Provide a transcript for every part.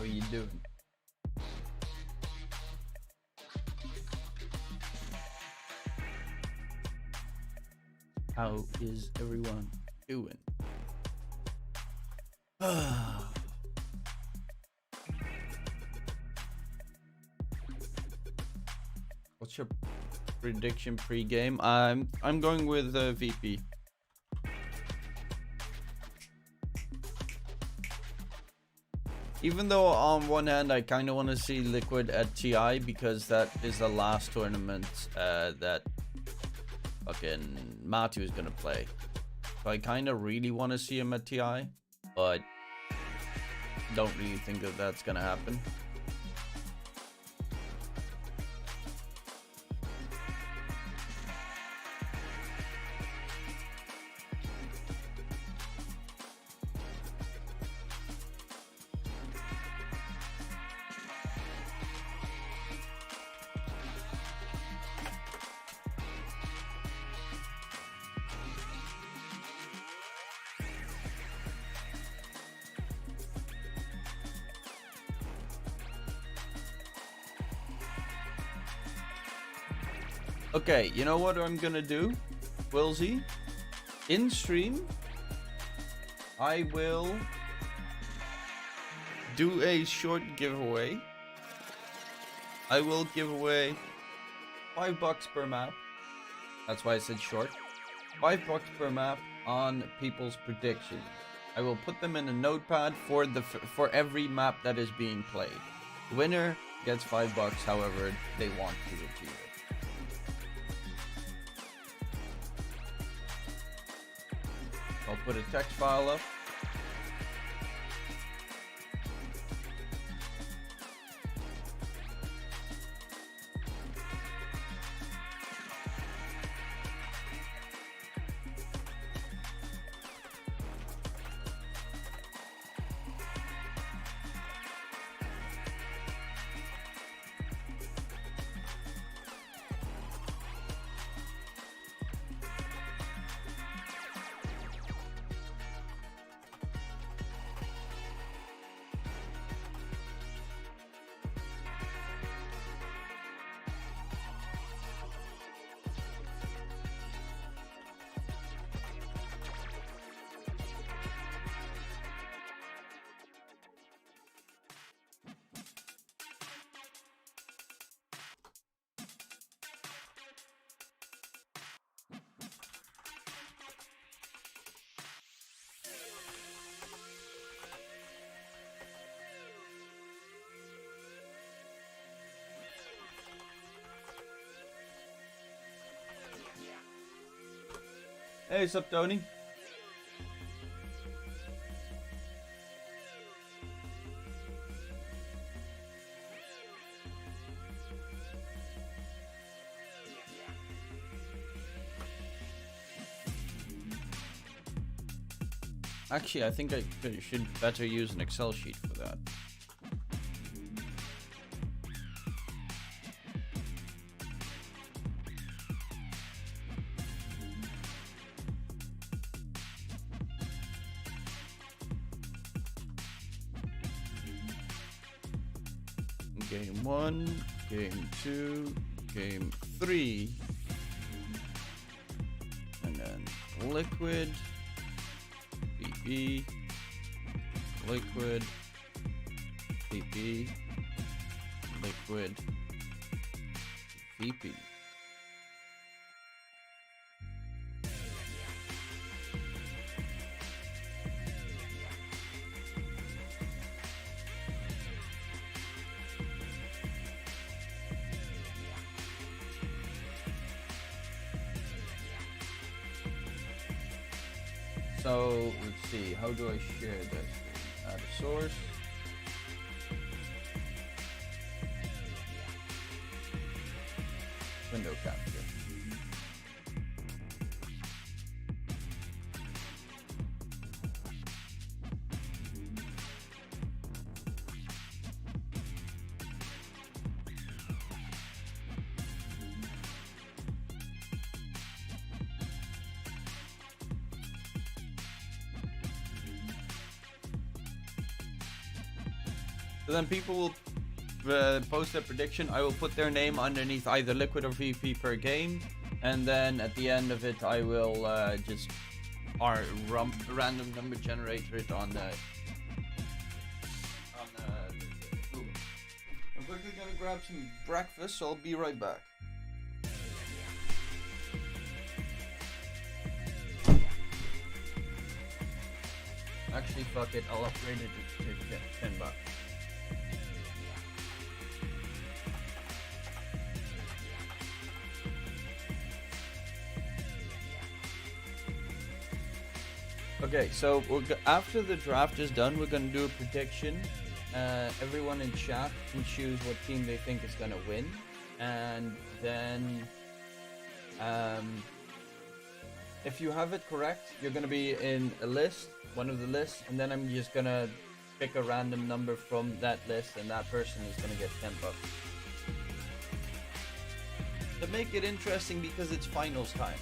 you doing? How is everyone doing? What's your prediction pre-game? I'm going with VP. Even though on one hand I kind of want to see Liquid at TI because that is the last tournament that fucking Matu is gonna play. So I kind of really want to see him at TI, but don't really think that that's gonna happen. Okay, you know what I'm gonna do, Wilsey? In stream, I will do a short giveaway. I will give away $5 per map. That's why I said short. $5 per map on people's predictions. I will put them in a notepad for every map that is being played. The winner gets $5, however they want to achieve it. I'll put a text file up. Hey, what's up, Tony? Actually, I think I should better use an Excel sheet for that. Game 1, Game 2, Game 3, and then Liquid, VP, Liquid, VP, Liquid, VP. So let's see, how do I share this? Add a source. Window capture. So then people will post a prediction. I will put their name underneath either liquid or VP per game, and then at the end of it, I will just random number generator it on Google. I'm quickly gonna grab some breakfast, so I'll be right back. Actually, fuck it, I'll upgrade it to $10. Okay, so after the draft is done, we're gonna do a prediction. Everyone in chat can choose what team they think is gonna win, and then if you have it correct, you're gonna be in a list, one of the lists, and then I'm just gonna pick a random number from that list, and that person is gonna get $10. To make it interesting, because it's finals time.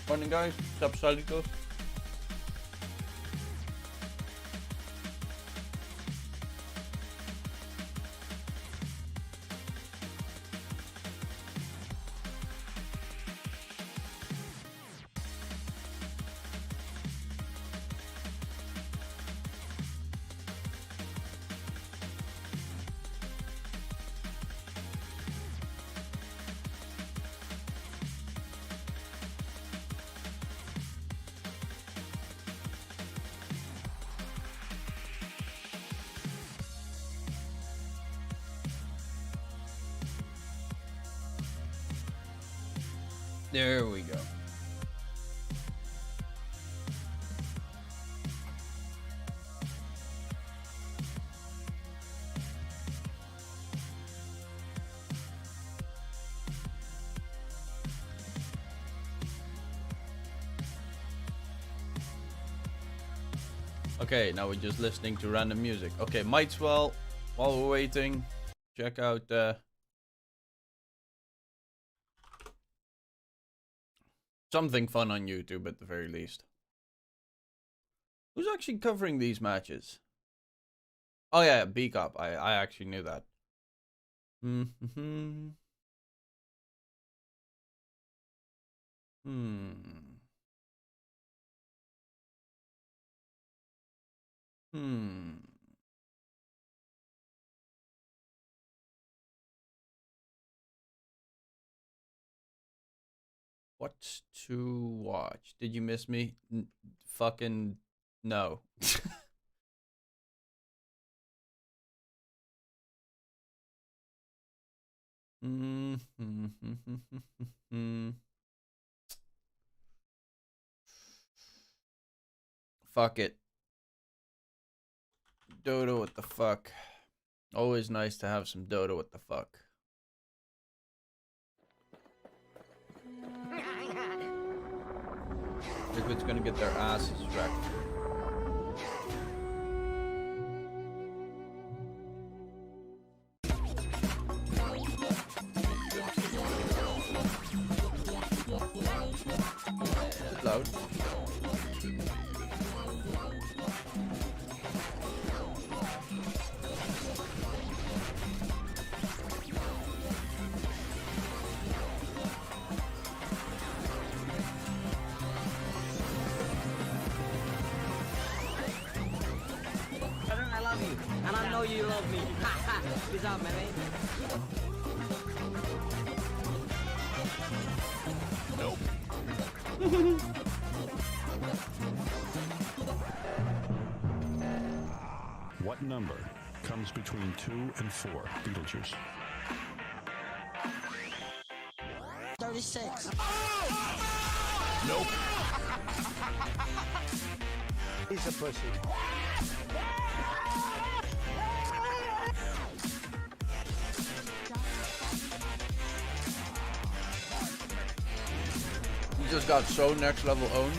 Morning guys, what's up Salito? There we go. Okay, now we're just listening to random music. Okay, might as well, while we're waiting, check out something fun on YouTube at the very least. Who's actually covering these matches? Oh yeah, B-Cop. I actually knew that. Hmm. What to watch? Did you miss me? Fucking no. Fuck it. Dota, what the fuck? Always nice to have some Dota, what the fuck? Liquid's gonna get their asses wrecked. Is it loud? I love you, and I know you love me. Peace out, man. Nope. What number comes between 2 and 4, Beetlejuice? 36. Nope. He's a pussy. You just got so next level owned.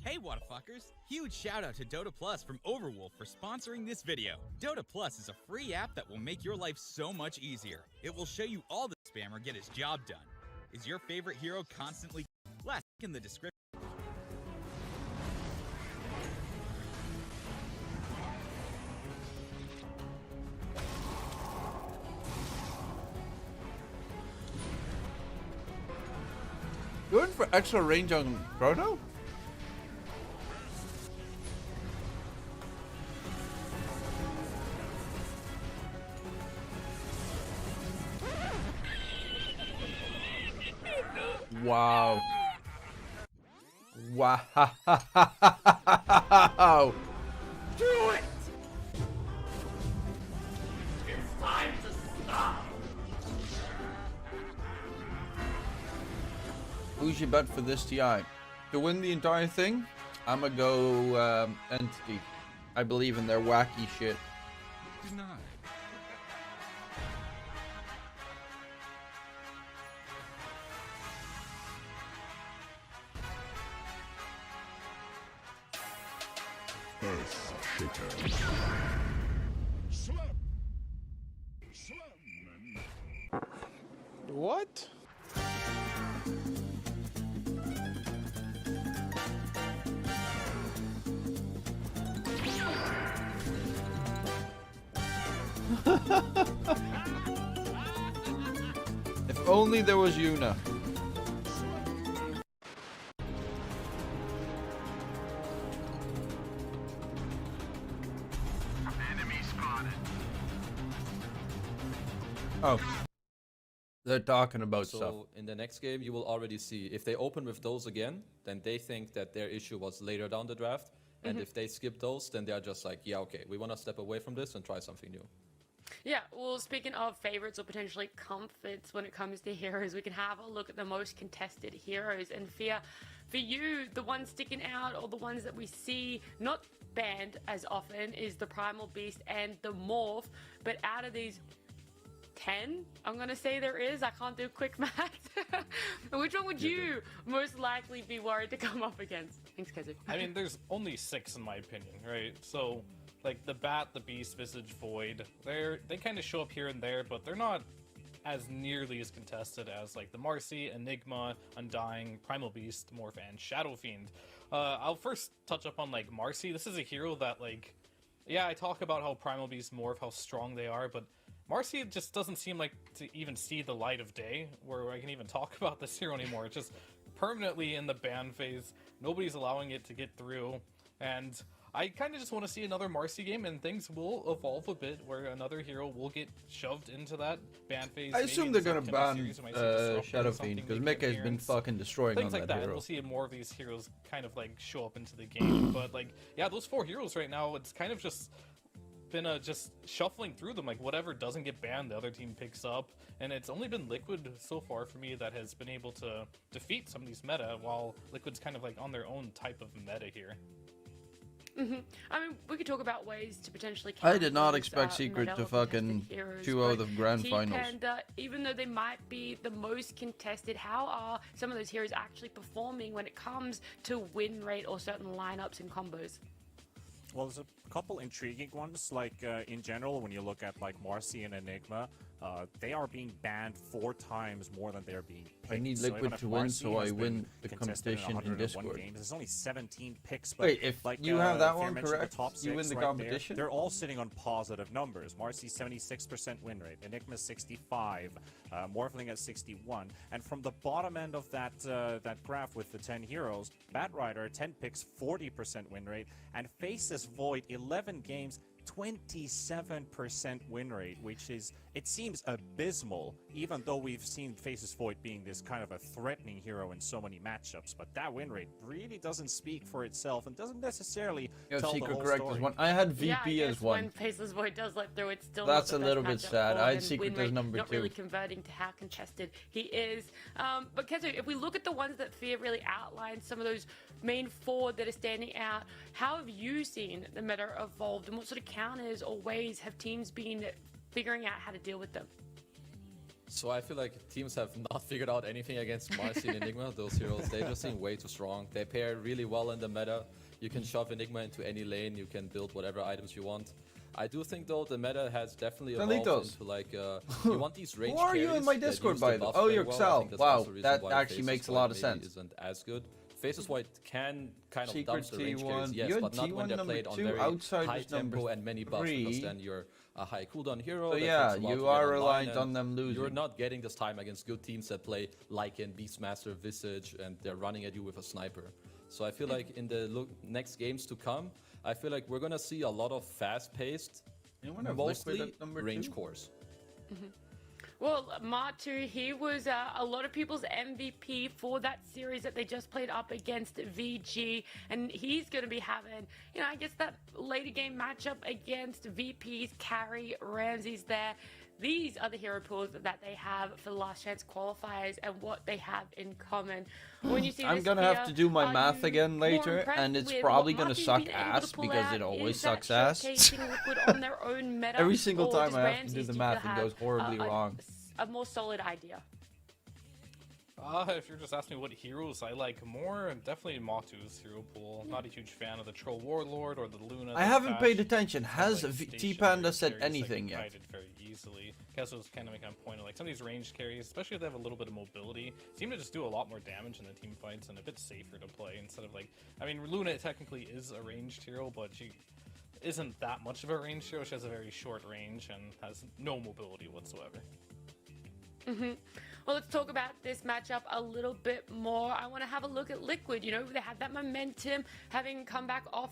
Hey Whatafuckers! Huge shout out to Dota Plus from Overwolf for sponsoring this video. Dota Plus is a free app that will make your life so much easier. It will show you all the spammer get his job done. Is your favorite hero constantly link in the description? Going for extra range on Chrono? Wow. Wow. Do it! It's time to stop! Who's your bet for this TI? To win the entire thing, I'ma go Entity. I believe in their wacky shit. Denied. Earth Shaker. Slam! Slam! What? If only there was Yuna. Enemy spotted. Oh. They're talking about stuff. So in the next game, you will already see if they open with those again, then they think that their issue was later down the draft. And if they skip those, then they're just like, yeah, okay, we want to step away from this and try something new. Yeah, well, speaking of favorites or potentially comforts when it comes to heroes, we can have a look at the most contested heroes. And for you, the ones sticking out or the ones that we see not banned as often is the Primal Beast and the Morph. But out of these 10, I'm going to say there is. I can't do quick math. Which one would you most likely be worried to come up against? Thanks, Kezu. I mean, there's only 6 in my opinion, right? So, like, the Bat, the Beast, Visage, Void, they kind of show up here and there, but they're not as nearly as contested as, like, the Marcy, Enigma, Undying, Primal Beast, Morph, and Shadow Fiend. I'll first touch up on, like, Marcy. This is a hero that, like, yeah, I talk about how Primal Beast, Morph, how strong they are, but Marcy just doesn't seem like to even see the light of day, where I can even talk about this hero anymore. It's just permanently in the ban phase. Nobody's allowing it to get through, and I kind of just want to see another Marcy game, and things will evolve a bit, where another hero will get shoved into that ban phase. I assume they're gonna ban Shadow Fiend, because Mika has been fucking destroying things on like that that. hero. We'll see more of these heroes kind of like show up into the game, but like, yeah, those 4 heroes right now, it's kind of just been just shuffling through them. Like, whatever doesn't get banned, the other team picks up, and it's only been Liquid so far for me that has been able to defeat some of these meta, while Liquid's kind of like on their own type of meta here. I mean, we could talk about ways to potentially. I did not expect Secret to fucking 2-0 the grand finals. And even though they might be the most contested, how are some of those heroes actually performing when it comes to win rate or certain lineups and combos? Well, there's a couple intriguing ones. Like in general, when you look at like Marcy and Enigma, they are being banned 4 times more than they're being picked. I need So Liquid even if to win, Marcy so I has win been the contested competition in 101 Discord. games, there's only 17 picks. But Wait, if like, you have that Fear one mentioned, correct, the top you win 6 the right competition? They're all sitting on positive numbers. Marcy 76% win rate, Enigma 65, Morphling at 61, and from the bottom end of that that graph with the 10 heroes, Batrider 10 picks, 40% win rate, and Faceless Void 11 games, 27% win rate, which is, it seems abysmal, even though we've seen Faceless Void being this kind of a threatening hero in so many matchups. But that win rate really doesn't speak for itself and doesn't necessarily tell the Secret whole correct story. as one. I had VP Yeah, I guess as one. when Faceless Void does let through, it's still That's not the a little best bit matchup sad. for I had him. Secret Win as rate number not 2. really converting to how contested he is. But Kezu, if we look at the ones that Fear really outlined, some of those main 4 that are standing out, how have you seen the meta evolved, and what sort of counters or ways have teams been figuring out how to deal with them? So I feel like teams have not figured out anything against Marcy and Enigma. Those heroes, they just seem way too strong. They pair really well in the meta. You can shove Enigma into any lane. You can build whatever items you want. I do think, though, the meta has definitely evolved into, like, you want these range Who are you in my carries that Discord, use by the the way? buff Oh, very you're well. I Xal. think that's Wow, also the reason that why actually Faceless makes a Void lot of maybe sense. Isn't as good. Faceless Void can kind of Secret dump the range carries, T1. yes, You had but not when T1 they're number played on 2, very Outsiders high tempo number and many buffs, 3. because then you're a high cooldown hero. So that yeah, takes a while to you get are online, reliant and on them losing. You're not getting this time against good teams that play Lycan, Beastmaster, Visage, and they're running at you with a sniper. So I feel like in the next games to come, I feel like we're gonna see a lot of fast-paced, mostly range cores. Well, Matu, he was a lot of people's MVP for that series that they just played up against VG, and he's going to be having, you know, I guess that later game matchup against VP's Carry, Ramsey's there. These are the hero pools that they have for the last chance qualifiers and what they have in common. When you see I'm this gonna have to do my math again more later, impressed and it's with probably what gonna Matu's suck been able to ass pull because out? it always Is that sucks ass. showcasing Liquid on their own meta, Every single or time does I have to Ramsey do the seem to math, it have goes horribly wrong. a more solid idea? If you're just asking me what heroes I like more, definitely Matu's hero pool. Not a huge fan of the Troll Warlord or the Luna. I haven't paid attention. Has T-Panda said anything yet? Guided very easily. Kesso was kind of making a point of like some of these ranged carries, especially if they have a little bit of mobility, seem to just do a lot more damage in the team fights and a bit safer to play instead of like, I mean, Luna technically is a ranged hero, but she isn't that much of a ranged hero. She has a very short range and has no mobility whatsoever. Well, let's talk about this matchup a little bit more. I want to have a look at Liquid. You know, they had that momentum, having come back off,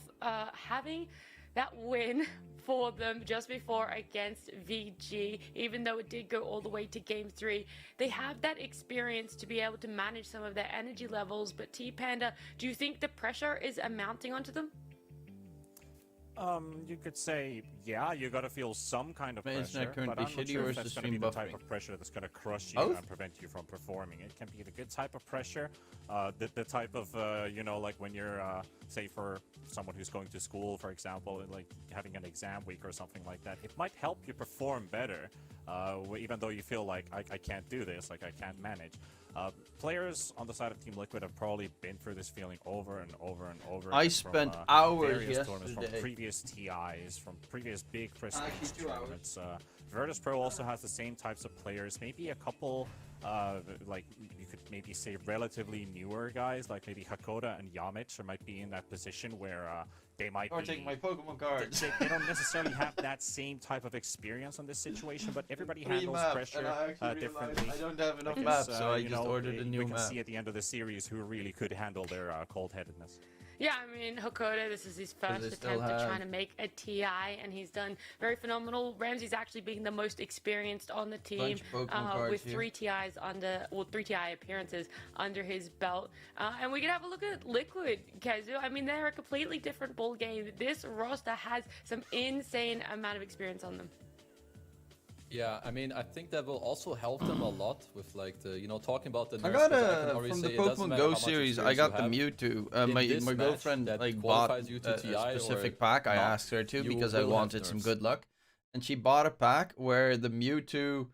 having that win for them just before against VG, even though it did go all the way to game 3. They have that experience to be able to manage some of their energy levels, but T-Panda, do you think the pressure is mounting onto them? You could say, yeah, you gotta feel some kind of My pressure, internet but currently I'm not shitty, sure or if is that's the gonna be stream the type buffering? of pressure that's gonna crush you Both? and prevent you from performing. It can be the good type of pressure, the type of, you know, like when you're, say for someone who's going to school, for example, and like having an exam week or something like that, it might help you perform better, even though you feel like, I can't do this, like I can't manage. Players on the side of Team Liquid have probably been through this feeling over and over and over. I again spent from, hours various tournaments, yesterday. from previous TIs, from previous big prestige Actually, 2 hours. tournaments. Virtus Pro also has the same types of players. Maybe a couple, like you could maybe say relatively newer guys, like maybe Hakoda and Yamich, might be in that position where they might Or be. take my Pokemon cards. They don't necessarily have that same type of experience on this situation, but everybody 3 handles maps, pressure and I actually differently. realized I don't have enough Because, maps, so I you just know, ordered a new we can map. see at the end of the series who really could handle their cold-headedness. Yeah, I mean, Hakoda, this is his first they still attempt at have- trying to make a TI, and he's done very phenomenal. Ramsey's actually being the most experienced on the team, Bunch of Pokemon cards with here. 3 TIs under, well, 3 TI appearances under his belt. And we can have a look at Liquid, Kazu. I mean, they're a completely different ball game. This roster has some insane amount of experience on them. Yeah, I mean, I think that will also help them a lot with like the, you know, talking about the I nerfs, got 'cause can already from say the it doesn't Pokemon matter Go how much series. I experience got you the have. Mewtwo. In My this my match girlfriend that like bought qualifies you to a TI or specific pack. I not, asked her to you because I will have wanted some nerfs. good luck, and she bought a pack where the Mewtwo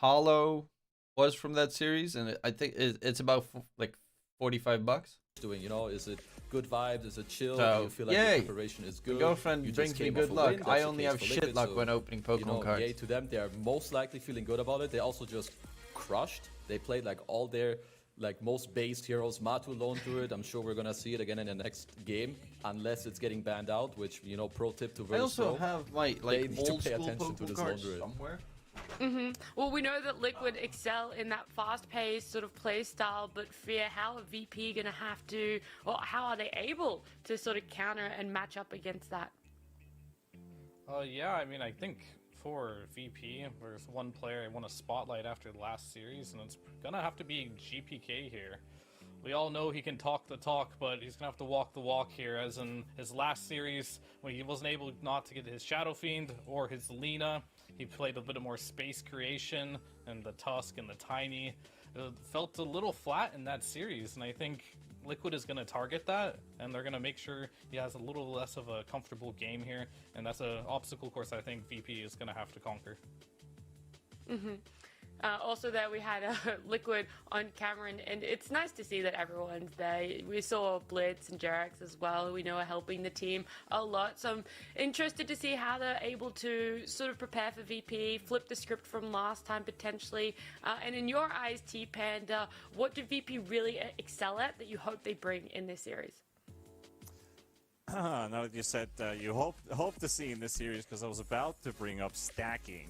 Hollow was from that series, and I think it's about like $45. Doing, you know, is it good vibes? Is it chill? So, Do you feel like yay. the preparation is My good? girlfriend You just brings me came good off a luck. win, I that's the only case have for shit Liquid, luck so, when opening Pokemon you know, cards. yay to them. They are most likely feeling good about it. They also just crushed. They played like all their like most based heroes. Matu alone through it. I'm sure we're gonna see it again in the next game, unless it's getting banned out. Which, you know, pro tip to I Virtus also Pro, have my they like need to old pay school attention to Pokemon this cards laundry. somewhere. Well, we know that Liquid excel in that fast-paced sort of play style, but Fear, how are VP going to have to, or how are they able to sort of counter and match up against that? Yeah, I mean, I think for VP, there's one player I want to spotlight after the last series, and it's gonna have to be GPK here. We all know he can talk the talk, but he's gonna have to walk the walk here, as in his last series, when he wasn't able not to get his Shadow Fiend or his Lina. He played a bit more space creation, and the Tusk and the Tiny. It felt a little flat in that series, and I think Liquid is going to target that, and they're going to make sure he has a little less of a comfortable game here, and that's an obstacle course I think VP is going to have to conquer. Also there we had Liquid on camera, and it's nice to see that everyone's there. We saw Blitz and Jerax as well, who we know are helping the team a lot. So I'm interested to see how they're able to sort of prepare for VP, flip the script from last time potentially. And in your eyes, T-Panda, what do VP really excel at that you hope they bring in this series? Now that you said you hope to see in this series, because I was about to bring up stacking,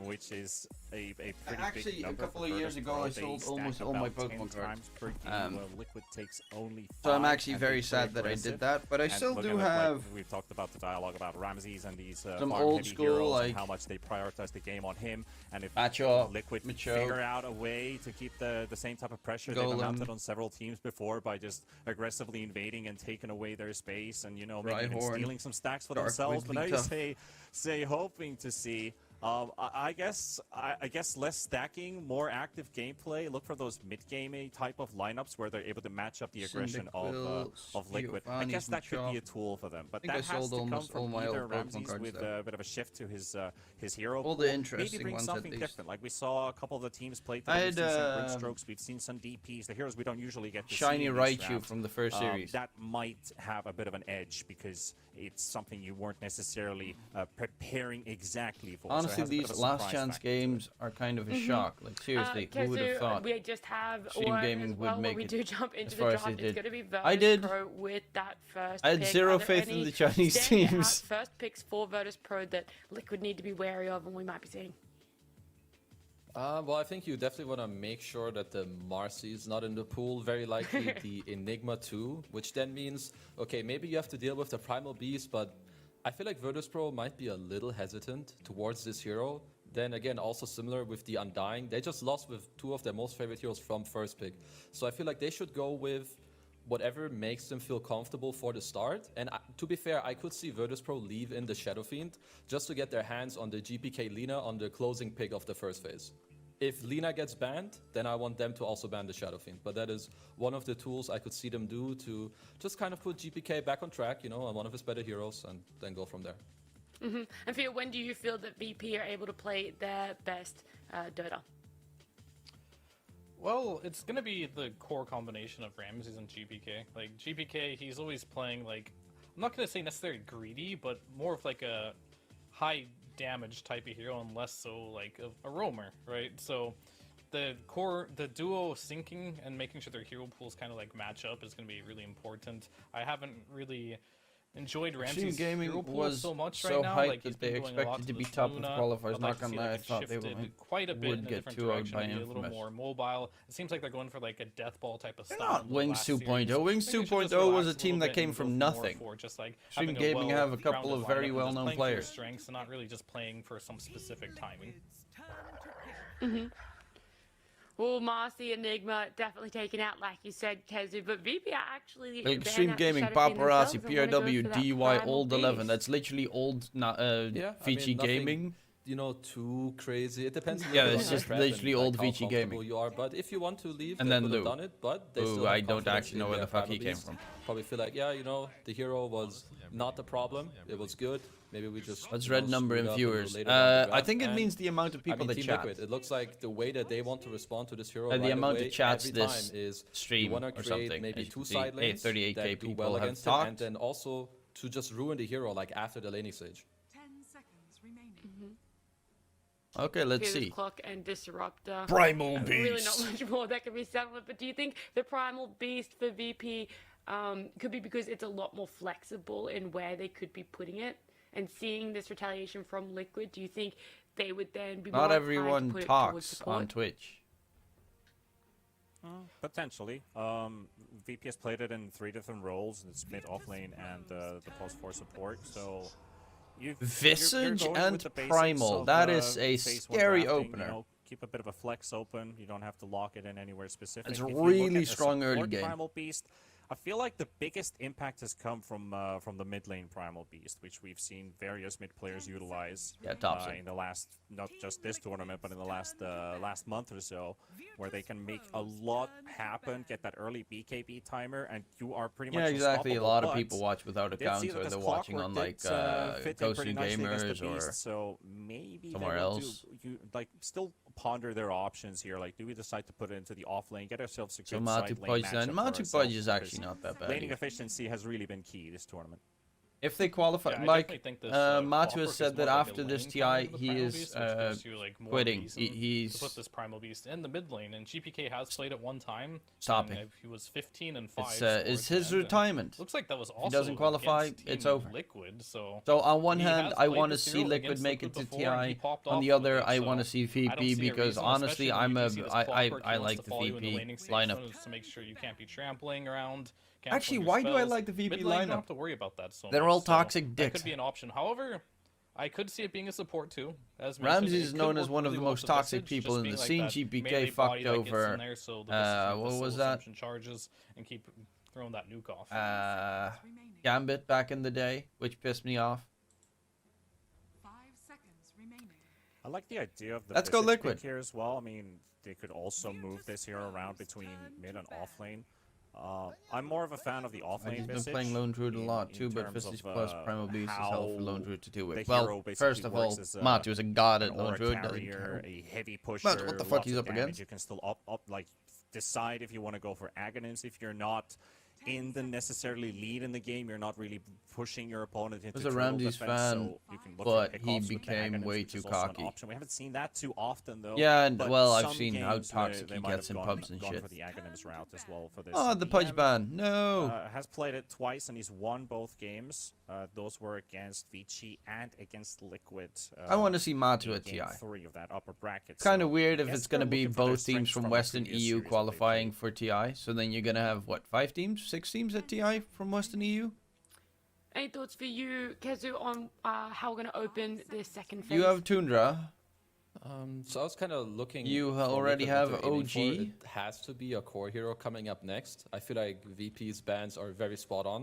which is a pretty Actually, big number. a couple for of Virtus years ago, Pro. I They sold stack almost all my about 10 Pokemon cards. times per game, while Liquid takes only 5. So I'm actually and very they're sad that I aggressive. did that, but I And still look do at it, like, have we've talked about the dialogue about Ramses and these some farm old heavy school, heroes like, and how much they prioritize the game on him. And if Macho, Liquid Macho. figure out a way to keep the same type of pressure they've Golem. mounted on several teams before by just aggressively invading and taking away their space, and, you know, maybe even Rhyhorn. stealing some stacks for Dark themselves. But Wiggly I Tough. say hoping to see. I guess less stacking, more active gameplay. Look for those mid-game type of lineups where they're able to match up the aggression Cyndaquil, of Liquid. I Giovanni's guess that could be Machop. a tool for them, but think that I has sold to come almost all from my either old Pokemon Ramses cards, with though. a bit of a shift to his hero All pool. the interesting Maybe bring ones, at something least. different. Like we saw a couple of the teams play. I We've had, seen some Grimstrokes, we've seen some DPs, the heroes we don't usually get to Shiny see in these Raichu rounds. from the first series. That might have a bit of an edge because it's something you weren't necessarily preparing exactly for. So it Honestly, has a bit these of a last surprise chance factor to it. games are kind of a shock. Like, seriously, who would have Kazu, thought? we just have Stream one gaming as would well. When make we it do jump as into far the as they draft, it's did. going to be I did. Pro with that first I had pick. zero Are there faith in any the Chinese standout teams. first picks for Virtus Pro that Liquid need to be wary of and we might be seeing? Well, I think you definitely want to make sure that the Marcy is not in the pool. Very likely the Enigma too, which then means, okay, maybe you have to deal with the Primal Beast, but I feel like Virtus Pro might be a little hesitant towards this hero. Then again, also similar with the Undying. They just lost with 2 of their most favorite heroes from first pick. So I feel like they should go with whatever makes them feel comfortable for the start. And to be fair, I could see Virtus.pro leave in the Shadow Fiend just to get their hands on the GPK Lina on the closing pick of the first phase. If Lina gets banned, then I want them to also ban the Shadow Fiend. But that is one of the tools I could see them do to just kind of put GPK back on track, you know, on one of his better heroes, and then go from there. And Fia, when do you feel that VP are able to play their best Dota? Well, it's gonna be the core combination of Ramses and GPK. Like, GPK, he's always playing, like, I'm not gonna say necessarily greedy, but more of like a high damage type of hero and less so like a roamer, right? So the duo syncing and making sure their hero pools kind of like match up is gonna be really important. I haven't really enjoyed Ramsey's Gaming hero pool was so much so right now. hyped Like, he's that they been going a lot expected to the be top of Luna. qualifiers. I'd Not like to gonna see, lie, I like, it thought they shifted quite a bit would in a get different 2-0'd direction, by maybe a little Infamous. more mobile. It seems like they're going for like a death ball type of style. Not in the Wings last series. 2.0. Wings I think they should just 2.0 was relax a team little that bit came and from go more nothing. for just like Extreme having Gaming have a well-rounded couple of very lineup and just well-known playing for your players. strengths and not really just playing for some specific timing. Well, Marcy, Enigma definitely taken out, like you said, Kezu, but VP are actually Extreme Gaming, Paparazzi, PRW, DUI, old 11. That's literally old Vici nothing, Gaming. you know, too crazy. It depends. Yeah, on it's your just prep literally and, old like, how Vici comfortable Gaming. you are. But if you want to leave, And they then could have Lou. done it. But they Ooh, still I have don't confidence actually know in where their the fuck he primal came beast. from. Probably feel like, yeah, you know, the hero was not the problem. It was good. Maybe we just. Let's you red know, number screwed in up a viewers. little later down the I draft. think it And, means the amount of people I mean, that Team chat. Liquid, it looks like the way that they want to respond to this hero The right amount away, of chats every this time is stream you want to or create something. maybe As you two can see, side lanes 38K that do people well have against it, talked. and then also to just ruin the hero like after the laning stage. Okay, let's see. Clock and Disruptor. Primal Really Beast. not much more that can be said on it, but do you think the Primal Beast for VP could be because it's a lot more flexible in where they could be putting it? And seeing this retaliation from Liquid, do you think they would then be more Not inclined to everyone put it towards talks support? on Twitch. Potentially. VP has played it in 3 different roles. It's mid, off lane, and the post for support. So Visage you're going and with the basics Primal. of, That is a phase one scary drafting, opener. You know, keep a bit of a flex open. You don't have to lock it in anywhere specific. It's If you really look at the strong early support game. Primal Beast, I feel like the biggest impact has come from the mid lane Primal Beast, which we've seen various mid players utilize in the last, not just this tournament, but in the last month or so, where they can make a lot happen, get that early BKB timer, and you are pretty much Yeah, exactly. A lot of but people watch without did see accounts, that or this they're watching on clockwork like did, fit in Ghost pretty and nicely against the Gamers or Beast, so maybe somewhere they will else. like still ponder their options here. Like, do we decide to put it into the off lane, get ourselves a So good Matu side lane Pudge matchup then. for Matu ourselves, Pudge is because actually not that bad. laning either. efficiency has really been key this tournament. If they qualify, Yeah, I like definitely think this, Matu Clockwork has is said that more like a after this lane TI, counter to the he Primal is Beast, which gives you, like, more quitting. reason He's to put this Primal Beast in the mid lane, and GPK has played it one time. stopping. And, he was 15 and 5. It's his retirement. Looks like that was also If he doesn't qualify, against it's Team over. Liquid. So on one he hand, has I played want to this see hero Liquid against make it Liquid to before, and he TI. popped On off the with other, it, I so want to see I don't VP see a because reason, honestly, especially I'm when a you see this I Clockwork, he I wants like to the follow you in VP laning stage, lineup. so it's to make sure you can't be trampling around. Actually, canceling your why do I spells. like the VP Mid lane, you don't lineup? have to worry about that so They're much, all so toxic that dicks. could be an option. However, I could see it being a support too. As mentioned, Ramses it is could known as work one of really the well most with the toxic Visage, people just in being the like scene. that GPK melee fucked body that gets in over. there, so the Visage can What just was slow that? assumption charges and keep throwing that nuke off. Gambit back in the day, which pissed me off. I like the idea of the Let's go Visage pick Liquid. here as well. I mean, they could also move this hero around between mid and off lane. I'm more of a fan of the off lane He's been Visage. playing Lone Druid a lot in too, but terms Visage of, plus Primal Beast is hell for Lone how Druid to deal the with. hero Well, basically first of all, works as a- Matu is a god at an Lone aura Druid. Doesn't carrier, count. a heavy pusher. What the fuck lots he's of up damage. against? You can still like decide if you want to go for Aghanim's. If you're not in the necessarily lead in the game, you're not really pushing your opponent into I was a total Ramses defense, fan, so you can look but for he pickoffs with the became Aghanims, way which too is also an cocky. option. We haven't seen that too often though. Yeah, and but well, I've some seen how games, toxic they he might gets have in gone pubs and for shit. the Aghanims route as well for this. Oh, the Pudge DM, ban. No. has played it twice and he's won both games. Those were against Vici and against Liquid. I want to see Matu in at game TI. 3 of that upper bracket. It's kind so of weird I if guess it's going to they're be looking for their both teams strengths from the Western previous EU series that they qualifying played. for TI. So then you're going to have, what, 5 teams? 6 teams at TI from Western EU? Any thoughts for you, Kezu, on how we're going to open this second phase? You have Tundra. So I was kind of looking. You for already Liquid what have they're aiming for. OG. It has to be a core hero coming up next. I feel like VP's bans are very spot on.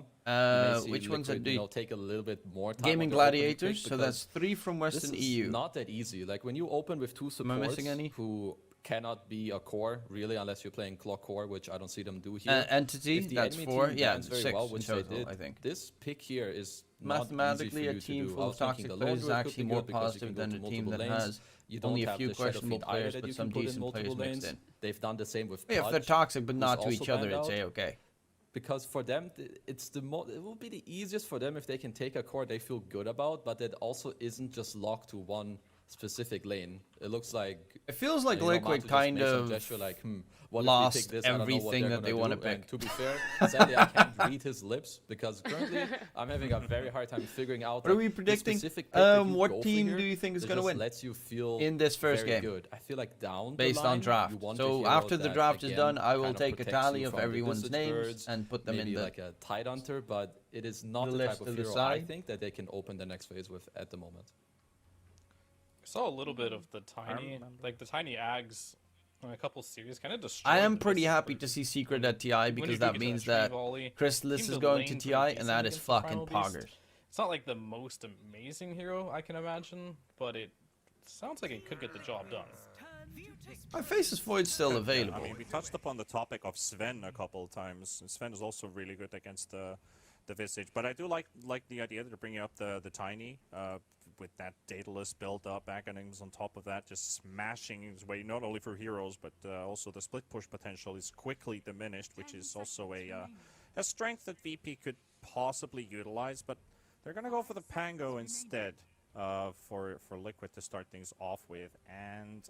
Which ones are Liquid, take a little bit more time. Gaming on their opening Gladiators? pick So that's 3 from this Western is EU. not that easy. Like when you open with 2 Am I supports missing any? who cannot be a core really unless you're playing clock core, which I don't see them do here. Entity, If the that's enemy 4. team Yeah, bans very 6 well, in which total, they did. I think. This pick here is not easy Mathematically, for a you to team do. full I of was thinking toxic the players is Lone Dwarf could actually be more good because you positive can go than to a team multiple that lanes. has You don't only a have few the Shadow questionable Fiend either players that but you some can put in decent players multiple mixed lanes. in. They've done the same with Yeah, if they're Pudge, toxic but who's not to also each other, banned it's out. A-okay. Because for them, it's it will be the easiest for them if they can take a core they feel good about, but it also isn't just locked to one specific lane. It looks like It feels like you know, Liquid Matu just kind makes some of gesture like, what lost if we pick this? I don't know what everything they're that they gonna wanna do. pick. And to be fair, sadly, I can't read his lips because currently I'm having a very hard time figuring out. What are like, we the predicting? specific pick that you What go for team here do you think is that gonna just win lets you feel in this first very game? good. I feel like down Based the line, on draft. you want a So hero after the that, draft is again, done, I will kind of take a protects tally you of from the everyone's Visage names birds, and put them maybe in the like a Tide Hunter, but it is not the the list type to of hero I decide. think that they can open the next phase with at the moment. I saw a little bit of the tiny, like the tiny Ags in a couple series, kind of destroyed. I am the pretty Visage happy Bird. to see Secret at TI When you because do that get means tree that volley, Chrysalis seems is to going lane to pretty TI, and decent that is against the fucking Primal Beast. poggers. It's not like the most amazing hero I can imagine, but it sounds like it could get the job done. My Faceless Void's still available. I mean, we touched upon the topic of Sven a couple of times. Sven is also really good against the Visage, but I do like the idea that they're bringing up the Tiny with that Daedalus build up, Aghanim's on top of that, just smashing his way not only for heroes but also the split push potential is quickly diminished, which is also a strength that VP could possibly utilize. But they're gonna go for the Pango instead for Liquid to start things off with, and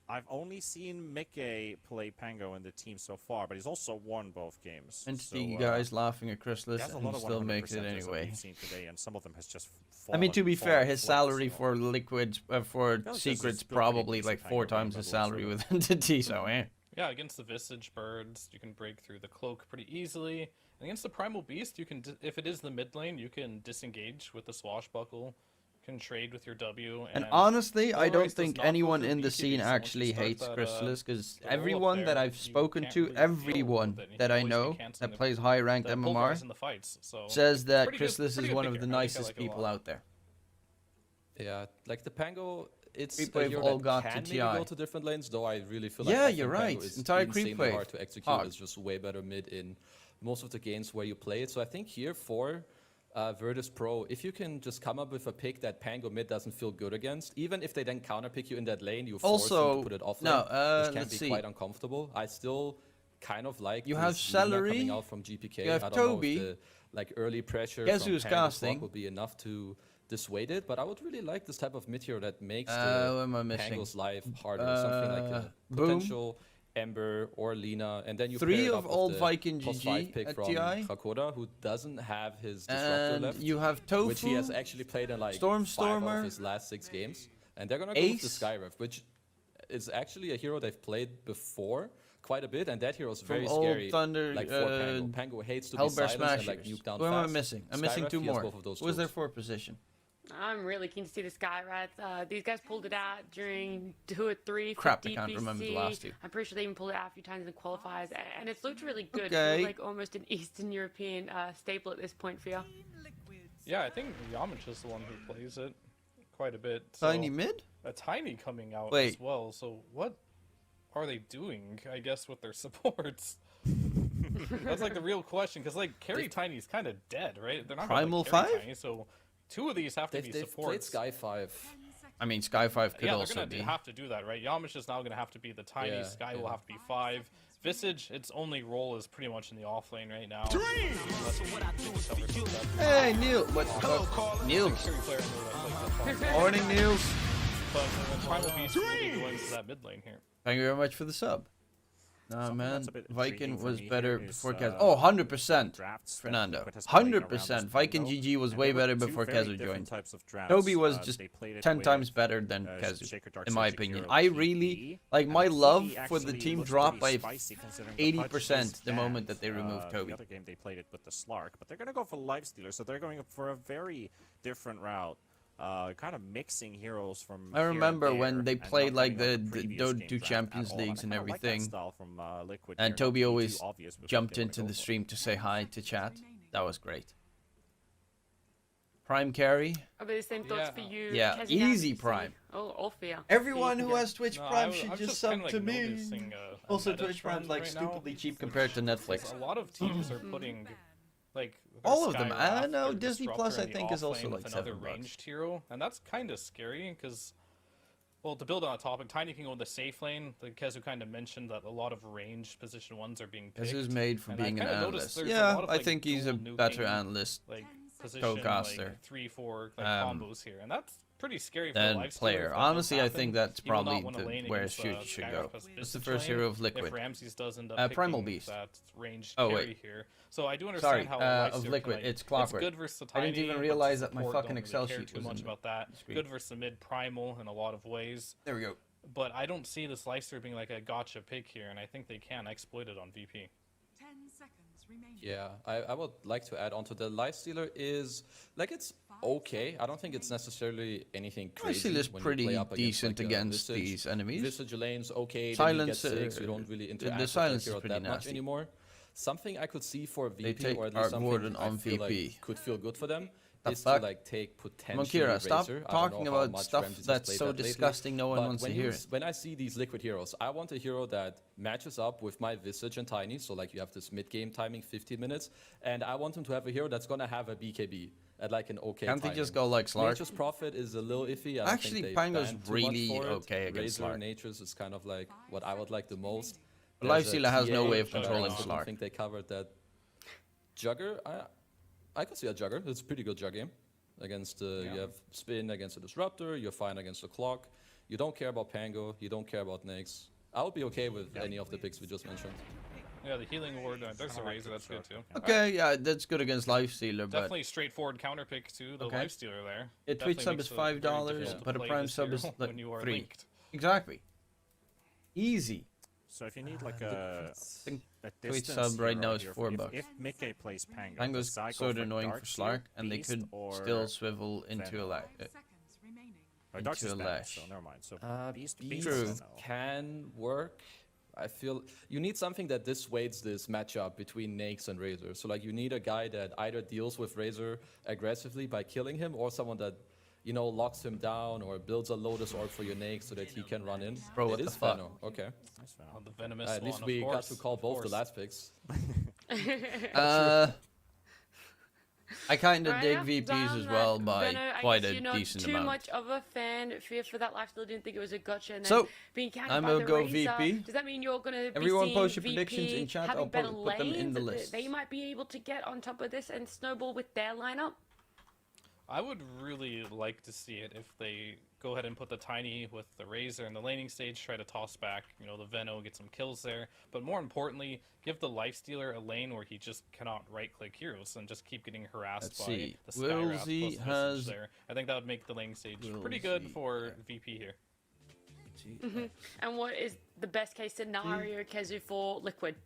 I've only seen Mickey play Pango in the team so far, but he's also won both games. Entity so, guys laughing at Chrysalis, he has a and lot he of still makes it 100%ers that anyway. we've seen today, and some of them has just I mean, to be fair, fallen his flat, salary so- for Liquid, for this is Secret's still pretty probably decent like 4 Pango times his level, salary so- with Entity, so eh. Yeah, against the Visage Birds, you can break through the cloak pretty easily. And against the Primal Beast, you can, if it is the mid lane, you can disengage with the Swashbuckle, can trade with your W. And honestly, I don't Otherwise, does think not go anyone through in the BKB, scene so once you actually start hates that, Chrysalis, because the roll up everyone that there, I've you spoken can't to, really deal everyone with it. You that I always be know canceling that plays high ranked the pulverize MMR in the fights, so says that pretty good- Chrysalis is pretty good one pick of the here. I think I nicest like it a people lot. out there. Yeah, like the Pango, it's Creep a wave hero all that got to can maybe TI. go to different lanes, though I really feel like Yeah, I you're think Pango right. is Entire creep insanely wave. hard to execute. Hog. It's just way better mid in most of the games where you play it. So I think here for Virtus Pro, if you can just come up with a pick that Pango mid doesn't feel good against, even if they then counterpick you in that lane, you force them Also, to put it off no, lane, which can let's be see. quite uncomfortable. I still kind of like You this have Lina Celery, coming out from GPK. you have I don't know Toby. if the like early pressure Guess from who's Pango casting? swap will be enough to dissuade it, but I would really like this type of mid hero that makes What am I missing? Pango's life harder. Something like a Boom. potential Ember or Lina, and then you 3 pair it of up with old the Viking plus GG 5 pick at from TI. Hakoda, who doesn't have his Disruptor And left, you have Tofu, which he has actually played in like Storm 5 out Stormer, of his last 6 games. And they're gonna go with the Ace. Skyrev, which is actually a hero they've played before quite a bit, and that hero is from very old scary. Thunder, Like for Pango. Pango hates to be Hellbear silenced and like Smashers. nuke down Who am I fast. missing? I'm missing Skyrev, 2 he has more. both of those Who is their tools. 4th position? I'm really keen to see the Skyrats. These guys pulled it out during 2 or 3 for Crap, I DPC. can't remember the last 2. I'm pretty sure they even pulled it out a few times in the qualifiers, and it's looked really good. Okay. Feels like almost an Eastern European staple at this point for you. Yeah, I think Yamich is the one who plays it quite a bit. So Tiny mid? a Tiny coming out Wait. as well. So what are they doing, I guess, with their supports? That's like the real question, because like carry Tiny is kind of dead, right? They're not gonna, Primal like, carry 5? Tiny, so 2 of these have to be They've played supports. Sky 5. I mean, Sky 5 could Yeah, they're also gonna be. have to do that, right? Yamich is now gonna have to be the Tiny. Yeah, Sky yeah. will have to be 5. Visage, its only role is pretty much in the off lane right now. Hey, Neil. What? Niels. Carry player in there that's, like, the Morning, Niels. But Primal Beast really go into that mid lane here. Thank you very much for the sub. Nah, Something man. that's a bit Viking intriguing for was me better here is, before Kaz. uh, Oh, 100%. drafts that Fernando. Liquid has played around 100%. this Viking window, GG was and way there were better two before very Kezu different joined. types of drafts. Toby was They just played it 10 with, times better than Kezu, Shaker Dark in my Centric opinion. Hero I TP, really, like, my and love TP for the actually team looks dropped pretty by spicy considering the Pudge 80% is the moment banned. that they removed Toby. The other game they played it with the Slark, but they're going to go for Lifestealer, so they're going for a very different route. kind of mixing heroes from. I here remember and when there, they and played not like coming the up with previous Dota game 2 draft Champions at all. Leagues and I kinda like that everything. style from Liquid And here, not Toby to be too always obvious with jumped what they wanna into go the for. stream to say hi to chat. That was great. Prime carry. Are the same thoughts for you? Yeah, Kezi, easy Nancy? Prime. Oh, or Fear. Everyone who has Twitch No, Prime I'm should just just sub kinda, like, to me. noticing, a Also, meta Twitch Prime's trend like right now, stupidly cheap compared to Netflix. A lot of teams are putting like their All of them. Sky I Raft, know their Disney Disruptor Plus, I in the think, is off also lane like with another $7. ranged hero, and that's kind of scary because, well, to build on a topic, Tiny can go in the safe lane. The Kezu kind of mentioned that a lot of ranged position ones are being picked. This is made for and I being an kinda noticed analyst. there's a Yeah, lot of, I like, think he's a dual better nuking, analyst. like position, Cocaster. like 3-4 like Um, combos here, and that's pretty scary for than the lifestealer. player. If that Honestly, does I happen, think that's he will not probably win a the- lane where against, Shoot should Skyraft go. plus It's the Visage first lane hero of Liquid. If Ramses does end up Primal picking Beast. that ranged Oh, carry wait. here, so I do Sorry, understand how of Lifestealer Liquid. can, like, It's Clockwork. It's good versus the I didn't Tiny, even but realize that my support fucking don't Excel really care sheet too was much in about that. screen. Good versus mid Primal in a lot of ways. There we go. But I don't see this Lifestealer being like a gotcha pick here, and I think they can exploit it on VP. 10 seconds remaining. Yeah, I would like to add on to the Lifestealer is like it's okay. I don't think it's necessarily anything crazy. Lifestealer's when you pretty play up decent like, against Visage. these enemies. Visage lane's okay. Silence, then you get 6, you don't really interact the with silence that is hero pretty that much nasty. anymore. Something I could see for VP, take or at Art least something Warden I on feel VP. like could feel good for them, The is fuck? to like take potentially Monkira, stop Razor. I don't talking know how about much stuff Ramses has that's played so that lately, disgusting no one but wants to when hear you it. when I see these Liquid heroes, I want a hero that matches up with my Visage and Tiny. So like you have this mid-game timing, 15 minutes, and I want him to have a hero that's gonna have a BKB at like an okay Can't they timing. just go like Slark? Nature's Prophet is a little iffy. I don't Actually, think they Pango's banned too really much for it. okay against Razor Slark. Nature's is kind of like what I would like the most. But There's a Lifestealer has no TA, way of but controlling I don't Slark. think they covered that. Jugger, I could see a Jugger. It's a pretty good Jug game. Against you have Spin against a Disruptor, you're fine against the Clock. You don't care about Pango, you don't care about Nyx. I would be okay with any of the picks we just mentioned. Yeah, the healing ward, there's a Razor, that's good too. Okay, yeah, that's good against Lifestealer, but Definitely straightforward counter pick too, the Okay. Lifestealer there. a Twitch sub is Definitely makes it very $5, difficult to but a play Prime this sub is hero like when you are 3. linked. Exactly. Easy. So if you need like a think distance sub right hero now is here, $4. If Mickey plays Pango, Pango's does Zy go sort for of annoying for Darkseer, Slark, and they Beast, could or still swivel into a Venom? 5 seconds remaining. Oh, into Darkseer's a bad, Lash. so never mind. So Beast, Beast True. Venom. can work. I feel you need something that dissuades this matchup between Nyx and Razor. So like you need a guy that either deals with Razor aggressively by killing him, or someone that, you know, locks him down or builds a Lotus Orb for your Nyx so that he can run in. Bro, what it the is fuck? Venom. Okay. Nice Venom. Oh, the venomous At least one, we of got course, to call of both the course. last picks. I kind of Right, dig yeah, VPs done as that. well by Benno, I quite guess a you're not decent too amount. much of a fan for that Lifestealer. Didn't think it was a gotcha. And then So, being countered I'm by gonna the go Razor, VP. Does that mean you're going to be Everyone seeing post your VP predictions in chat, having I'll better put them in the lanes list. that they might be able to get on top of this and snowball with their lineup? I would really like to see it if they go ahead and put the Tiny with the Razor in the laning stage, try to toss back, you know, the Veno, get some kills there. But more importantly, give the Lifestealer a lane where he just cannot right-click heroes and just keep getting harassed Let's by see. the Skyraft plus Willzy Visage has- there. I think that would make the laning stage pretty good Willzy, for okay. VP here. And what is the best case scenario, Kezu, for Liquid?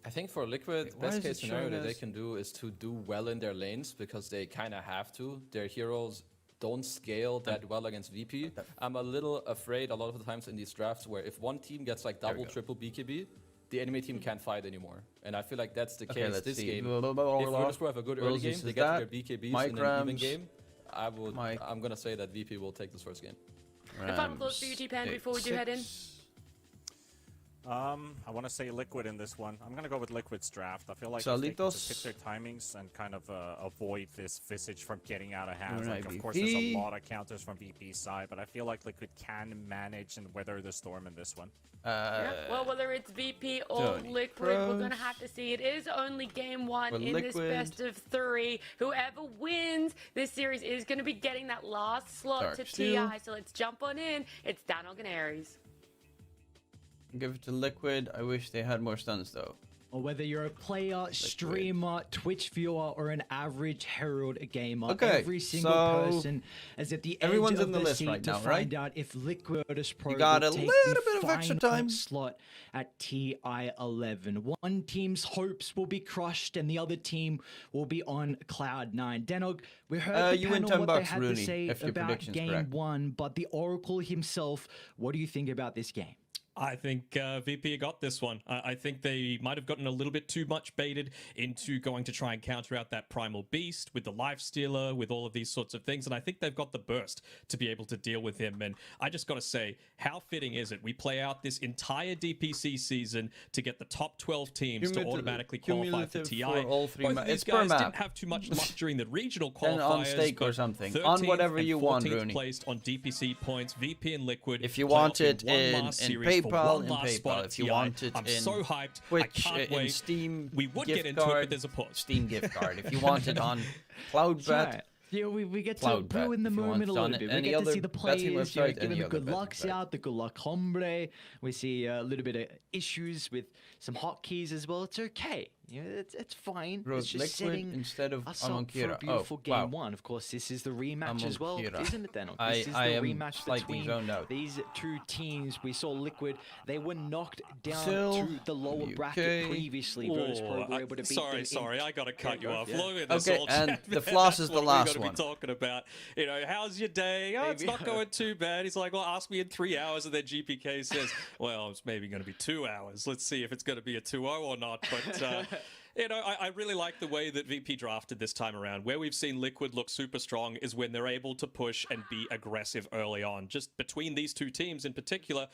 I think for Liquid, Why best is case it scenario showing that they us- can do is to do well in their lanes because they kind of have to. Their heroes don't scale that well against VP. I'm a little afraid a lot of the times in these drafts where if one team gets like double, go. triple BKB, the enemy team can't fight anymore. And I feel like that's the Okay, case let's this see. game. Blah, blah, If blah, blah, blah. Virtus.pro have a good early Willzy game, says they get that. their BKBs Mike in an even Rams, game, Mike. I'm gonna say that VP will take this first game. And final thoughts for you, T-Pan, before we do head in? I want to say Liquid in this one. I'm going to go with Liquid's draft. I feel like if they can Salitos. just pick their timings and kind of avoid this Visage from getting out of hand. Alright, Like, of course, there's a VP. lot of counters from VP's side, but I feel like Liquid can manage and weather the storm in this one. Yeah, well, whether it's VP or Tony Liquid, we're Kroos. going to have to see. It is only game one For in this Liquid. best of 3. Whoever wins this series is going to be getting that last slot to Darksteel. TI. So let's jump on in. It's Dan Organaries. Give it to Liquid. I wish they had more stuns though. or whether you're a player, streamer, Twitch viewer, or an average Herald gamer, Okay, every single so person is at the everyone's edge of in the the list seat right to now, find right? out if Liquid Pro You got will a take little the bit of extra final time. slot at TI 11. One team's hopes will be crushed, and the other team will be on cloud 9. Denog, we heard the you win panel 10 what they bucks, had Rooney, to say if your about prediction's game correct. 1, but the Oracle himself, what do you think about this game? I think VP got this one. I think they might have gotten a little bit too much baited into going to try and counter out that Primal Beast with the Life Stealer, with all of these sorts of things. And I think they've got the burst to be able to deal with him. And I just got to say, how fitting is it? We play out this entire DPC season to get the top 12 teams to automatically qualify for TI. For all three Both of these it's per guys map. didn't have too much luck during the regional 10 qualifiers. on stake or but something. On whatever 13th and you want, 14th Rooney. placed on DPC points, VP and Liquid. If you play want off it one in last series for PayPal, one in last spot PayPal. at If you TI. want it I'm in so hyped. Twitch, I can't in wait. Steam, We would gift get into it, card, but there's a pause. Steam gift card. If you want it on Cloudbet, Right. Yeah, we get to Cloudbet, brew in the if you want moment a it little on bit. We any get to other see the betting players, website, giving any the other good betting lucks site. out, the good luck hombre. We see a little bit of issues with some hotkeys as well. It's okay. You know, it's fine. Bro, it's just Liquid setting instead of us up for a Amonkira. beautiful Oh, game wow. 1. Of course, this is the rematch as well, Amonkira. isn't it, then? I This is the am rematch slightly between zoned out. these two teams. We saw Liquid. They were knocked down Still, to the lower UK. bracket previously. Virtus Pro were able to beat them Sorry, I gotta cut you off. Yeah. Look at this Okay, all and chat, the man. floss That's is the what last we one. gotta be talking about. You know, how's your day? Oh, it's Maybe. not going too bad. He's like, well, ask me in 3 hours, and then GPK says, well, it's maybe going to be 2 hours. Let's see if it's going to be a 2-0 or not. But you know, I really like the way that VP drafted this time around. Where we've seen Liquid look super strong is when they're able to push and be aggressive early on. Just between these two teams in particular,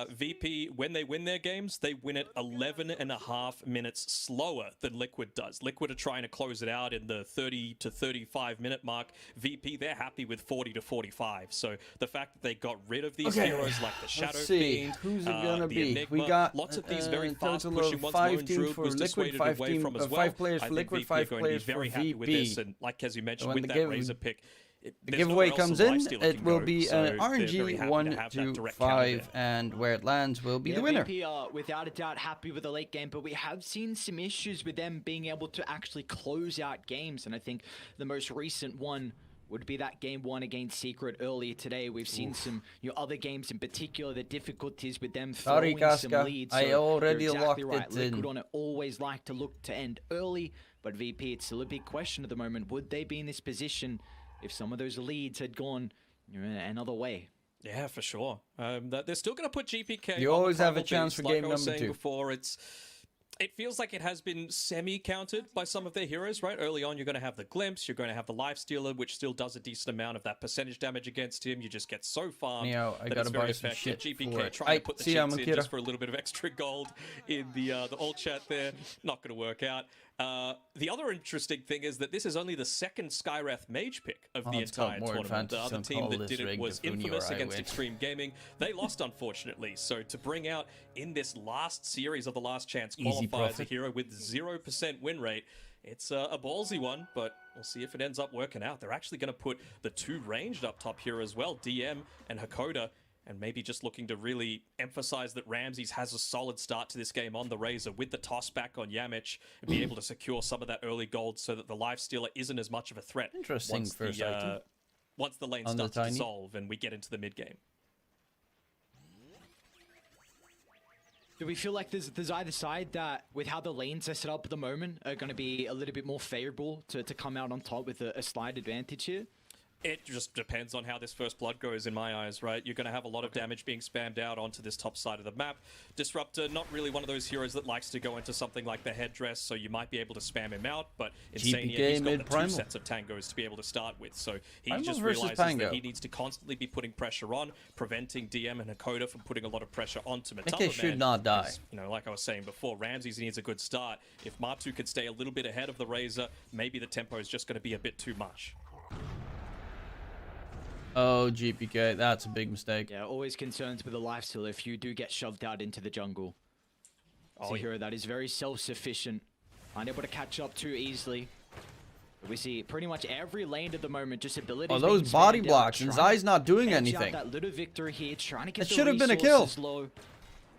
VP, when they win their games, they win it 11.5 minutes slower than Liquid does. Liquid are trying to close it out in the 30 to 35 minute mark. VP, they're happy with 40 to 45. So the fact that they got rid of these heroes like the Shadow Let's see. Fiend, Who's it gonna the be? Enigma, We got lots of these very total fast of pushing ones. 5 Lone teams Druid for was Liquid, dissuaded 5 away from as well. 5 players I for think Liquid, VP 5 are going to players be very for happy with VP. this, and like as you mentioned, When with the that give- Razor pick, The there's giveaway nowhere else comes the in, Lifestealer it can will go, be so an they're very RNG happy 1 to have that to direct counter 5, there. and where it lands will be the winner. VP are without a doubt happy with the late game, but we have seen some issues with them being able to actually close out games, and I think the most recent one would be that game 1 against Secret earlier today. We've seen some other games in particular, the difficulties with them Sorry, throwing some Casca. leads. I So already you're exactly locked right. it Liquid in. on it always like to look to end early, but VP, it's still a big question at the moment. Would they be in this position if some of those leads had gone another way? Yeah, for sure. They're still going to put GPK. You on the always have a Primal chance Beast. for Like game I was number saying 2. Before, it feels like it has been semi-countered by some of their heroes, right? Early on, you're going to have the Glimpse, you're going to have the Life Stealer, which still does a decent amount of that percentage damage against him. You just get so farmed Neo, I that gotta it's very buy some effective. shit GPK for it. trying to put the See ya, cheats in Makira. just for a little bit of extra gold in the alt chat there. Not going to work out. The other interesting thing is that this is only the second Skywrath Mage pick of the it's got entire more tournament. The other advantages team than that Paul did is it was rigged if Uni or Infamous I against win. Extreme Gaming. They lost, unfortunately. So to bring out in this last series of the Last Chance Easy qualifiers a profit. hero with 0% win rate, it's a ballsy one, but we'll see if it ends up working out. They're actually going to put the 2 ranged up top here as well, DM and Hakoda, and maybe just looking to really emphasize that Ramses has a solid start to this game on the Razor with the toss back on Yamich and be able to secure some of that early gold so that the Life Stealer isn't as much of a threat Interesting once first the, item. once the lane On the starts to Tiny. dissolve and we get into the mid game. Do we feel like there's either side that, with how the lanes are set up at the moment, are going to be a little bit more favorable to come out on top with a slight advantage here? It just depends on how this first blood goes in my eyes, right? You're going to have a lot of damage being spammed out onto this top side of the map. Disruptor, not really one of those heroes that likes to go into something like the headdress, so you might be able to spam him out, but Insania, GPK he's got the mid-primal. 2 sets of tangos to be able to start with, so he Primal just versus realizes Pango. that he needs to constantly be putting pressure on, preventing DM and Hakoda from putting a lot of pressure onto Matamba. Mike should not die. You know, like I was saying before, Ramses needs a good start. If Matu could stay a little bit ahead of the Razor, maybe the tempo is just going to be a bit too much. Oh, GPK, that's a big mistake. Yeah, always concerns with the lifesteal if you do get shoved out into the jungle. It's Oh, a yeah. hero that is very self-sufficient, unable to catch up too easily. But we see pretty much every lane at the moment, just abilities. Oh, those being body spammed out, blocks, and trying to Zai's not doing edge out anything. That little victory here, trying to get It the should have been a kill. resources low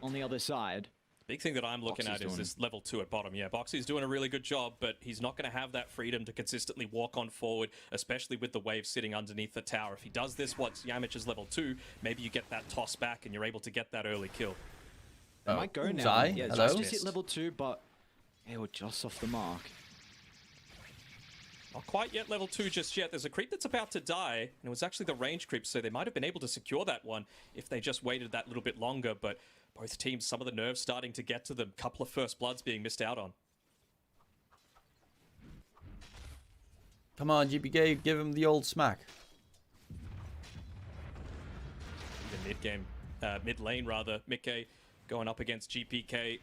on the other side. Big thing that I'm looking at is this level 2 at bottom. Yeah, Boxy's doing a really good job, but he's not going to have that freedom to consistently walk on forward, especially with the wave sitting underneath the tower. If he does this once Yamich is level 2, maybe you get that toss back and you're able to get that early kill. It might go now. Zai, Yeah, hello? just hit level 2, but yeah, we're just off the mark. Not quite yet level 2 just yet. There's a creep that's about to die, and it was actually the range creep, so they might have been able to secure that one if they just waited that little bit longer, but both teams, some of the nerves starting to get to them. Couple of first bloods being missed out on. Come on, GPK, give him the old smack. Even mid-game, mid-lane rather, Mickey going up against GPK.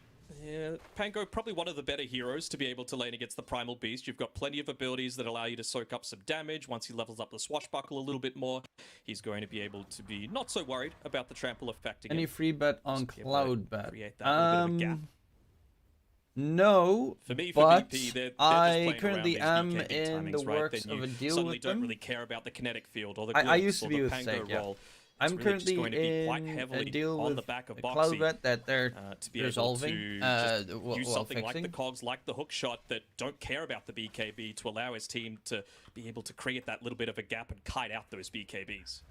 Yeah, Pango, probably one of the better heroes to be able to lane against the Primal Beast. You've got plenty of abilities that allow you to soak up some damage. Once he levels up the Swashbuckle a little bit more, he's going to be able to be not so worried about the trample affecting Any him. free bet on Cloud Bet? Create that little bit of a gap. No, For me, for but VP, they're just I playing currently around am these BKB in the timings, right? works Then of a you deal suddenly with don't them. really care about the kinetic field or the I glimpse used to or be the with Pango Sake, yeah. roll. I'm It's really just currently going to be quite in a heavily deal on with the back of a Cloud Boxy Bet that they're to be resolving, able to just well, use something like fixing. the cogs, like the hook shot, that don't care about the BKB to allow his team to be able to create that little bit of a gap and kite out those BKBs.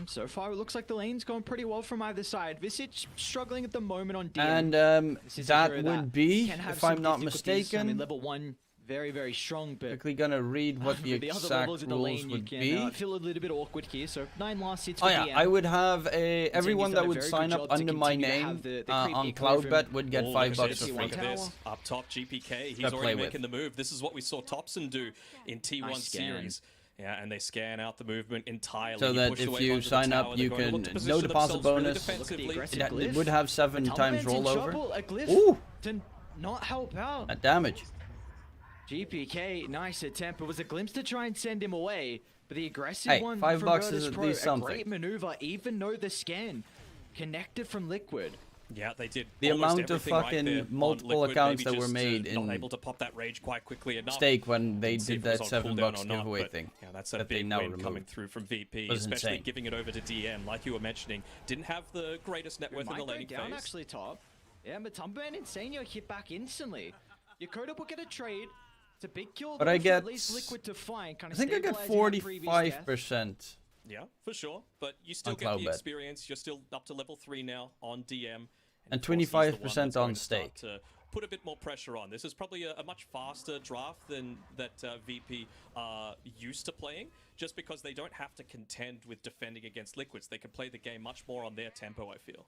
So far, it looks like the lane's going pretty well from either side. Visage struggling at the moment on DM. And This is a that hero would be, can have if some I'm not difficulties. mistaken, I mean, level 1, very, very strong, but quickly gonna read what the the other exact levels of the rules lane, you would can be. feel a little bit awkward here. So 9 last hits Oh for yeah, DM. I would have everyone done that a would very sign good up job to under my continue to name have the on creep Cloud equilibrium. Bet would get Oh, $5 look at for this, free. look at this. Up top, GPK, he's Gotta already play making the move. This is what we saw Topson do in T1 Nice scan. series. Yeah, and they scan out the movement entirely. So He that pushed if away you onto the sign tower. up, They're you going to can look to no position deposit themselves really bonus. defensively. It would have 7 times Tumbleman's in rollover. trouble. A glyph Ooh, to not help out. that damage. GPK, nice attempt. It was a glimpse to try and send him away, but the aggressive Hey, one $5 from is Virtus at Pro, least a something. great maneuver, even though the scan connected from Liquid. Yeah, they did. The almost amount of everything right fucking there on multiple Liquid, accounts maybe that were just, made not in able to pop that rage quite quickly enough. Stake when they See did if it that was on $7 cooldown or not, giveaway but, thing. Yeah, that's a that they big now win removed. coming through from VP, Was especially insane. giving it over to DM, like you were mentioning. Didn't have the greatest net worth in Might the go laning down phase. actually top. Yeah, Matumba and Insanio hit back instantly. Yakota will get a trade. It's a big kill. But though, I for get, at least Liquid to find. I think I get 45%. Yeah, for sure. But you still On get the Cloudbet. experience. You're still up to level 3 now on DM. And of course, he's the one 25% that's on going to start stake. to put a bit more pressure on. This is probably a much faster draft than that VP are used to playing, just because they don't have to contend with defending against Liquids. They can play the game much more on their tempo, I feel.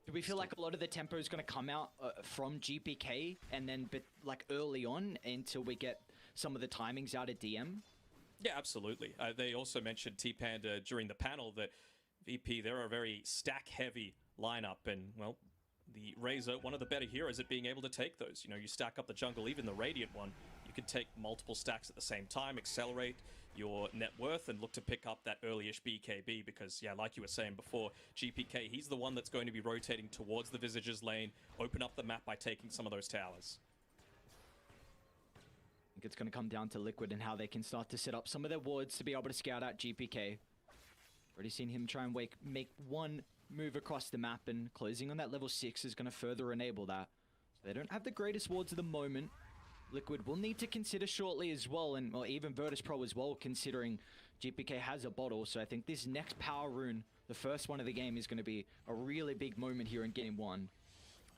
Do we feel like a lot of the tempo is going to come out from GPK and then like early on until we get some of the timings out of DM? Yeah, absolutely. They also mentioned T-Panda during the panel that VP, they're a very stack-heavy lineup, and, well, the Razor, one of the better heroes at being able to take those. You know, you stack up the jungle, even the Radiant one, you can take multiple stacks at the same time, accelerate your net worth, and look to pick up that early-ish BKB, because, yeah, like you were saying before, GPK, he's the one that's going to be rotating towards the Visage's lane, open up the map by taking some of those towers. I think it's going to come down to Liquid and how they can start to set up some of their wards to be able to scout out GPK. Already seen him try and make one move across the map, and closing on that level 6 is going to further enable that. So they don't have the greatest wards at the moment. Liquid will need to consider shortly as well, and well, even Virtus Pro as well, considering GPK has a bottle. So I think this next power rune, the first one of the game, is going to be a really big moment here in game 1.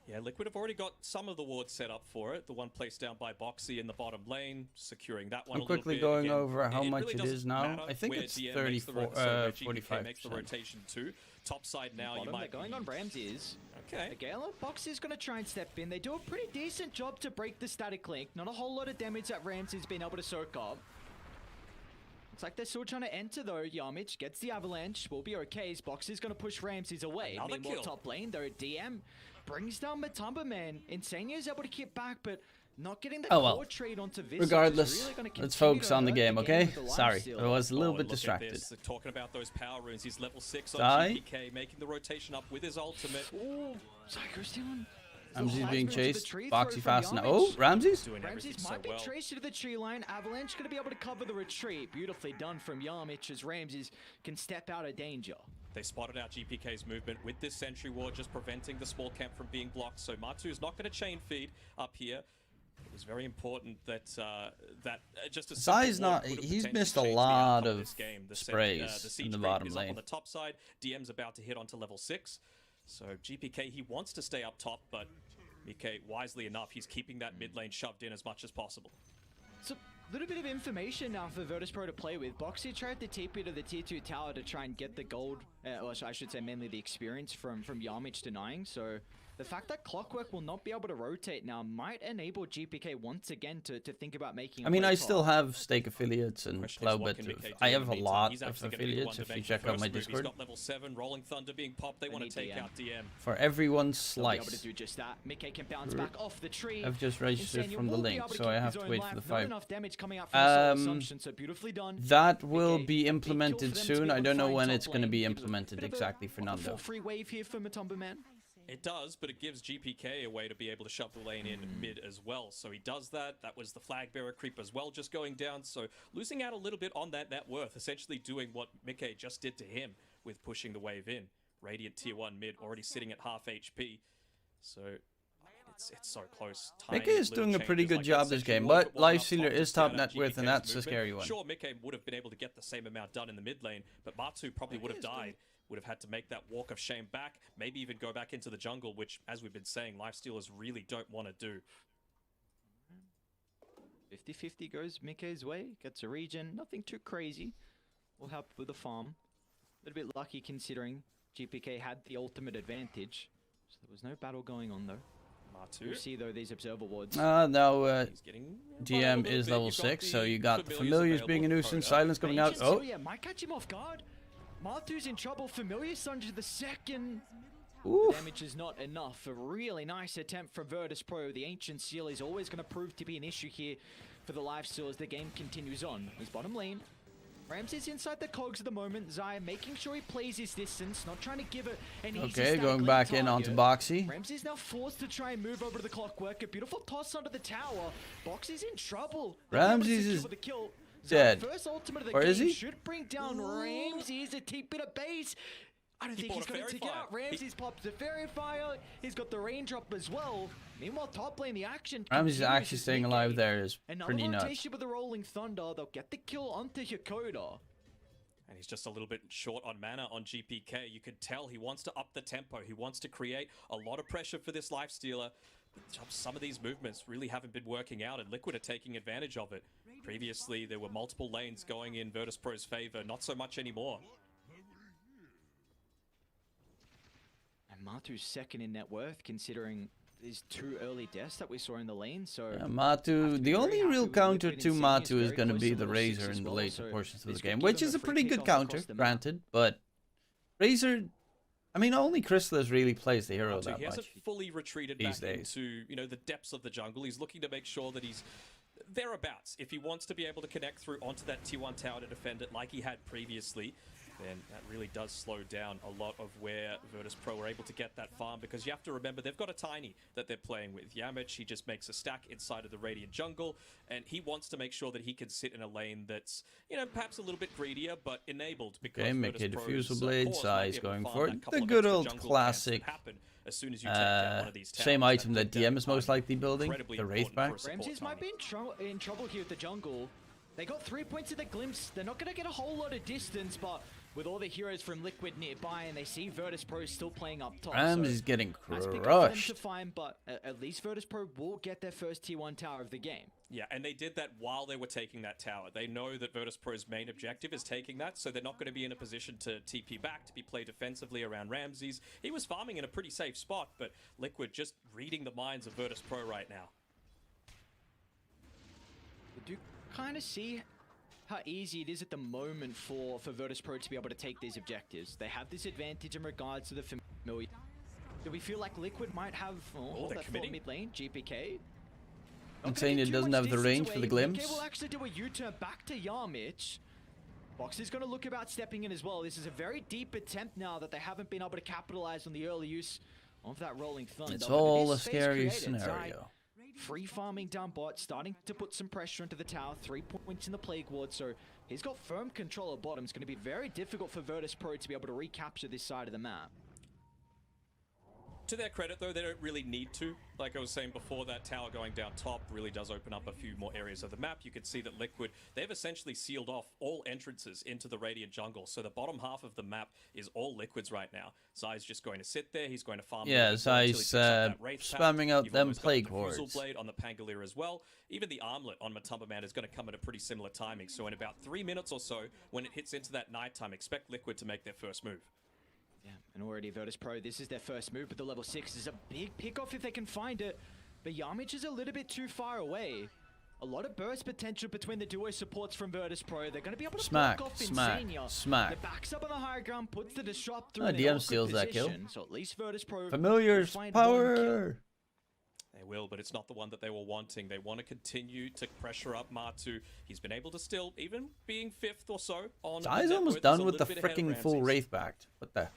Yeah, Liquid have already got some of the wards set up for it. The one placed down by Boxy in the bottom lane, securing that one I'm a little quickly bit. going Again, over how it much really it doesn't is now. matter I think where it's DM makes the 45%. makes the rotation too. Top side now, Bottom, you might they're going on Ramses. Okay. The Gala Box is going to try and step in. They do a pretty decent job to break the static link. Not a whole lot of damage that Ramses has been able to soak up. Looks like they're still trying to enter though. Yamich gets the avalanche. Will be okay. His Box is going to push Ramses away. Another Meanwhile, kill. top lane though, DM brings down Matumba, man. Insania is able to keep back, but not getting the core trade onto Visage. Regardless, really gonna let's continue focus to on the hurt game, okay? with the Sorry, lifesteal. I was a little Oh, bit and look at distracted. this. Talking about those power runes, he's level 6 on Zai? GPK, making the rotation up with his ultimate. Ooh, Zai goes down. Ramsey's being chased. Tree Boxy throw fast from now. Yamic. Oh, Ramsey's? Doing everything Ramses so might be well. traced to the tree line. Avalanche going to be able to cover the retreat. Beautifully done from Yamic as Ramses can step out of danger. They spotted out GPK's movement with this sentry ward, just preventing the small camp from being blocked. So Matu is not going to chain feed up here. It was very important that just a Zai's simple ward not. would have He's potentially missed a changed the lot outcome of this game. The sprays siege in the creep bottom is up lane. on the top side. DM's about to hit onto level 6. So GPK, he wants to stay up top, but Mike, wisely enough, he's keeping that mid lane shoved in as much as possible. So, a little bit of information now for Virtus.pro to play with. Boxy tried to TP to the tier 2 tower to try and get the gold, or I should say mainly the experience from Yamic denying. So the fact that Clockwork will not be able to rotate now might enable GPK once again to think about making a I mean, play I call. still have stake affiliates and Question is, what Cloudbet. can Mike do I in have the a meantime? lot He's of actually gonna be the affiliates one if to you make check the out my first move. He's Discord. got level 7, Rolling Thunder being popped. They want need to take DM. out DM. For everyone's They'll be able to slice. do just that. Mickey can bounce back off the tree. I've just registered Insania from the will be link, able to so I keep have his to own wait for life. the Not 5. enough damage coming out from the Soul Assumption, so beautifully done. That will Mickey, be a big kill implemented for them to soon. be I able don't know find when top it's going to lane. be Bit of a- implemented bit of a- exactly for a Nando. full free wave here for Matumba Man. It does, but it gives GPK a way to be able to shove the lane in mid as well. So he does that. That was the flag bearer creep as well, just going down. So losing out a little bit on that net worth, essentially doing what Mickey just did to him with pushing the wave in. Radiant tier 1 mid, already sitting at half HP. So I mean, it's so close. Mickey is Tiny little doing a pretty changes good like job that this sentry game, ward, but one up Lifestealer top is to top scout out net worth, and GPK's that's the movement. scary one. Sure, Mickey would have been able to get the same amount done in the mid lane, but Matu probably would have died. Would have had to make that walk of shame back, maybe even go back into the jungle, which, as we've been saying, Lifestealers really don't want to do. 50-50 goes Mickey's way. Gets a regen. Nothing too crazy. Will help with the farm. A little bit lucky considering GPK had the ultimate advantage. So there was no battle going on though. Matu. You see though these observer wards. Now He's getting DM is level 6, so you got the familiars being a nuisance, silence coming out. Ancient Oh, Syria might catch him off guard. Matu's in trouble. Familiar Sun's the second. Oof. Damage is not enough. A really nice attempt from Virtus.pro. The Ancient Seal is always going to prove to be an issue here for the Lifesteal as the game continues on. His bottom lane. Ramses inside the cogs at the moment. Zai making sure he plays his distance, not trying to give it an easy okay, static going lane back in onto target. Boxy. Ramses now forced to try and move over to the Clockwork. A beautiful toss under the tower. Boxy's in trouble. Ramses is the kill. dead. First ultimate of the Or game is he? should bring down Ramses. A TP to base. I don't He think he's bought a going to fairy take it fire. out. Ramses pops the fairy fire. He's got the raindrop as well. Meanwhile, top lane, the action. Ramsey's continues actually as staying Mickey. alive there is Another pretty nuts. rotation with the Rolling Thunder. They'll get the kill onto Yakoda. And he's just a little bit short on mana on GPK. You could tell he wants to up the tempo. He wants to create a lot of pressure for this Lifestealer. But some of these movements really haven't been working out, and Liquid are taking advantage of it. Previously, there were multiple lanes going in Virtus.pro's favor. Not so much anymore. And Matu's second in net worth, considering these 2 early deaths that we saw in the lane. So Yeah, Matu, the only real counter to Matu is going to be the Razor in the later portions of the game, which is a pretty good counter, granted, but Razor, I mean, only Chrysalis really plays the hero Matu, that he much. hasn't fully retreated these back days. into, the depths of the jungle. He's looking to make sure that he's thereabouts. If he wants to be able to connect through onto that tier 1 tower to defend it like he had previously, then that really does slow down a lot of where Virtus.pro were able to get that farm, because you have to remember they've got a Tiny that they're playing with. Yamic, he just makes a stack inside of the Radiant jungle, and he wants to make sure that he can sit in a lane that's, perhaps a little bit greedier, but enabled, because Okay, Mickey Virtus.pro's Diffusal Blade, cores might Zai's be able to going farm for that it. couple The of good extra old jungle camps that classic, happen as soon as you take down one of these same towers. item that DM is most likely building, Incredibly the Wraith important back. for a support Ramses might be in trouble here with the jungle. They got 3 points of the glimpse. They're not going to get a whole lot of distance, but with all the heroes from Liquid nearby, and they see Virtus.pro still playing up top. Rams so is getting nice pick up for them crushed. to find, but at least Virtus.pro will get their first tier 1 tower of the game. Yeah, and they did that while they were taking that tower. They know that Virtus.pro's main objective is taking that, so they're not going to be in a position to TP back, to be played defensively around Ramses. He was farming in a pretty safe spot, but Liquid just reading the minds of Virtus.pro right now. We do kind of see how easy it is at the moment for Virtus.pro to be able to take these objectives. They have this advantage in regards to the familiar. Do we feel like Liquid might have they're that committing. mid lane, GPK? Insania doesn't have the range for the glimpse. GPK will actually do a U-turn back to Yamic. Box is going to look about stepping in as well. This is a very deep attempt now that they haven't been able to capitalize on the early use of that Rolling Thunder. It's but it all is a space scary created. Zai scenario. free farming down bot, starting to put some pressure into the tower. 3 points in the Plague Ward, so he's got firm control of bottom. It's going to be very difficult for Virtus Pro to be able to recapture this side of the map. To their credit, though, they don't really need to. Like I was saying before, that tower going down top really does open up a few more areas of the map. You can see that Liquid, they've essentially sealed off all entrances into the Radiant jungle. So the bottom half of the map is all Liquids right now. Zai's just going to sit there. He's going to farm. Yeah, Zai's spamming out them Plague Hordes. Blade on the Pangolier as well. Even the armlet on Matumba Man is going to come at a pretty similar timing. So in about 3 minutes or so, when it hits into that nighttime, expect Liquid to make their first move. Yeah, and already Virtus Pro, this is their first move, but the level 6 is a big pick-off if they can find it. But Yamich is a little bit too far away. A lot of burst potential between the duo supports from Virtus Pro. They're going to be able to block off Insania. Smack. The backs up on the higher ground, puts the disrupt through. DM steals that kill. So at least Virtus Pro Familiar's power. They will, but it's not the one that they were wanting. They want to continue to pressure up Matu. He's been able to still, even being 5th or so on. Zai's almost done with the freaking full Wraith backed. What the?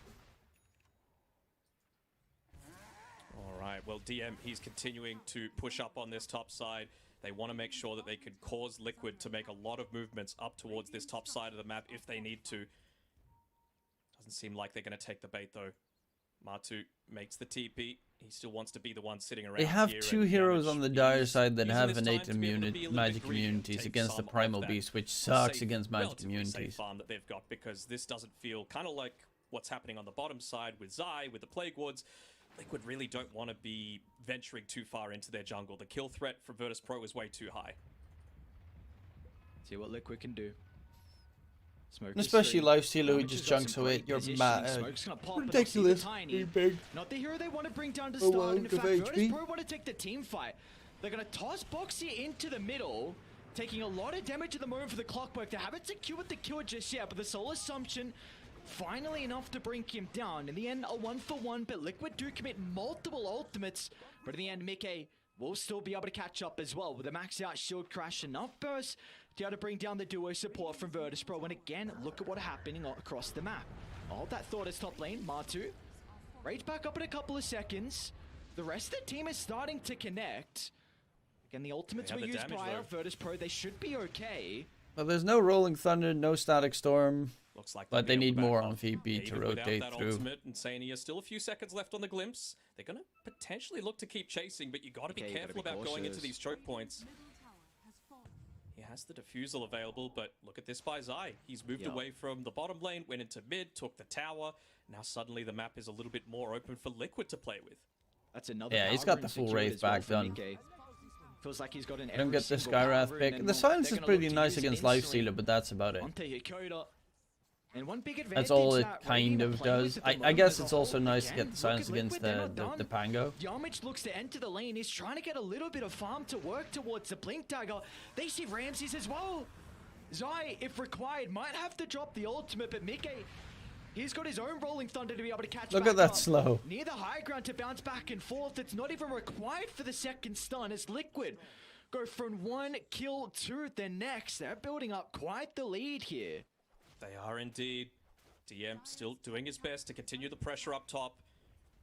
Alright, well DM, he's continuing to push up on this top side. They want to make sure that they can cause Liquid to make a lot of movements up towards this top side of the map if they need to. Doesn't seem like they're going to take the bait though. Matu makes the TP. He still wants to be the one sitting around. They have here, two and heroes Yamich on the dire is side that using have this innate time to be able to be a little magic bit greedy and immunities take against the some of Primal that Beast, which sucks safe, against magic relatively immunities. safe farm that they've got, because this doesn't feel kind of like what's happening on the bottom side with Zai, with the Plague Wards. Liquid really don't want to be venturing too far into their jungle. The kill threat for Virtus Pro is way too high. See what Liquid can do. Smoke And especially Lifestealer who just junks away. You're mad. Ridiculous. Big. Not the hero they want to bring down to start. In fact, Virtus Pro want to take the team fight. They're going to toss Boxy into the middle, taking a lot of damage at the moment for the Clockwork. They haven't secured the kill just yet, but the Soul Assumption finally enough to bring him down. In the end, a 1-for-1, but Liquid do commit multiple ultimates. But in the end, Mickey will still be able to catch up as well with a max out shield crash, enough burst to be able to bring down the duo support from Virtus Pro. And again, look at what's happening across the map. All that thought is top lane, Matu. Rage back up in a couple of seconds. The rest of the team is starting to connect. Again, the ultimates were used prior. Virtus Pro, they should be okay. Well, there's no Rolling Thunder, no Static Storm. Looks like but they need more on off. VP to Even rotate that through. Ultimate, Insania, still a few seconds left on the glimpse. They're going to potentially look to keep chasing, but you got to be careful about going into these choke points. He has the defusal available, but look at this by Zai. He's moved away from the bottom lane, went into mid, took the tower. Now suddenly the map is a little bit more open for Liquid to play with. That's another. Yeah, he's got the full Wraith back done. Feels like he's got an. Don't get the Skywrath pick. The silence is pretty nice against Lifestealer, but that's about it. And one big That's all it kind of does. I guess it's also nice to get the silence against the Pango. Yamich looks to enter the lane. He's trying to get a little bit of farm to work towards the Blink Dagger. They see Ramses as well. Zai, if required, might have to drop the ultimate, but Mickey, he's got his own Rolling Thunder to be able to catch Look back at that up. slow. Near the high ground to bounce back and forth. It's not even required for the second stun as Liquid go from one kill to the next. They're building up quite the lead here. They are indeed. DM still doing his best to continue the pressure up top,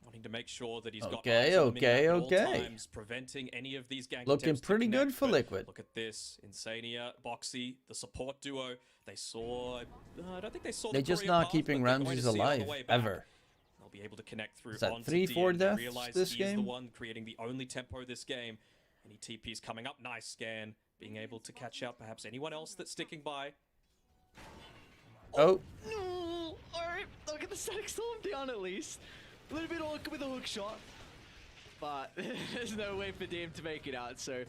wanting to make sure that he's got eyes on the map at all times, preventing any of these gank Looking attempts to pretty connect. good for But Liquid. Look at this, Insania, Boxy, the support duo. They saw. I don't think they saw. They're the just career not path, keeping but they're going Ramses to see on the alive, way back. ever. They'll be able to connect through Is that onto 3-4 DM. They deaths realize this he is the game? one creating the only tempo this game. Any TPs coming up, nice scan, being able to catch out perhaps anyone else that's sticking by. Oh. No! Alright, I'll get the static storm down at least. A little bit awkward with a hook shot. But there's no way for DM to make it out, so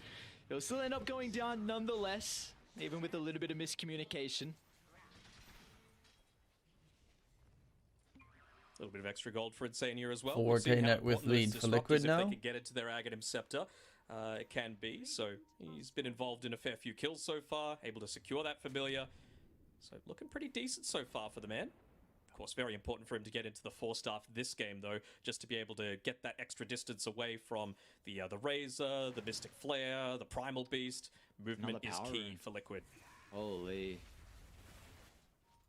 he'll still end up going down nonetheless, even with a little bit of miscommunication. A little bit of extra gold for Insania as well. 4K net with lead for Liquid if now. They can get it to their Aghanim Scepter. It can be, so he's been involved in a fair few kills so far, able to secure that familiar. So looking pretty decent so far for the man. Of course, very important for him to get into the 4-star for this game, though, just to be able to get that extra distance away from the Razor, the Mystic Flare, the Primal Beast. Movement is key for Liquid. Holy.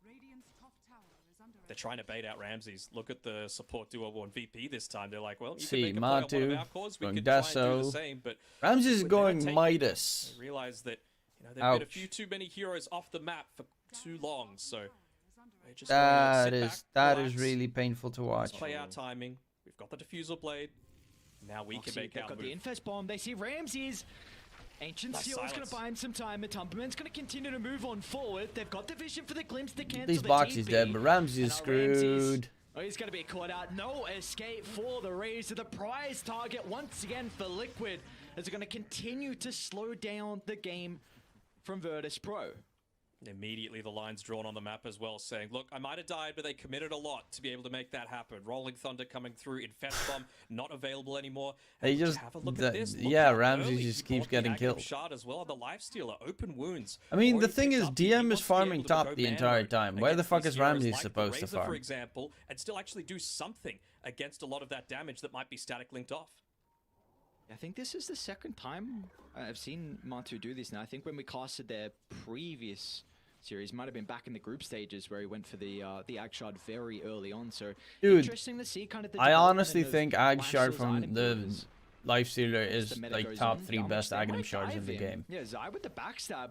Radiant's top tower is under They're trying to bait out Ramses. Look at the support duo on VP this time. They're like, well, you See, can make a play on one of Matu our cores. We going could try and do the Deso. same, but Ramses is Liquid, they don't going take it. Midas. They realize that they've Ouch. been a few too many heroes off the map for too long, so they just That sit is back, that relax, is really painful to watch. let's play our timing. We've got the diffusal blade. Now we can make they've our got move. the Infest Bomb. They see Ramses. Ancient Nice Steel's going silence. to buy him some time, and Tumperman's going to continue to move on forward. They've got the vision for the glimpse to cancel These the boxes TP. dead, but Ramses is And now Ramses- screwed. Oh, he's going to be caught out. No escape for the Razor. The prize target once again for Liquid, as they're going to continue to slow down the game from Virtus Pro. Immediately the line's drawn on the map as well, saying, look, I might have died, but they committed a lot to be able to make that happen. Rolling Thunder coming through, Infest Bomb not available anymore. They And just have a look at this. Look yeah, how Ramses early just he keeps bought getting the Aggro killed. Shard as well, the Lifestealer, open wounds. I mean, the Already thing picked is, up. He DM wants is to be farming able to go top the man entire mode time. Where the against fuck these is heroes Ramses like the supposed to Razor, for farm? example, and still actually do something against a lot of that damage that might be static linked off. I think this is the second time I've seen Matu do this now. I think when we casted their previous series, might have been back in the group stages where he went for the Ag Shard very early on. So Dude, interesting to see kind of the I development honestly of think Ag Shard Lancelot's from item the builders. Lifestealer As is the meta like goes top on, 3 how much best they item might shards in dive the in. game. Yeah, Zai with the backstab.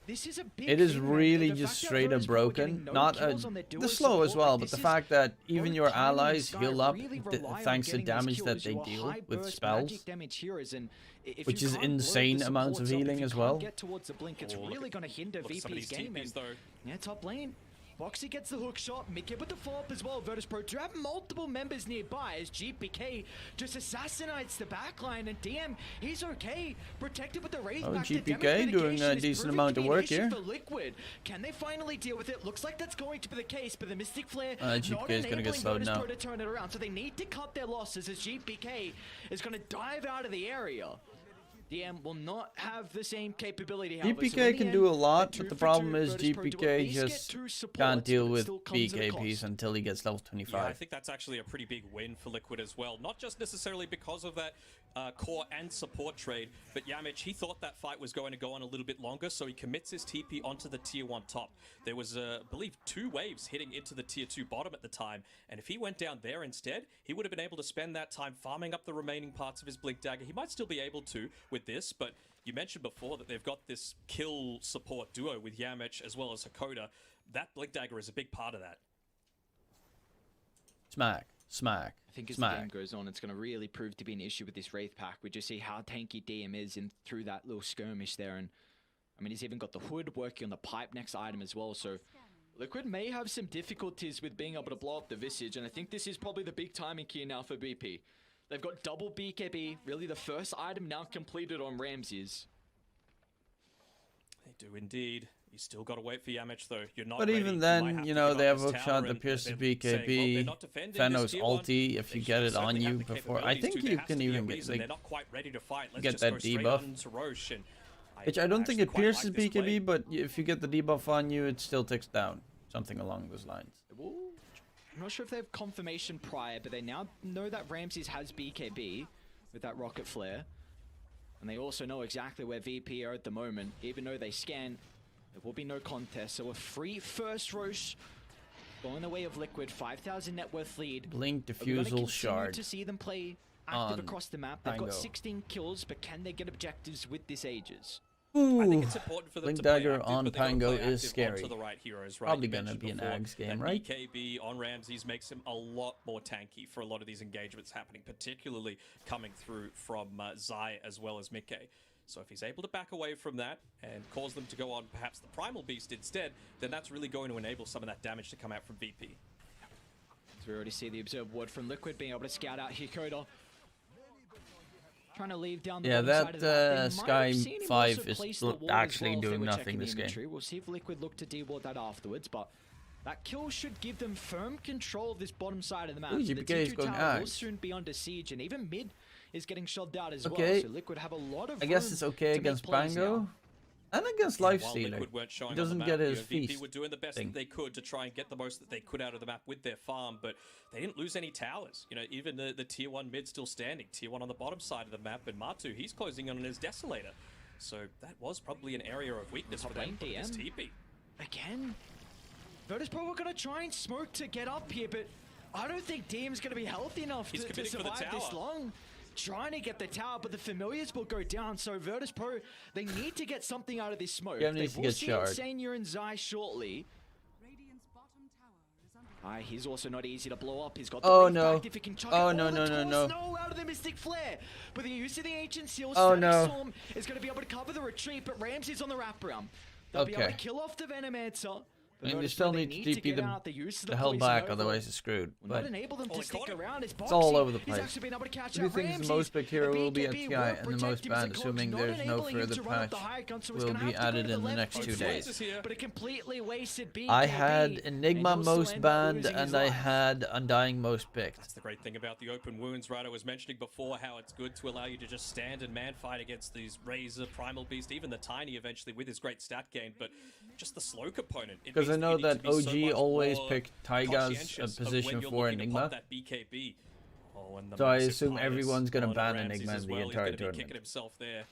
This is a big It is thing, man. really The just fact that straight up Virtus Pro are broken. getting no Not kills on their duo the slow as support, well, like, but this the is fact that even both your Canon and allies Sky heal up really rely on thanks to getting these damage that kills. they You are deal high with burst spells, magic damage heroes, and if which you is can't blow insane the amounts of supports up, healing if as you well. can't get towards the blink, it's really going to hinder Look at some of VP's these game. TPs And though. yeah, top lane. Boxy gets the hook shot, Mickey with the follow-up as well. Virtus Pro do have multiple members nearby as GPK just assassinates the backline, and DM, he's okay. Protected with the Wraith Oh, back. The GPK damage doing a mitigation is decent proving amount to of be an work issue here. for Liquid. Can they finally deal with it? Looks like that's going to be the case, but the Mystic Flare GPK not is gonna get enabling slowed Virtus now. Pro to turn it around, so they need to cut their losses as GPK is going to dive out of the area. DM will not have the same capability. However, so in GPK the can end, do a lot, a but the 2-for-2 problem is Virtus Pro to at GPK least get just 2 supports, can't deal but it with still comes at a BKPs cost. until he gets level 25. Yeah, I think that's actually a pretty big win for Liquid as well. Not just necessarily because of that core and support trade, but Yamich, he thought that fight was going to go on a little bit longer, so he commits his TP onto the tier 1 top. There was, I believe, 2 waves hitting into the tier 2 bottom at the time, and if he went down there instead, he would have been able to spend that time farming up the remaining parts of his Blink Dagger. He might still be able to with this, but you mentioned before that they've got this kill support duo with Yamich as well as Hakoda. That Blink Dagger is a big part of that. Smack, smack, I think as smack. the game goes on, it's going to really prove to be an issue with this Wraith pack. We just see how tanky DM is in through that little skirmish there. And I mean, he's even got the hood working on the pipe next item as well. So Liquid may have some difficulties with being able to blow up the Visage. And I think this is probably the big timing key now for BP. They've got double BKB, really the first item now completed on Ramses. They do indeed. You still got to wait for Yamich, though. You're not But ready. even You then, might have you to know, give they up have this hook tower, shot that and pierces they're saying, well, they're BKB, not defending this Thanos tier 1. ulti if you They get it certainly on have you the before. I capabilities think to. There you has can to be a even get, reason like, they're not quite ready to fight. Let's get just that go straight debuff. on to Roche, and Which I don't think actually it quite pierces like this play. BKB, but if you get the debuff on you, it still ticks down. Something along those lines. I'm not sure if they have confirmation prior, but they now know that Ramses has BKB with that rocket flare. And they also know exactly where VP are at the moment. Even though they scan, there will be no contest. So a free first Roche going the way of Liquid. 5,000 net worth lead. Blink, Are we gonna diffusal, continue shard. to see them play active on across the map. They've Tango. got 16 kills, but can they get objectives with this Aegis? Ooh, I think it's important for them Blink to play Dagger active, on but they gotta Pango play is active scary. onto the right heroes, right? Probably You gonna mentioned be an before Ags game, that right? BKB on Ramses makes him a lot more tanky for a lot of these engagements happening, particularly coming through from Zai as well as Mickey. So if he's able to back away from that and cause them to go on perhaps the Primal Beast instead, then that's really going to enable some of that damage to come out from VP. So we already see the observed ward from Liquid being able to scout out Hakoda. Trying to leave down the Yeah, bottom side of the map. They might Sky have seen him 5 also is place the ward as actually well if they doing were nothing checking the this game. inventory. We'll see if Liquid look to deward that afterwards, but that kill should give them firm control of this bottom side of the map. Ooh, The GPK is T2 going tower will Ags. soon be under siege, and even mid is getting shoved out as Okay. well. So Liquid have a lot of I guess room it's okay to make against plays Pango. now. And against While Lifestealer. Liquid weren't showing He on the doesn't map, get his VP feast were doing the best thing. that they could to try and get the most that they could out of the map with their farm, but they didn't lose any towers. You know, even the tier 1 mid still standing. Tier 1 on the bottom side of the map, and Matu, he's closing on his Desolator. So that was probably an area of weakness for them. lane This DM. TP. Again, Virtus Pro are going to try and smoke to get up here, but I don't think DM's going to be healthy enough to committing for the survive this tower. long. Trying to get the tower, but the familiars will go down. So Virtus Pro, they need to get something out of this smoke. Yeah, They needs to will get see shard. Insania and Zai shortly. He's also not easy to blow up. He's got the Oh, Wraith no. Pact if he can chuck Oh, it. no, The no, no, Taurus, no. no, out of the Mystic Flare. But the use of the Ancient Seal, Oh, Static no. Storm is going to be able to cover the retreat, but Ramsey's on the wraparound. They'll be able Okay. to kill off the Venomancer. I mean, they still need to DP the hell poison back, over. otherwise it's screwed. Will not But enable them to stick around. it's all over the He's place. actually been able to catch Who do you out think is the Ramses. most picked hero The will be at BKB TI will and the protect most him as a banned, coach, assuming not there's no enabling him further to run up patch, the high gun, so he's will gonna be have to go added to the in the left next for 2 his days. life. But a completely wasted BKB. I had Enigma and also most end up banned losing his and I life. had Undying most picked. That's the great thing about the open wounds, right? I was mentioning before how it's good to allow you to just stand and man fight against these Razor, Primal Beast, even the Tiny eventually with his great stat gain, but just the slow component. It Because I means know you need that to be so OG much always more picked Taiga's conscientious of position when you're for looking to pop Enigma. that BKB. Oh, and the So I massive assume Titus everyone's gonna on ban Ramses Enigma as in the well. He's entire gonna be tournament. kicking himself there.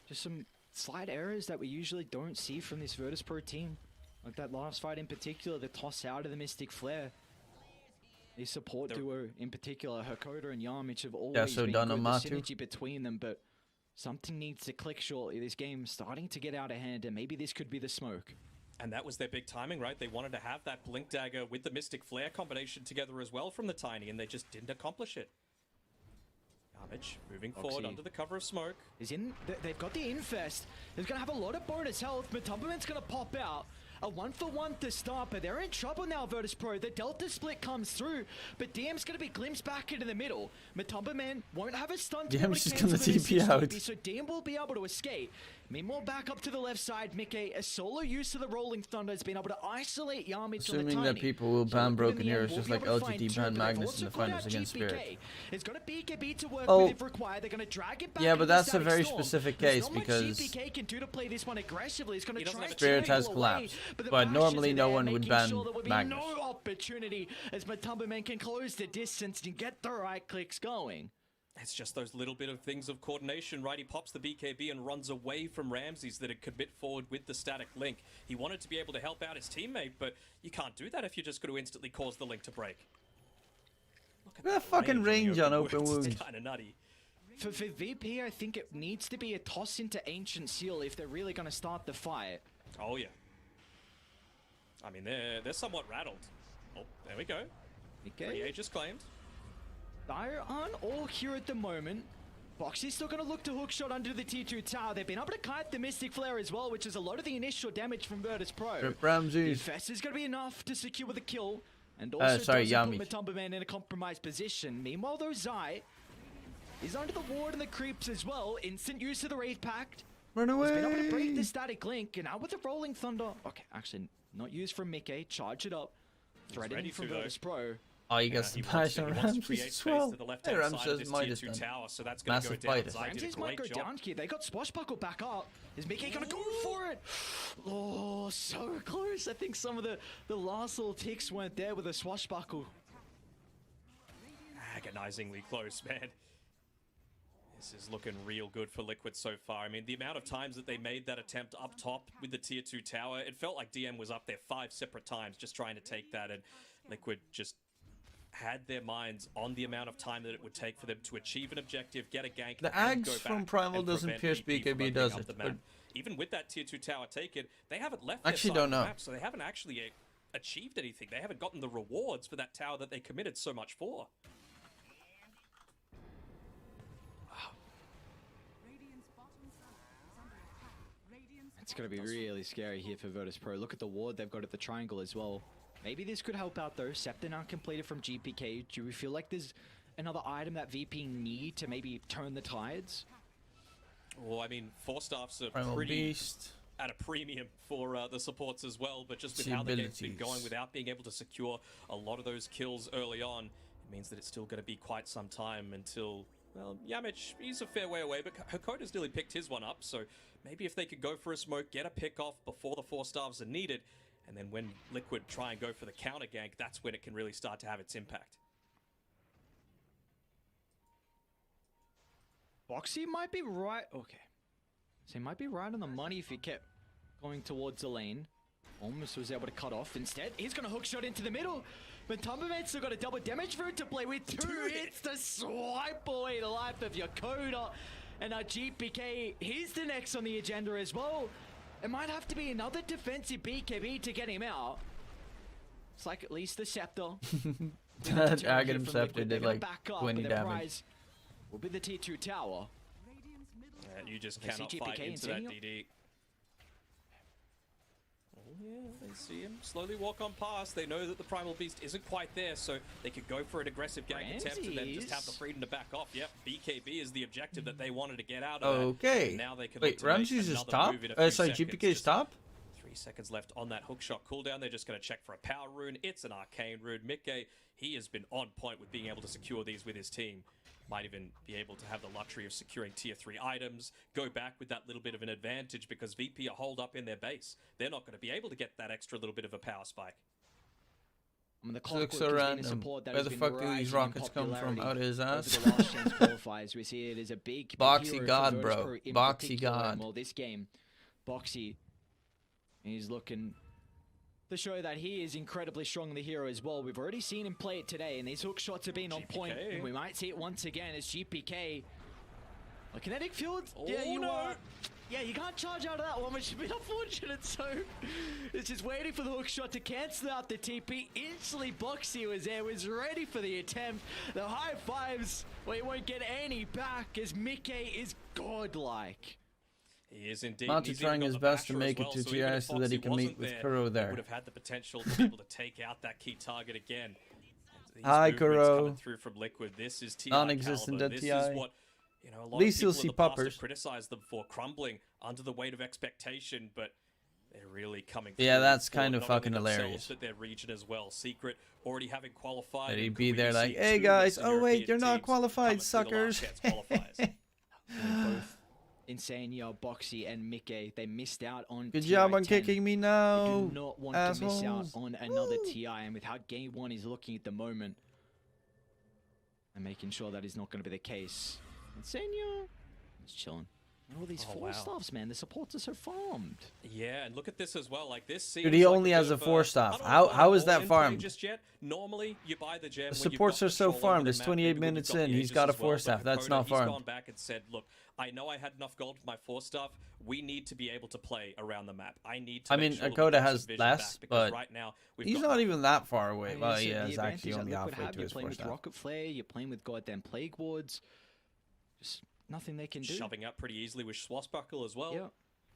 Just some slight errors that we usually don't see from this Virtus Pro team. Like that last fight in particular, the toss out of the Mystic Flare. The support duo in particular, Hakoda and Yarmich have always so been done good, on the Matu. synergy between them, but something needs to click shortly. This game's starting to get out of hand, and maybe this could be the smoke. And that was their big timing, right? They wanted to have that Blink Dagger with the Mystic Flare combination together as well from the Tiny, and they just didn't accomplish it. Yarmich moving forward under the cover of smoke. Is in. They've got the Infest. They're going to have a lot of bonus health. Matumbaman's going to pop out. A 1-for-1 to start, but they're in trouble now, Virtus Pro. The Delta split comes through, but DM's going to be glimpsed back into the middle. Matumbaman won't have a stun to be able DM's to just gonna cancel the TP missing out. TP, so DM will be able to escape. Meanwhile, back up to the left side, Mickey, a solo use of the Rolling Thunder has been able to isolate Yarmich on the Assuming Tiny. that people will So ban good in Broken the end, Heroes we'll just be like able to find LGD two, banned but they've Magnus also in the got finals out against GPK. Spirit. It's got a BKB to work Oh. with if required. They're going to drag it back. Yeah, into but the that's a Static very Storm. specific There's case not much because GPK can do to play this one aggressively. It's going to try and Spirit has triangle away, collapsed, the but Bashes normally are no there, one would making ban sure there would be Magnus. no opportunity as Matumbaman can close the distance and get the right clicks going. It's just those little bit of things of coordination, right? He pops the BKB and runs away from Ramses that had commit forward with the static link. He wanted to be able to help out his teammate, but you can't do that if you're just going to instantly cause the link to break. Look at that fucking range on open wounds. wounds. It's kind of nutty. For VP, I think it needs to be a toss into Ancient Seal if they're really going to start the fight. Oh, yeah. I mean, they're somewhat rattled. Oh, there we go. Okay. Free Aegis claimed. Dire aren't all here at the moment. Boxy's still going to look to hookshot under the T2 tower. They've been able to kite the Mystic Flare as well, which is a lot of the initial damage from Virtus Pro. Rip Ramses. The Fest is going to be enough to secure the kill. And also sorry, doesn't Yami. put Matumbaman in a compromised position. Meanwhile, though, Zai is under the ward and the creeps as well. Instant use of the Wraith Pact. Run away. He's been able to break the static link. And now with the Rolling Thunder. Okay, actually, not used from Mickey. Charge it up. Threatening from Virtus Pro. Oh, you got some passion on Ramses as well. Hey, Ramses might have done. So that's going to go Massive down. fighter. Zai did a Ramses might great go job. down here. They got Swashbuckle back up. Is Mickey gonna go for it? Oh, so close. I think some of the last little ticks weren't there with a Swashbuckle. Agonizingly close, man. This is looking real good for Liquid so far. I mean, the amount of times that they made that attempt up top with the tier 2 tower, it felt like DM was up there 5 separate times just trying to take that, and Liquid just had their minds on the amount of time that it would take for them to achieve an objective, get a gank, The and Ags go from back Primal and doesn't prevent pierce VP from BKB, opening does up it? the But map. Even with that tier 2 tower taken, they haven't left Actually their side don't of the know. map, so they haven't actually achieved anything. They haven't gotten the rewards for that tower that they committed so much for. It's gonna be really scary here for Virtus Pro. Look at the ward they've got at the triangle as well. Maybe this could help out though. Scepter now completed from GPK. Do we feel like there's another item that VP need to maybe turn the tides? Well, I mean, 4 staffs are Primal pretty Beast. at a premium for the supports as well, but just with See how the game's been abilities. going, without being able to secure a lot of those kills early on, it means that it's still going to be quite some time until, well, Yamich, he's a fair way away, but Hakoda's nearly picked his one up, so maybe if they could go for a smoke, get a pick off before the 4 staffs are needed, and then when Liquid try and go for the counter gank, that's when it can really start to have its impact. Boxy might be right. Okay. So he might be right on the money if he kept going towards the lane. Almost was able to cut off. Instead, he's going to hook shot into the middle. But Tumberman's still got a double damage route to play with. Two hits to swipe away the life of your Coda. And now GPK, he's the next on the agenda as well. It might have to be another defensive BKB to get him out. It's like at least the Scepter. That Aghanim Scepter did like 20 damage. Prize will be the T2 tower. You just cannot fight into that DD. Oh yeah, they see him slowly walk on past. They know that the Primal Beast isn't quite there, so they could go for an aggressive gank attempt and then just have the freedom to back off. Yep, BKB is the objective that they wanted to get out of okay. Now they can wait, Ramses is top? Sorry, GPK is top? 3 seconds left on that hook shot cooldown. They're just going to check for a power rune. It's an arcane rune. Mikke, he has been on point with being able to secure these with his team. Might even be able to have the luxury of securing tier 3 items, go back with that little bit of an advantage because VP are holed up in their base. They're not going to be able to get that extra little bit of a power spike. I mean, the looks so random. Where the fuck do these rockets come from? Out of his ass? The last chance qualifiers, we see it as a big Boxy God, bro. Boxy God. Well, this game, Boxy, he's looking to show that he is incredibly strong, the hero as well. We've already seen him play it today, and these hook shots have been on point. And we might see it once again as GPK. A kinetic field? Oh, yeah, you no. are. Yeah, you can't charge out of that one, which has been unfortunate. So it's just waiting for the hook shot to cancel out the TP. Instantly, Boxy was there, was ready for the attempt. The high fives, well, he won't get any back as Mikke is godlike. He is indeed. Matu trying his best to make it to TI so that he can meet with Kuro there. Would have had the potential to be able to take out that key target again. Hi, Kuro. Through from Liquid. This is TI non-existent at This TI. is what, you know, a lot at least of you'll people see in the past puppers. have criticized them for crumbling under the weight of expectation, but they're really coming. Yeah, through that's for kind of not fucking only themselves, hilarious. But their region as well. Secret already having qualified. That and he'd could be we there like, see hey two guys, Western oh wait, European you're not teams qualified, coming through the last suckers. chance qualifiers? Both insane, Boxy and Mikke, they missed out on Good TI job on 10. kicking me They now, do not want to miss out assholes. on another TI, and with how game 1 is looking at the moment, and making sure that is not going to be the case. Insane, just chilling. And all these 4-stars, man, the supports are so farmed. Yeah, and look at this as well. Like this seems Dude, he like only a has bit a of 4-staff. I don't How is that all-in play farmed? Just yet. Normally, you buy the gem. The when you've supports got are so control over farmed. the It's map, 28 maybe when you've minutes got in. the He's ages got a as well, but 4-staff. That's Koda, not he's farmed. gone back and said, "Look, I know I had enough gold for my 4-staff. We need to be able to play around the map. I need to." I make mean, sure that we Akoda get has some vision less, back, because but right now we've he's got not even that far away. And Well, so he the is actually advantage only that halfway Liquid have, to you're his playing with 4-staff. Rocket Flare, you're playing with goddamn Plague Wards. Just nothing they can do. shoving up pretty easily with Swashbuckle as well. Yeah.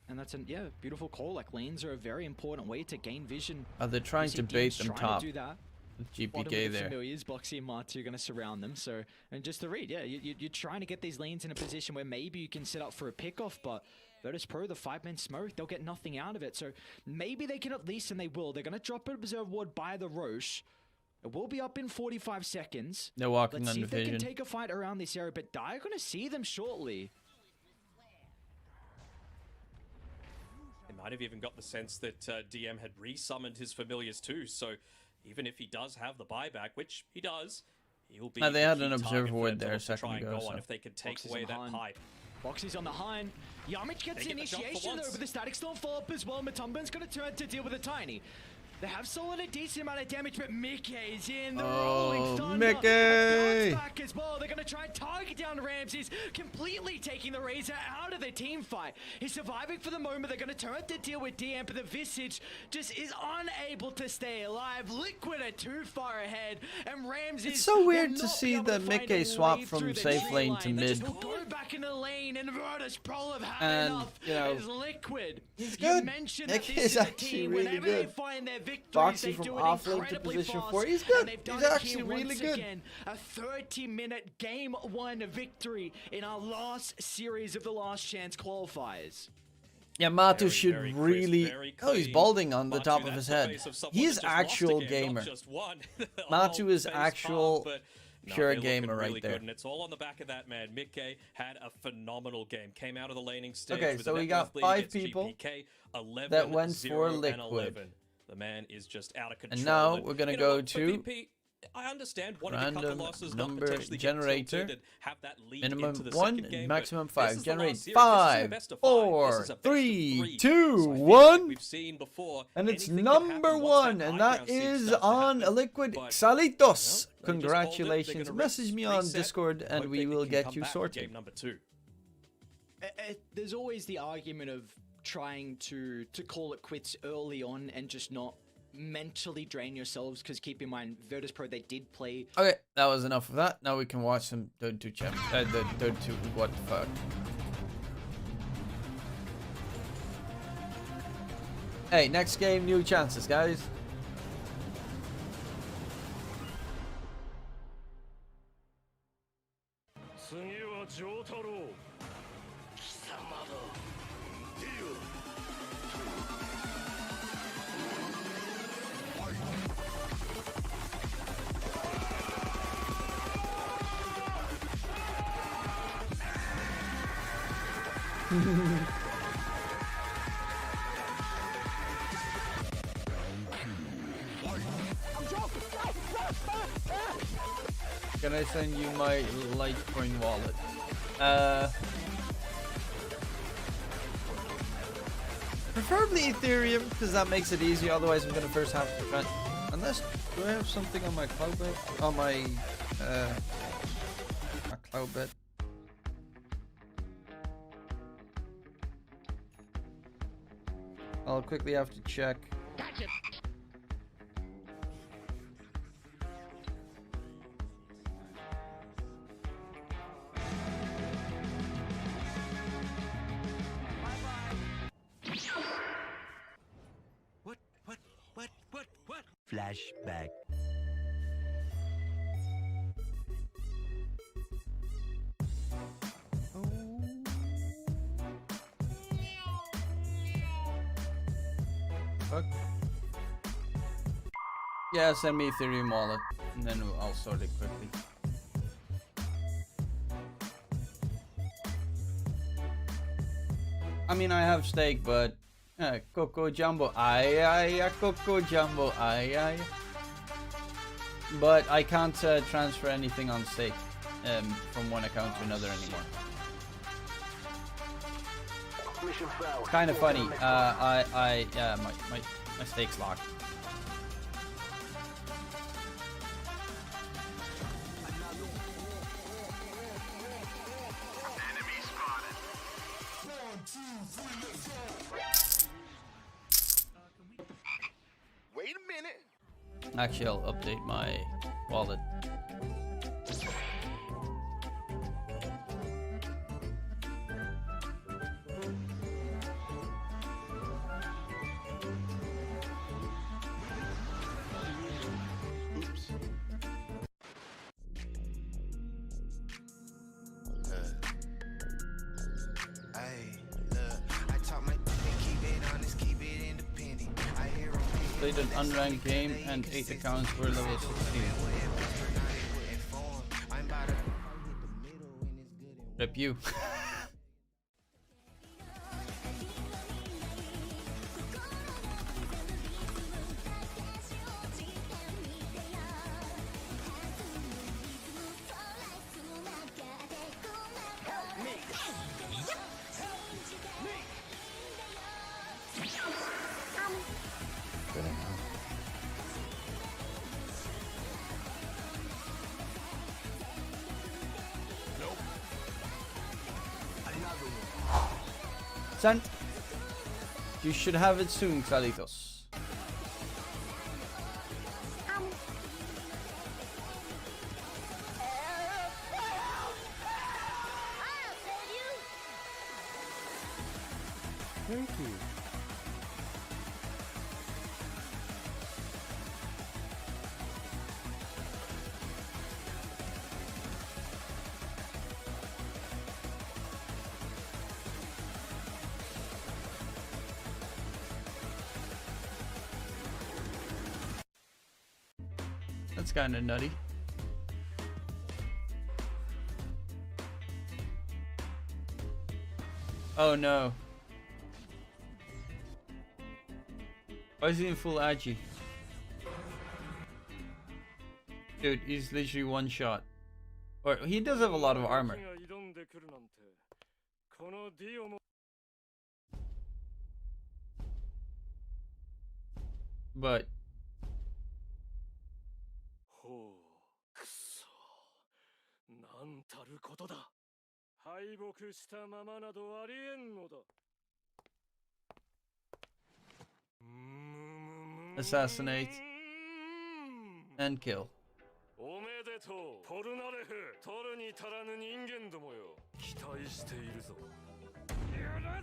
And that's a beautiful call. Like, lanes are a very important way to gain vision. They're trying to bait them top. To do that. With Bottom GPK of the there. familiars, Boxy and Matu are going to surround them. So, and just to read, you're trying to get these lanes in a position where maybe you can set up for a pickoff, but Virtus Pro, the 5-man smoke, they'll get nothing out of it. So maybe they can at least, and they will, they're going to drop an Observe Ward by the Roche. It will be up in 45 seconds. They're walking Let's on see the if they can vision. take a fight around this area, but Dire are going to see them shortly. They might have even got the sense that DM had resummoned his familiars too, so even if he does have the buyback, which he does, he'll be. They had an key target observer for ward them to there a look to second try and ago. go on So. if they can take Boxy's away on that behind. pipe. Boxy's on the hind. Yamich gets They get the jump for initiation though, once. but the Static Storm follow-up as well. Matumban's going to turn to deal with a Tiny. They have stolen a decent amount of damage, but Mikke's in the Rolling Thunder. Mikke! Bounce back as well. They're going to try and target down Ramses, completely taking the Razor out of the team fight. He's surviving for the moment. They're going to turn to deal with DM, but the Visage just is unable to stay alive. Liquid are too far ahead, and Ramses. It's so weird will to not see be able that to find a Mikke swap way from through the safe tree lane to line. They mid. just will go back in the lane, and Virtus Pro have had And, enough. you know, As Liquid. he's You good. mentioned that Mikke this is is a actually team. really Whenever good. they find their victories, Boxy they from do it off lane to incredibly position fast, 4. He's and good. they've done He's it actually here really once good. again. A 30-minute game 1 victory in our last series of the Last Chance qualifiers. Yeah, Matu Very, should very crisp, really. very Oh, he's clean. balding on the Matu, top of that's his the head. face of someone He's that just lost actual a game, gamer. not just one. Matu is Face actual palm, but no, pure they're looking gamer right really there. Good, and it's all on the back of that man. Mikke had a phenomenal game. Came out of the laning stage. Okay, with so a we net got worth lead 5 against people GPK, 11, that went 0, for and Liquid. 11. The man is just out of control. And now we're gonna you know go what, for to VP, I understand wanting to cut Random the losses, number not potentially generator. get tilted and have that lead Minimum into the 1, second game, maximum but this 5. is the last Generate series. This is a 5, best of 4, This is a best of 3, 2, So I feel 1. like we've seen before, And it's anything can number happen once 1, that and high that ground siege is starts to on happen. Liquid But, Xalitos. well, they just called it. They're Congratulations. gonna Message me on reset, Discord and hope we they will can get come you back for sorted. Game number 2. There's always the argument of trying to call it quits early on and just not mentally drain yourselves, because keep in mind, Virtus Pro, they did play. Okay, that was enough of that. Now we can watch some Dota 2 the Dota 2 what the fuck. Hey, next game, new chances, guys. Can I send you my Litecoin wallet? Preferably Ethereum, because that makes it easy. Otherwise, I'm gonna first have to try. Unless, do I have something on my cloud bet? On my cloud bet. I'll quickly have to check. Gotcha. What? Flashback. Fuck. Yeah, send me Ethereum wallet, and then I'll sort it quickly. I mean, I have stake, but Coco Jumbo, Coco Jumbo, but I can't transfer anything on stake from one account to another anymore. Kind of funny. Yeah, my stake's locked. Wait a minute. Actually, I'll update my wallet. Played an unranked game and 8 accounts were level 16. Rip you. Sent. You should have it soon, Xalitos. Thank you. That's kind of nutty. Oh no. Why is he in full agi? Dude, he's literally one shot. Or he does have a lot of armor. But assassinate and kill. おめでとうポルナレフ取るに足らぬ人間どもよ期待しているぞ許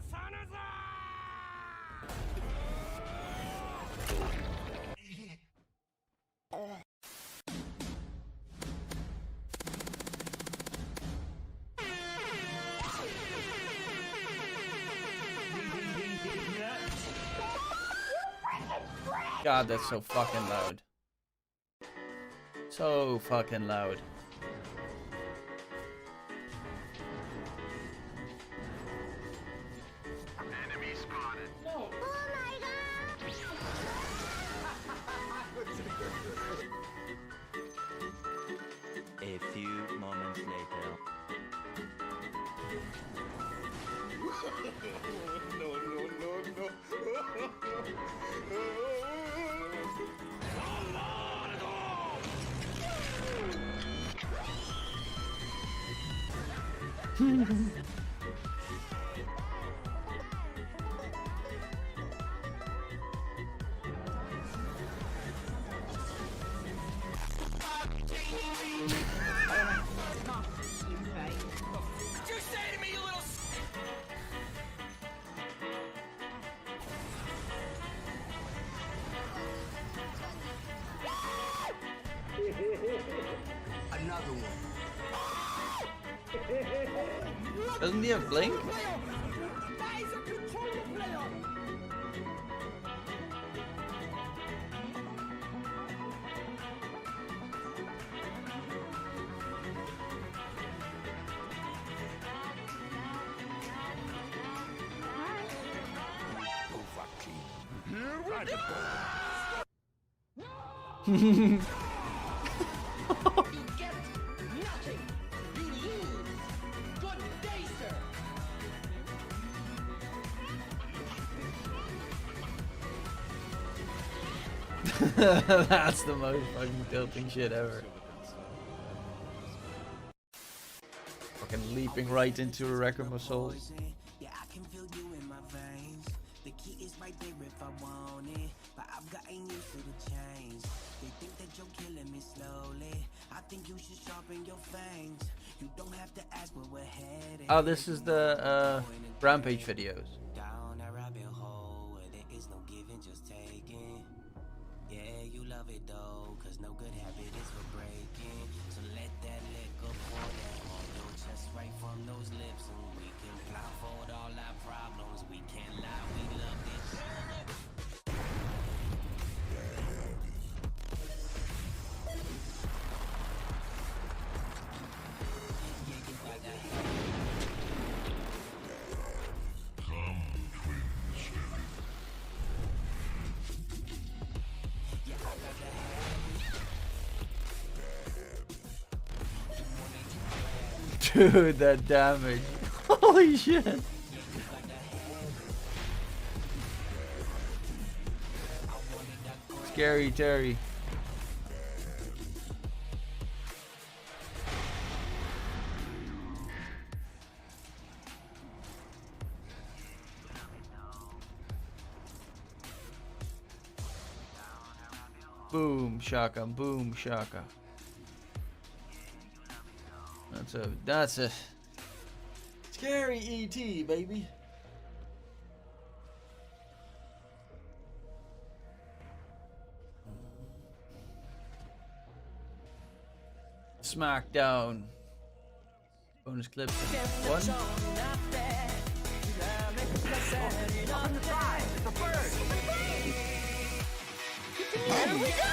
さぬぞ God, that's so fucking loud. So fucking loud. Enemy spotted. No. Oh my god. A few moments later. No, no, no, no. Another one. Doesn't he have blink? That's the most fucking tilting shit ever. Fucking leaping right into a wreck of my soul. Yeah, I can feel you in my veins. The key is right there if I want it. But I've gotten used to the change. They think that you're killing me slowly. I think you should sharpen your fangs. You don't have to ask where we're headed. Oh, this is the Rampage videos. Down that rabbit hole where there is no giving, just taking. Yeah, you love it though, cause no good habit is for breaking. So let that liquor pour down on your chest right from those lips, and we can blindfold all our problems. We can't lie, we love this shit. Dude, that damage. Holy shit. Scary Terry. Boom shaka, boom shaka. That's a scary ET, baby. Smackdown. Bonus clip. One. Here we go!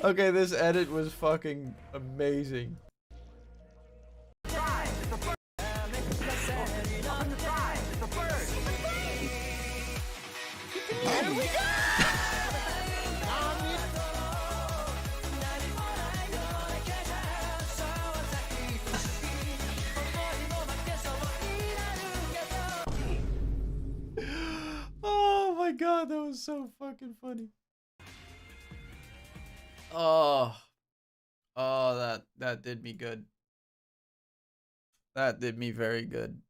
Okay, this edit was fucking amazing. Oh my god, that was so fucking funny. Oh, that did me good. That did me very good.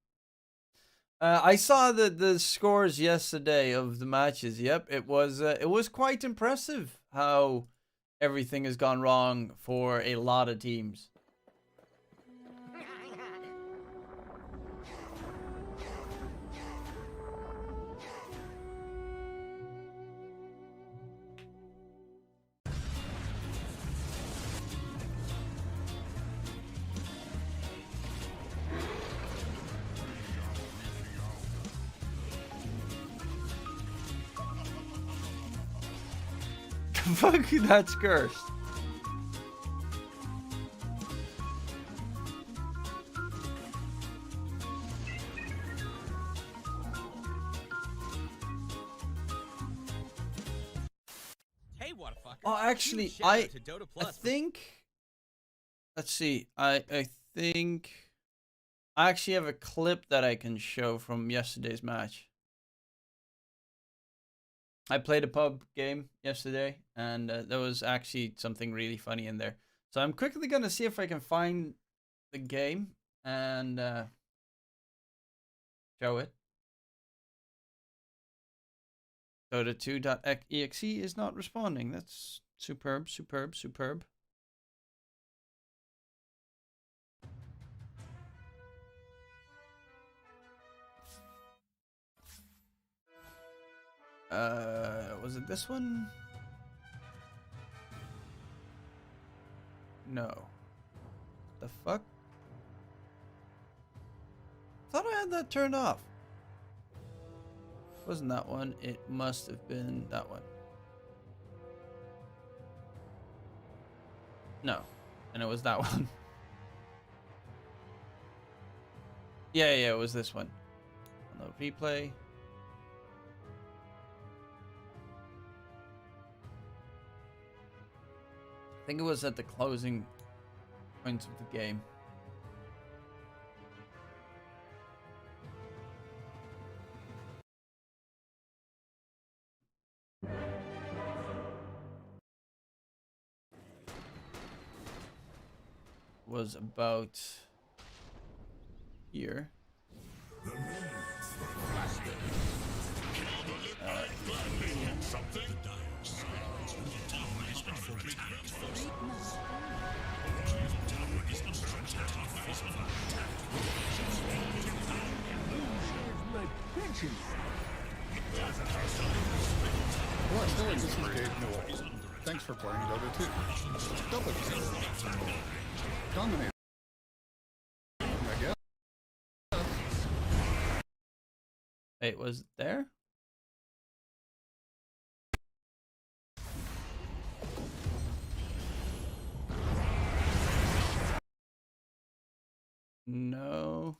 I saw the scores yesterday of the matches. Yep, it was quite impressive how everything has gone wrong for a lot of teams. Fuck, that's cursed. Hey, what a fucker. Oh, actually, Huge shout out I to Dota Plus for- think. Let's see. I think I actually have a clip that I can show from yesterday's match. I played a pub game yesterday, and there was actually something really funny in there. So I'm quickly gonna see if I can find the game and show it. Dota2.exe is not responding. That's superb, superb, superb. Was it this one? No. The fuck? Thought I had that turned off. Wasn't that one? It must have been that one. No. And it was that one. Yeah, it was this one. On the replay. I think it was at the closing points of the game. Was about here. Well, I feel like this is Dave Newell. Thanks for playing Dota 2. Double kill. Dominator. I guess. Wait, was it there? No.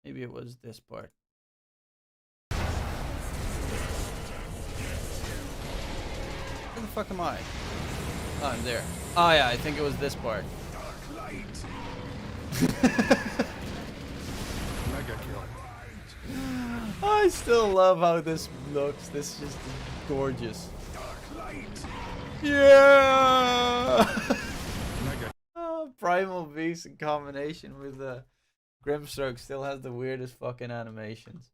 Maybe it was this part. Where the fuck am I? Oh, I'm there. Oh yeah, I think it was this part. Mega kill. I still love how this looks. This is just gorgeous. Yeah! Oh, Primal Beast in combination with Grimstroke still has the weirdest fucking animations.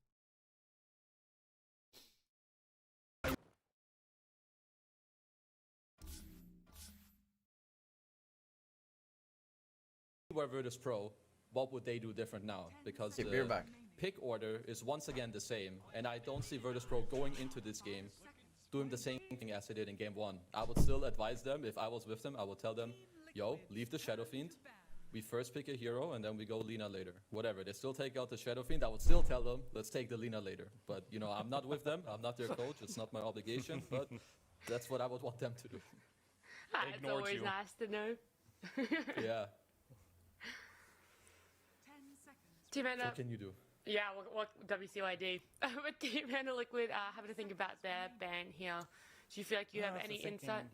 Were Virtus Pro, what would they do different now? Because Okay, the we're back. pick order is once again the same, and I don't see Virtus Pro going into this game doing the same thing as they did in game 1. I would still advise them, if I was with them, I would tell them, yo, leave the Shadow Fiend, we first pick a hero and then we go Lina later. Whatever. They still take out the Shadow Fiend. I would still tell them, let's take the Lina later. But, you know, I'm not with them. I'm not their coach. It's not my obligation. But that's what I would want them to do. It's always nice to know. Yeah. 10 seconds. Team Ender, What can you do? yeah, what WCYD? But Team Ender Liquid having to think about their ban here. Do you feel like you have any insight?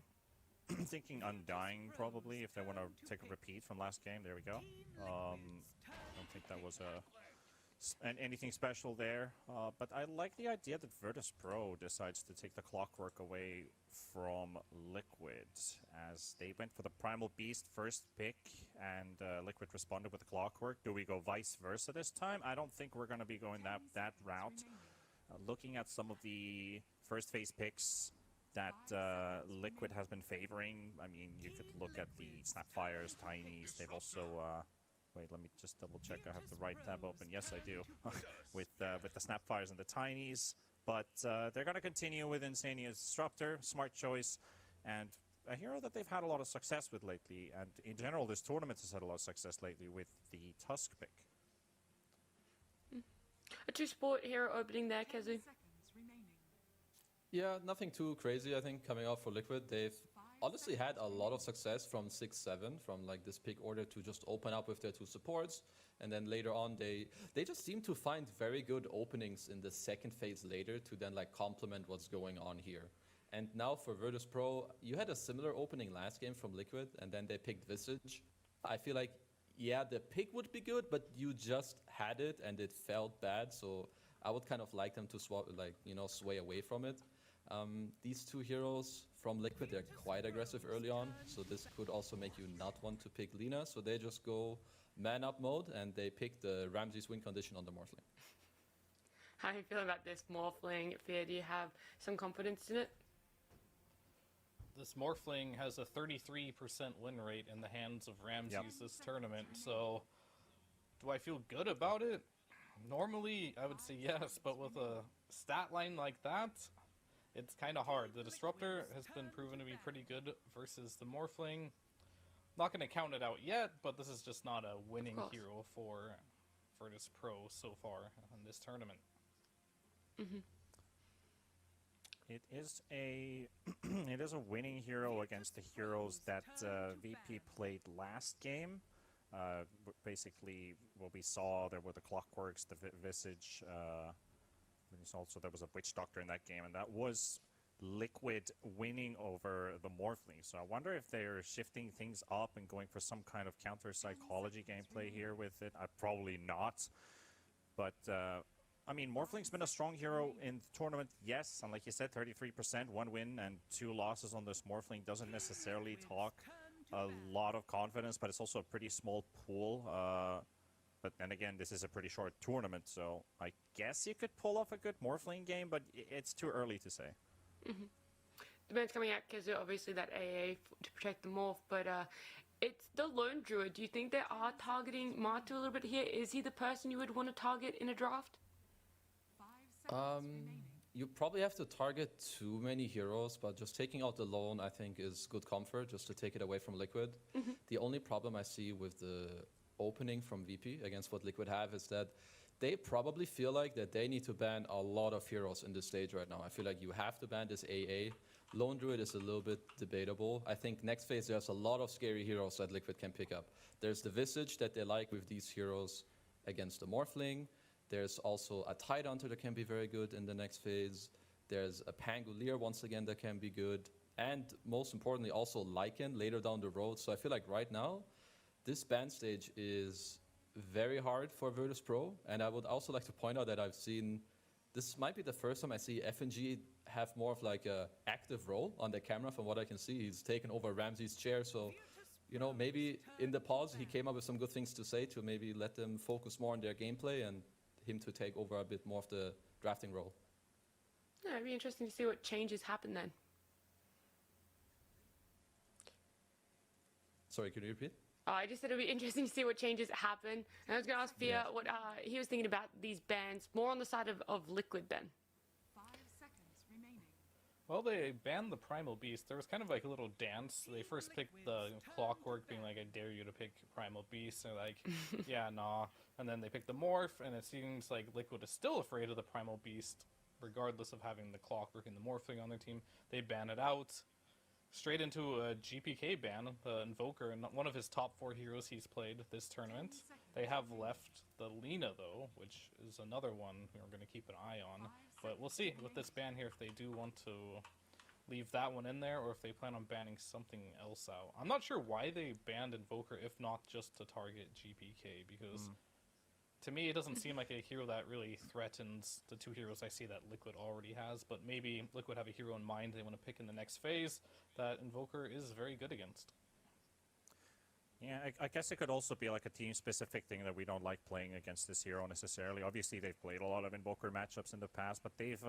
Thinking Undying, probably, if they want to take a repeat from last game. There we go. I don't think that was anything special there. But I like the idea that Virtus Pro decides to take the Clockwork away from Liquid, as they went for the Primal Beast first pick, and Liquid responded with the Clockwork. Do we go vice versa this time? I don't think we're going to be going that route. Looking at some of the first phase picks that Liquid has been favoring, I mean, you could look at the Snapfires, Tinies. They've also wait, let me just double check. I have the right tab open. Yes, I do. with the Snapfires and the Tinies. But they're going to continue with Insania's Disruptor, smart choice, and a hero that they've had a lot of success with lately. And in general, this tournament has had a lot of success lately with the Tusk pick. A two-sport hero opening there, Kezu. Yeah, nothing too crazy, I think, coming out for Liquid. They've honestly had a lot of success from 6-7, from like this pick order to just open up with their two supports. And then later on, they just seem to find very good openings in the second phase later to then like complement what's going on here. And now for Virtus Pro, you had a similar opening last game from Liquid, and then they picked Visage. I feel like, yeah, the pick would be good, but you just had it and it felt bad. So I would kind of like them to sway away from it. These two heroes from Liquid, they're quite aggressive early on, so this could also make you not want to pick Lina, so they just go man-up mode, and they pick the Ramses win condition on the Morphling. How are you feeling about this Morphling, Fear? Do you have some confidence in it? This Morphling has a 33% win rate in the hands of Ramses this tournament, so do I feel good about it? Normally, I would say yes, but with a stat line like that, it's kind of hard. The Disruptor has been proven to be pretty good versus the Morphling. Not going to count it out yet, but this is just not a winning hero for Virtus Pro so far in this tournament. It is a it is a winning hero against the heroes that VP played last game. Basically, what we saw, there were the Clockworks, the Visage. Also, there was a Witch Doctor in that game, and that was Liquid winning over the Morphling. So I wonder if they're shifting things up and going for some kind of counter psychology gameplay here with it. Probably not. But, I mean, Morphling's been a strong hero in the tournament, yes. And like you said, 33%, 1 win and 2 losses on this Morphling doesn't necessarily talk a lot of confidence, but it's also a pretty small pool. But then again, this is a pretty short tournament, so I guess you could pull off a good Morphling game, but it's too early to say. The band's coming out because obviously that AA to protect the Morph, but it's the Lone Druid. Do you think they are targeting Martu a little bit here? Is he the person you would want to target in a draft? You probably have to target too many heroes, but just taking out the Lone, I think, is good comfort, just to take it away from Liquid. The only problem I see with the opening from VP against what Liquid have is that they probably feel like that they need to ban a lot of heroes in this stage right now. I feel like you have to ban this AA. Lone Druid is a little bit debatable. I think next phase there's a lot of scary heroes that Liquid can pick up. There's the Visage that they like with these heroes against the Morphling. There's also a Tidehunter that can be very good in the next phase. There's a Pangolier once again that can be good. And most importantly also Lycan later down the road. So I feel like right now this ban stage is very hard for Virtus Pro, and I would also like to point out that I've seen, this might be the first time I see FNG have more of like a active role on the camera. From what I can see, he's taken over Ramses' chair, so you know, maybe in the pause he came up with some good things to say to maybe let them focus more on their gameplay and him to take over a bit more of the drafting role. Yeah, it'd be interesting to see what changes happen then. Sorry, can you repeat? I just said it would be interesting to see what changes happen. And I was going to ask Fia what he was thinking about these bans, more on the side of Liquid then. 5 seconds remaining. Well, they banned the Primal Beast. There was kind of like a little dance. They first picked the Clockwork, being like, I dare you to pick Primal Beast. They're like, yeah, nah. And then they picked the Morph, and it seems like Liquid is still afraid of the Primal Beast, regardless of having the Clockwork and the Morphling on their team. They ban it out. Straight into a GPK ban, the Invoker, and one of his top 4 heroes he's played this tournament. They have left the Lina, though, which is another one we're going to keep an eye on. But we'll see with this ban here if they do want to leave that one in there or if they plan on banning something else out. I'm not sure why they banned Invoker, if not just to target GPK, because to me it doesn't seem like a hero that really threatens the 2 heroes I see that Liquid already has. But maybe Liquid have a hero in mind they want to pick in the next phase that Invoker is very good against. Yeah, I guess it could also be like a team-specific thing that we don't like playing against this hero necessarily. Obviously, they've played a lot of Invoker matchups in the past, but they've,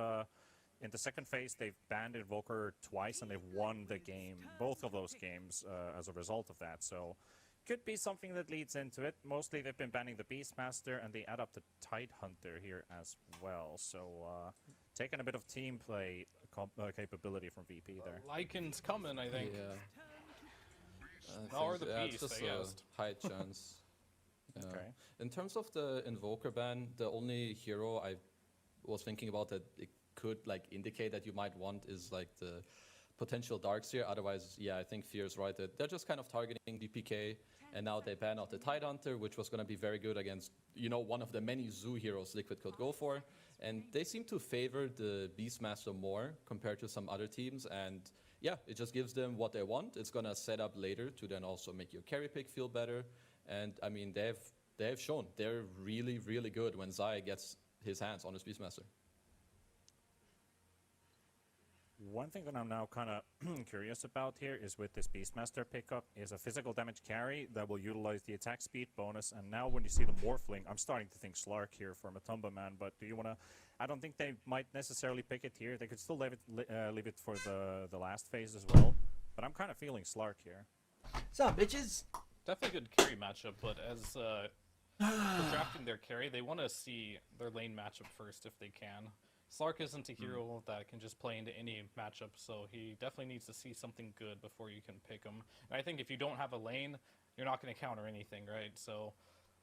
in the second phase, they've banned Invoker twice, and they've won the game, both of those games, as a result of that. So, could be something that leads into it. Mostly, they've been banning the Beastmaster, and they add up the Tidehunter here as well. So, taking a bit of team play capability from VP there. Lycan's coming, I think. Yeah. Or the yeah, Beast, it's just I guess. a high chance. Yeah. Okay. In terms of the Invoker ban, the only hero I was thinking about that it could like indicate that you might want is like the potential Darkseer. Otherwise, yeah, I think Fear is right that they're just kind of targeting DPK, and now they ban out the Tidehunter, which was going to be very good against, you know, one of the many Zoo heroes Liquid could go for. And they seem to favor the Beastmaster more compared to some other teams, and yeah, it just gives them what they want. It's gonna set up later to then also make your carry pick feel better. And I mean, they've shown they're really, really good when Zai gets his hands on his Beastmaster. One thing that I'm now kind of curious about here is with this Beastmaster pickup is a physical damage carry that will utilize the attack speed bonus. And now when you see the Morphling, I'm starting to think Slark here for Matumba Man. But do you want to... I don't think they might necessarily pick it here. They could still leave it for the last phase as well. But I'm kind of feeling Slark here. What's up, bitches? Definitely a good carry matchup, but as for drafting their carry, they want to see their lane matchup first if they can. Slark isn't a hero that can just play into any matchup, so he definitely needs to see something good before you can pick him. And I think if you don't have a lane, you're not going to counter anything, right? So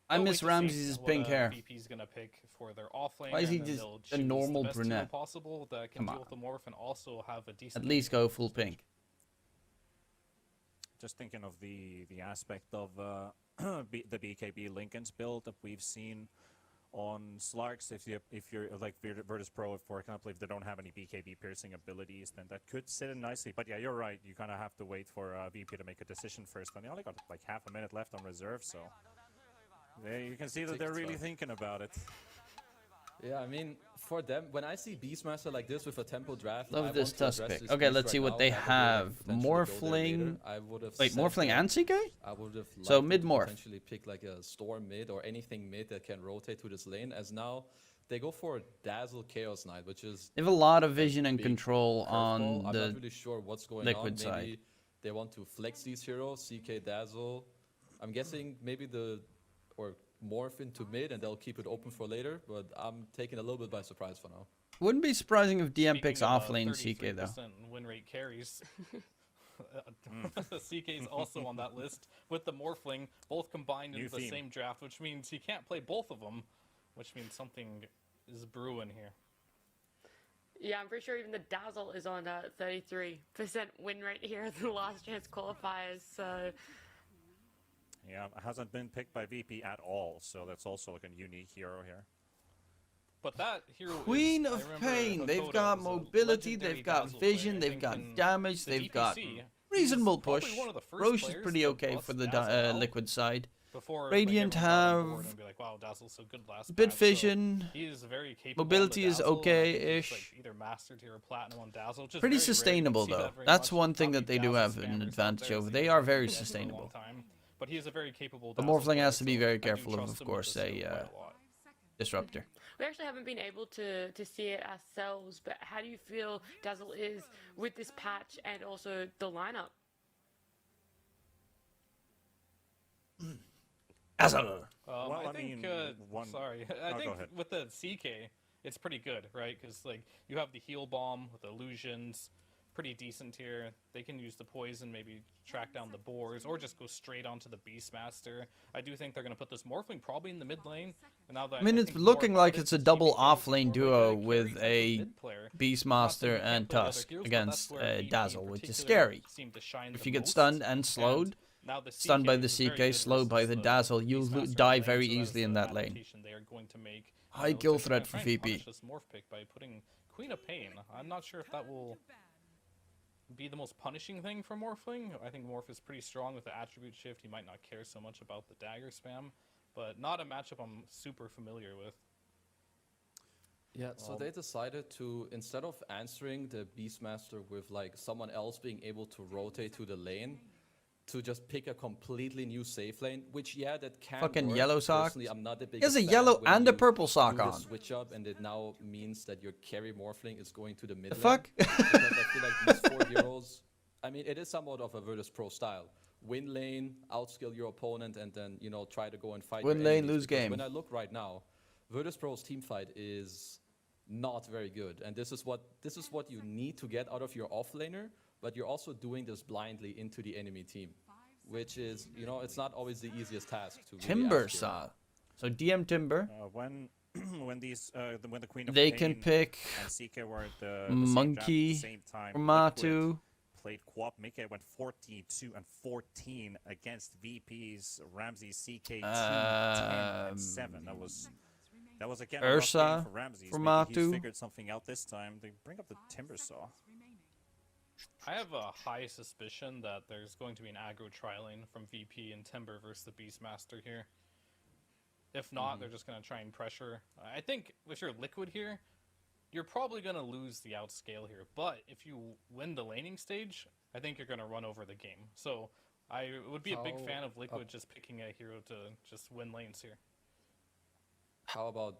I miss Ramsey's pink hair. VP's going to pick for their offlane. Why is he just a normal brunette? Possible that can deal with the morph and also have a decent. At least go full pink. Just thinking of the aspect of the BKB Lincoln's build that we've seen on Slarks. If you're like Virtus Pro, for example, if they don't have any BKB piercing abilities, then that could sit in nicely. But yeah, you're right. You kind of have to wait for VP to make a decision first. And they only got like half a minute left on reserve, so there you can see that they're really thinking about it. Yeah, I mean, for them, when I see Beastmaster like this with a tempo draft, Love I this want to Tusk address pick. this Okay, beast let's right see what now. they I would have. potentially go there Morphling. later. I would have Wait, said Morphling that and CK? I would have So liked mid to morph. potentially pick like a Storm mid or anything mid that can rotate to this lane. As now they go for Dazzle Chaos Knight, which is They have a lot of vision and big control on curveball. I'm the not really sure what's going Liquid on. side. Maybe they want to flex these heroes, CK Dazzle. I'm guessing maybe or morph into mid and they'll keep it open for later, but I'm taken a little bit by surprise for now. Wouldn't be surprising if DM picks offlane CK though. 33% win rate carries. CK is also on that list with the Morphling, both combined into the same draft, which means he can't play both of them, which means something is brewing here. Yeah, I'm pretty sure even the Dazzle is on 33% win rate here at the last chance qualifiers, so... Yeah, it hasn't been picked by VP at all, so that's also like a unique hero here. But that hero Queen is, of Pain. They've got mobility, they've got vision, they've got damage, they've got reasonable push. Roche is pretty okay for the Liquid side. Radiant have bit vision. Mobility is okay-ish. Pretty sustainable though. That's one thing that they do have an advantage over. They are very sustainable. But he is a very capable. The Morphling has to be very careful of course, a disruptor. We actually haven't been able to see it ourselves, but how do you feel Dazzle is with this patch and also the lineup? Dazzle. Well, I think, I think with the CK, it's pretty good, right? Because like you have the heal bomb with illusions. pretty decent here. They can use the poison, maybe track down the boars, or just go straight onto the Beastmaster. I do think they're going to put this Morphling probably in the mid lane. And now that I mean, it's looking like it's a double off-lane duo with a Beastmaster and Tusk against Dazzle, which is scary. If you get stunned and slowed, stunned by the CK, slowed by the Dazzle, you'll die very easily in that lane. High kill threat for VP. This morph pick by putting Queen of Pain. I'm not sure if that will be the most punishing thing for Morphling. I think Morph is pretty strong with the attribute shift. He might not care so much about the dagger spam, but not a matchup I'm super familiar with. Yeah, so they decided to, instead of answering the Beastmaster with like someone else being able to rotate to the lane, to just pick a completely new safe lane, which that can Fucking work. yellow sock. Personally, I'm not the He has biggest a fan yellow when and a you purple sock do the on. switch up, and it now means that your carry Morphling is going to the mid The lane. fuck? Because I feel like these 4 heroes, I mean, it is somewhat of a Virtus Pro style. Win lane, outskill your opponent, and then, you know, try to go and fight Win your lane, enemies. lose Because game. when I look right now, Virtus Pro's teamfight is not very good, and this is what you need to get out of your offlaner, but you're also doing this blindly into the enemy team, which is, you know, it's not always the easiest task to really Timber ask here. saw. So DM Timber. When the Queen of They Pain can pick and CK were at the Monkey, same time, Matu. played co-op. Mika went 14-2 and 14 against VP's Ramsey CK 10 and 7. That was again a rough Ursa game for Ramsey. for Maybe he's Matu. figured something out this time. They bring up the Timber Saw. I have a high suspicion that there's going to be an aggro trialing from VP and Timber versus the Beastmaster here. If not, they're just going to try and pressure. I think if you're Liquid here, you're probably going to lose the outscale here. But if you win the laning stage, I think you're going to run over the game. So I would be a big fan of Liquid just picking a hero to just win lanes here. How about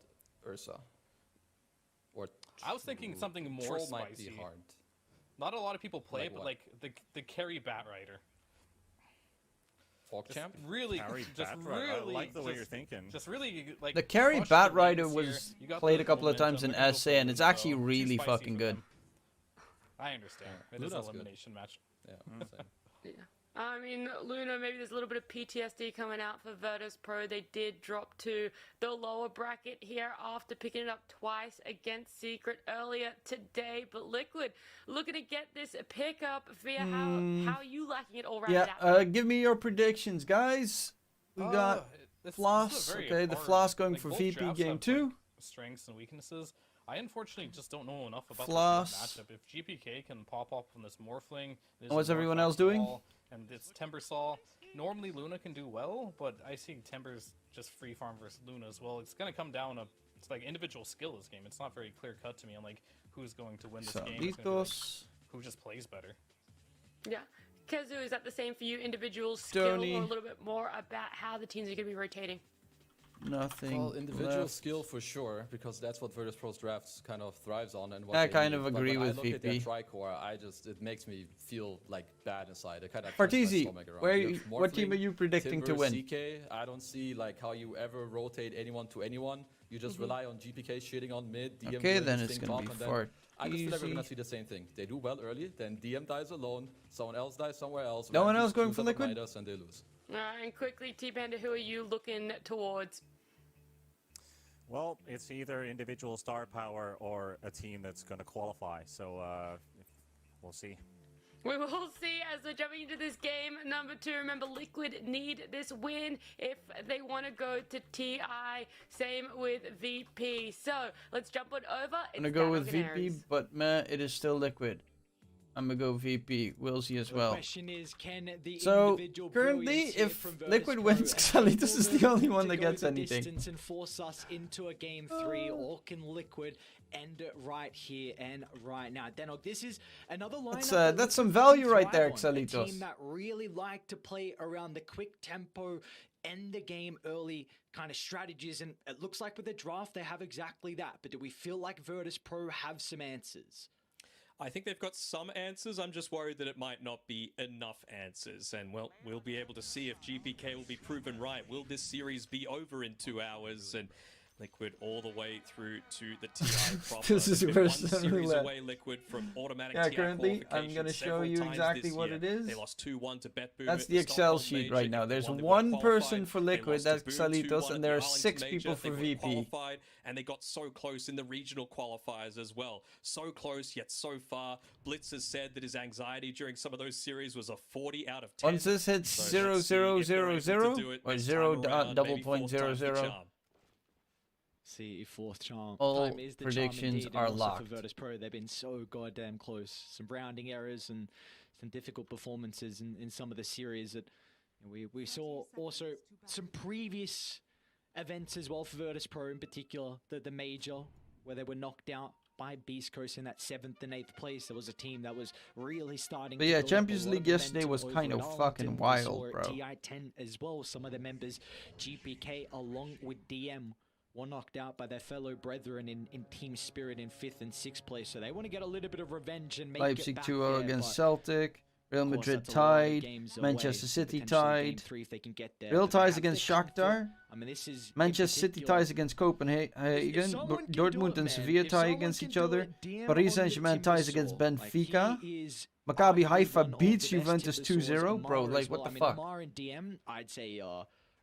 Ursa? Or I was thinking something more Troll spicy. might be hard. Not a lot of people play Like it, but what? like the carry Bat Rider. Champ? Really, Carry just Bat Rider. really, I like the way just- you're thinking. Just really like The carry crush Bat the Rider lanes was here. You got played the a couple of times in momentum, we can go SA, and it's for it, actually though. Too really spicy fucking for good. them. I understand. It is a Luna's good. elimination match. Yeah, same. Yeah. I mean, Luna, maybe there's a little bit of PTSD coming out for Virtus Pro. They did drop to the lower bracket here after picking it up twice against Secret earlier today. But Liquid looking to get this pickup via how are you liking it all rounded Yeah, out? give me your predictions, guys. We got This is Floss. a very Okay, the hard- Floss going like, for both VP drafts game have, 2. like, strengths and weaknesses. I unfortunately just don't know enough about Floss. this matchup. If GPK can pop up from this Morphling, What's everyone else doing? And it's Timber Saw. Normally Luna can do well, but I see Timber's just free farm versus Luna as well. It's gonna come down to it's like individual skill this game. It's not very clear cut to me on like who's going to win this game. It's gonna be, like, who just plays better. Yeah. Kezu, is that the same for you? Individual skill Stoney. or a little bit more about how the teams are going to be rotating? Nothing. Well, individual left. skill for sure, because that's what Virtus Pro's drafts kind of thrives on, and what I they kind need. of But agree when with I look at their VP. tricore, it makes me feel like bad inside. I kind of Fartizi, what team are you predicting to Timber, win? CK, I don't see like how you ever rotate anyone to anyone. You just rely on GPK shitting on mid. DM Okay, doing then his it's thing gonna top, be and then I just feel like we're Fartizi. gonna see the same thing. They do well early, then DM dies alone, someone else dies somewhere else. No one Ramsey else going screws for up Liquid? Midas and they lose. And quickly, T-Panda, who are you looking towards? Well, it's either individual star power or a team that's going to qualify. So we'll see. We will see as we're jumping into this game number 2. Remember, Liquid need this win if they want to go to TI. Same with VP. So let's jump on over. I'm gonna go with VP, but man, it is still Liquid. I'm gonna go VP. Wilsey as well. The question is, can the So individual currently, brilliance here if from Virtus Liquid Pro wins, Xalitos is the only one to that go gets the anything. distance and force us into a game 3, or can Liquid end it right here and right now? Denok, this is another lineup. That's some value Liquid right there, thrive on. A Xalitos. team that really like to play around the quick tempo, end the game early kind of strategies, and it looks like with the draft they have exactly that. But do we feel like Virtus Pro have some answers? I think they've got some answers. I'm just worried that it might not be enough answers. And, well, we'll be able to see if GPK will be proven right. Will this series be over in 2 hours? And Liquid all the way through to the TI proper. This is They've been worse one than series roulette. away, Liquid, from automatic Yeah, TI currently, I'm qualification gonna show several you times exactly this what year. it is. They lost 2-1 to BetBoom. That's at the Excel Stockholm sheet Major. right now. If they There's won, they one would've person qualified. for They Liquid, lost that's to Boom Xalitos, 2-1 and at there the are 6 Arlington people Major. for They would've VP. qualified, and they got so close in the regional qualifiers as well. So close, yet so far. Blitz has said that his anxiety during some of those series was a 40 out of 10. Once this hits So 0, let's see 0, if they're 0, able to 0, do it or this 0 time around, double maybe point fourth 0, time's the 0. charm. See, fourth charm. All Time is the predictions charm indeed, are and also locked. For Virtus Pro, they've been so goddamn close. Some rounding errors and some difficult performances in some of the series that we saw. Also, some previous events as well for Virtus Pro, in particular the major, where they were knocked out by Beast Coast in that 7th and 8th place. There was a team that was really starting. But to yeah, build up Champions a lot League of yesterday momentum was over kind at of Arlington. fucking We wild, saw at bro. TI10 as well. Some of the members, GPK along with DM, were knocked out by their fellow brethren in Team Spirit in 5th and 6th place. So they want to get a little bit of revenge and make Leipzig it back 2-0 there, against but Celtic. Real of course, Madrid that's a lot of tied. games away, Manchester so City potentially game tied. 3 if they can get there. Real But they ties have against the comfort. Shakhtar. I mean, this is in Manchester City particular- ties against Copenhagen. someone can do Dortmund it, and man. Sevilla If tie someone against can each do other. it, DM Paris on the Saint-Germain ties against Timbersaw. Like, he Benfica. is Maccabi arguably Haifa one of beats the best Juventus Timbersaws. 2-0. Bro, Amar like, as what well. the I mean, fuck? Amar and DM, I'd say,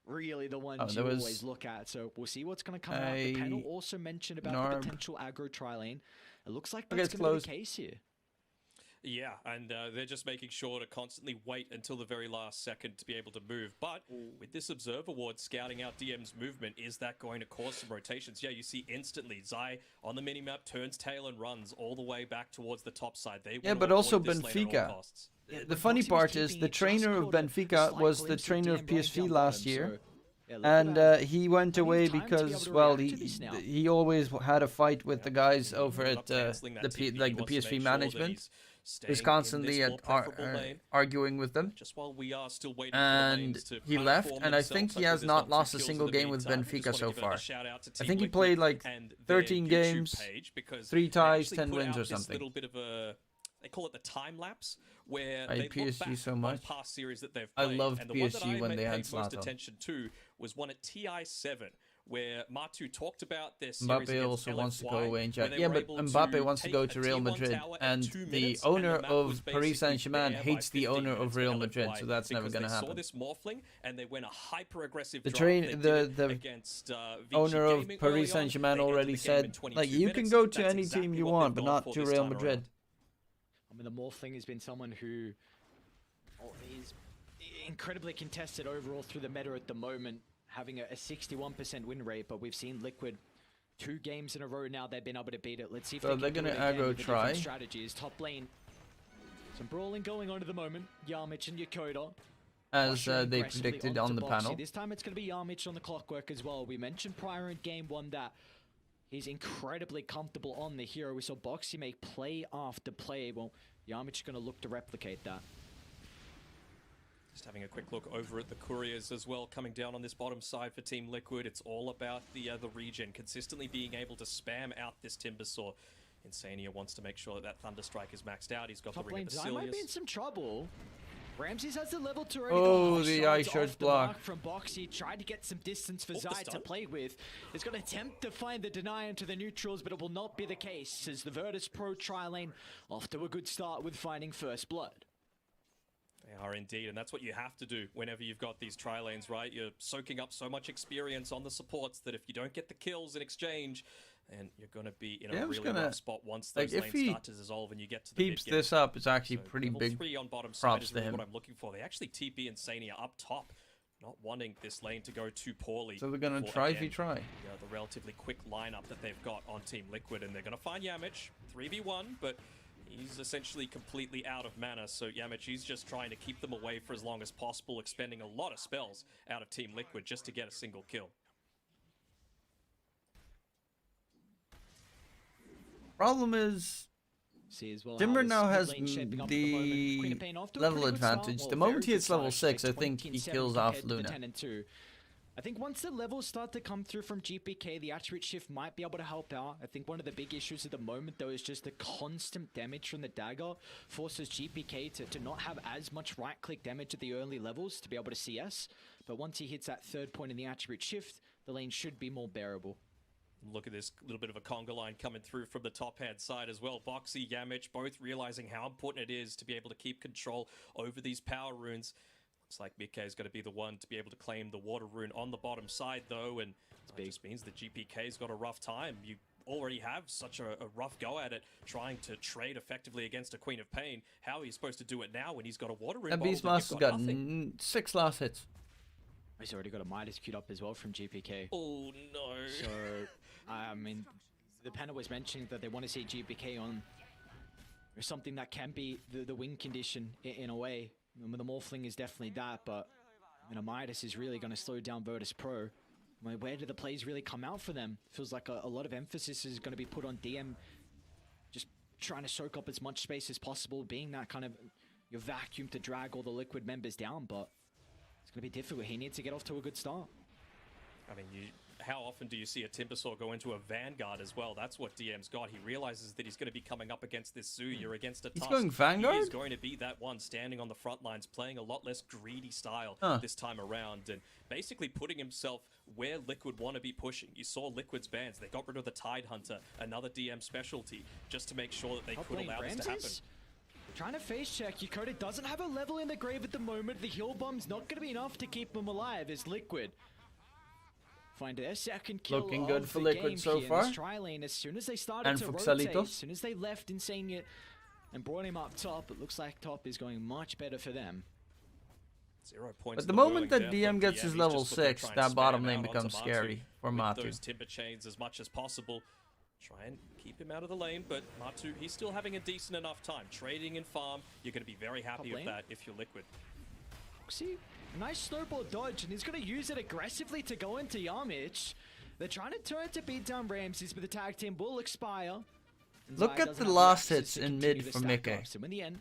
really the ones there you was always look at. So we'll see what's going to come out. a The panel also mentioned about Narb. the potential aggro tri-lane. It looks like Okay, that's it's going to be closed. the case here. Yeah, and they're just making sure to constantly wait until the very last second to be able to move. But with this Observe Award scouting out DM's movement, is that going to cause some rotations? Yeah, you see instantly Zai on the minimap turns tail and runs all the way back towards the top side. They Yeah, wanna but also avoid this lane at all Benfica. costs. The funny part is the trainer of Benfica was the trainer of PSV last year. And he went away because, well, he always had a fight with the guys over at the PSV management. He was constantly arguing with them. Just while we are still waiting for the And lanes to he kind of left, form and I think themselves, he has hopefully not there's lost a two kills single in the game with meantime. Just Benfica wanna so give a far. shout out to I Team think he Liquid played like and their 13 YouTube games, page, because 3 they ties, actually 10 put wins out or this something. little bit of a, they call it the time lapse, where I they hate look PSG back so on much. past series that they've I played. loved and the one that PSG I when they had paid most Zlatan. attention to was one at TI7, where Matu talked about their series Mbappe against also wants to go LFY, away and where check. they Yeah, were but able Mbappe wants to take go a to Real T1 Madrid, tower at and 2 the minutes, owner and the map was of Paris basically Saint-Germain bare by hates the 15 owner minutes of Real to Madrid, LFY so that's never because going to they happen. saw this morphling and they went a hyper-aggressive The draft. train, They did the it against, Vici owner of Gaming early Paris on. Saint-Germain They entered already the game in said, 22 like, you can minutes. go to That's any exactly team you what want, they've but gone not for to this Real time around. Madrid. I mean, the Morphling has been someone who is incredibly contested overall through the meta at the moment, having a 61% win rate, but we've seen Liquid 2 games in a row now they've been able to beat it. Let's see if So they can they're do gonna it again aggro with the different try. strategies. Top lane, some brawling going on at the moment. Yarmich and Yakoda. As Rushing they aggressively predicted onto on the Boxy. panel. This time it's going to be Yarmich on the clockwork as well. We mentioned prior in game 1 that he's incredibly comfortable on the hero. We saw Boxy make play after play. Well, Yarmich is going to look to replicate that. Just having a quick look over at the couriers as well, coming down on this bottom side for Team Liquid. It's all about the regen, consistently being able to spam out this Timbersaw. Insania wants to make sure that that Thunderstrike is maxed out. He's got Top the Ring lane of Zai might be in Basilius. some trouble. Ramses has the level 2 already. Oh, got the shots ice shards off the block. mark from Boxy. Tried to get some distance for Oh, the Zai to stun. play with. He's going to attempt to find the deny into the neutrals, but it will not be the case as the Virtus Pro tri-lane off to a good start with finding first blood. They are indeed, and that's what you have to do whenever you've got these tri-lanes, right? You're soaking up so much experience on the supports that if you don't get the kills in exchange, and you're going to be in a really rough spot once those if lanes he start to dissolve and you get to the keeps mid-game. this up, it's actually So pretty level big 3 on bottom side props is to really him. what I'm looking for. They actually TP Insania up top, not wanting this lane to go too poorly. So they're going to for, try if again, you try. the relatively quick lineup that they've got on Team Liquid, and they're going to find Yamich 3v1, but he's essentially completely out of mana, so Yamich is just trying to keep them away for as long as possible, expending a lot of spells out of Team Liquid just to get a single kill. Problem is, See as well Timber how now this has mid lane shaping up at the moment. Queen of Pain off to a level pretty good start. advantage. Well, The moment very he hits good level start, 6, I think 20 he and 7 kills off compared to the Luna. 10 and 2. I think once the levels start to come through from GPK, the attribute shift might be able to help out. I think one of the big issues at the moment, though, is just the constant damage from the dagger forces GPK to not have as much right-click damage at the early levels to be able to CS. But once he hits that 3rd point in the attribute shift, the lane should be more bearable. Look at this little bit of a conga line coming through from the top-hand side as well. Boxy, Yamich, both realizing how important it is to be able to keep control over these power runes. Looks like Mikke is going to be the one to be able to claim the water rune on the bottom side, though, and that just means that GPK's got a rough time. You already have such a rough go at it, trying to trade effectively against a Queen of Pain. How are you supposed to do it now when he's got a water rune? And Beastmaster's got 6 last hits. He's already got a Midas queued up as well from GPK. Oh no. So, I mean, the panel was mentioning that they want to see GPK on something that can be the win condition in a way. I mean, the Morphling is definitely that, but Midas is really going to slow down Virtus Pro. I mean, where do the plays really come out for them? Feels like a lot of emphasis is going to be put on DM, just trying to soak up as much space as possible, being that kind of your vacuum to drag all the Liquid members down, but it's going to be difficult. He needs to get off to a good start. I mean, how often do you see a Timbersaw go into a Vanguard as well? That's what DM's got. He realizes that he's going to be coming up against this Zoo. You're against a Tusk. He's going Vanguard? He is going to be that one standing on the front lines, playing a lot less greedy style this time around, and basically putting himself where Liquid want to be pushing. You saw Liquid's bans. They got rid of the Tide Hunter, another DM specialty, just to make sure that they could allow this to happen. Trying to face check. Yokota doesn't have a level in the grave at the moment. The heal bomb's not going to be enough to keep him alive as Liquid find their second kill. Looking good for Liquid so far. Tri-lane, as soon as they started And to Fuxalitos. rotate, as soon as they left Insania and brought him up top, it looks like top is going much better for them. 0 points. But the moment that DM gets his level 6, that bottom lane becomes scary for Matu. Those timber chains as much as possible. Try and keep him out of the lane, but Matu, he's still having a decent enough time. Trading and farm, you're going to be very happy with that if you're Liquid. See, a nice snowball dodge, and he's going to use it aggressively to go into Yamich. They're trying to turn to beat down Ramses, but the tag team will expire. And Look Zai at doesn't the have last access hits to in continue mid to from stack Mikke. up. So in the end,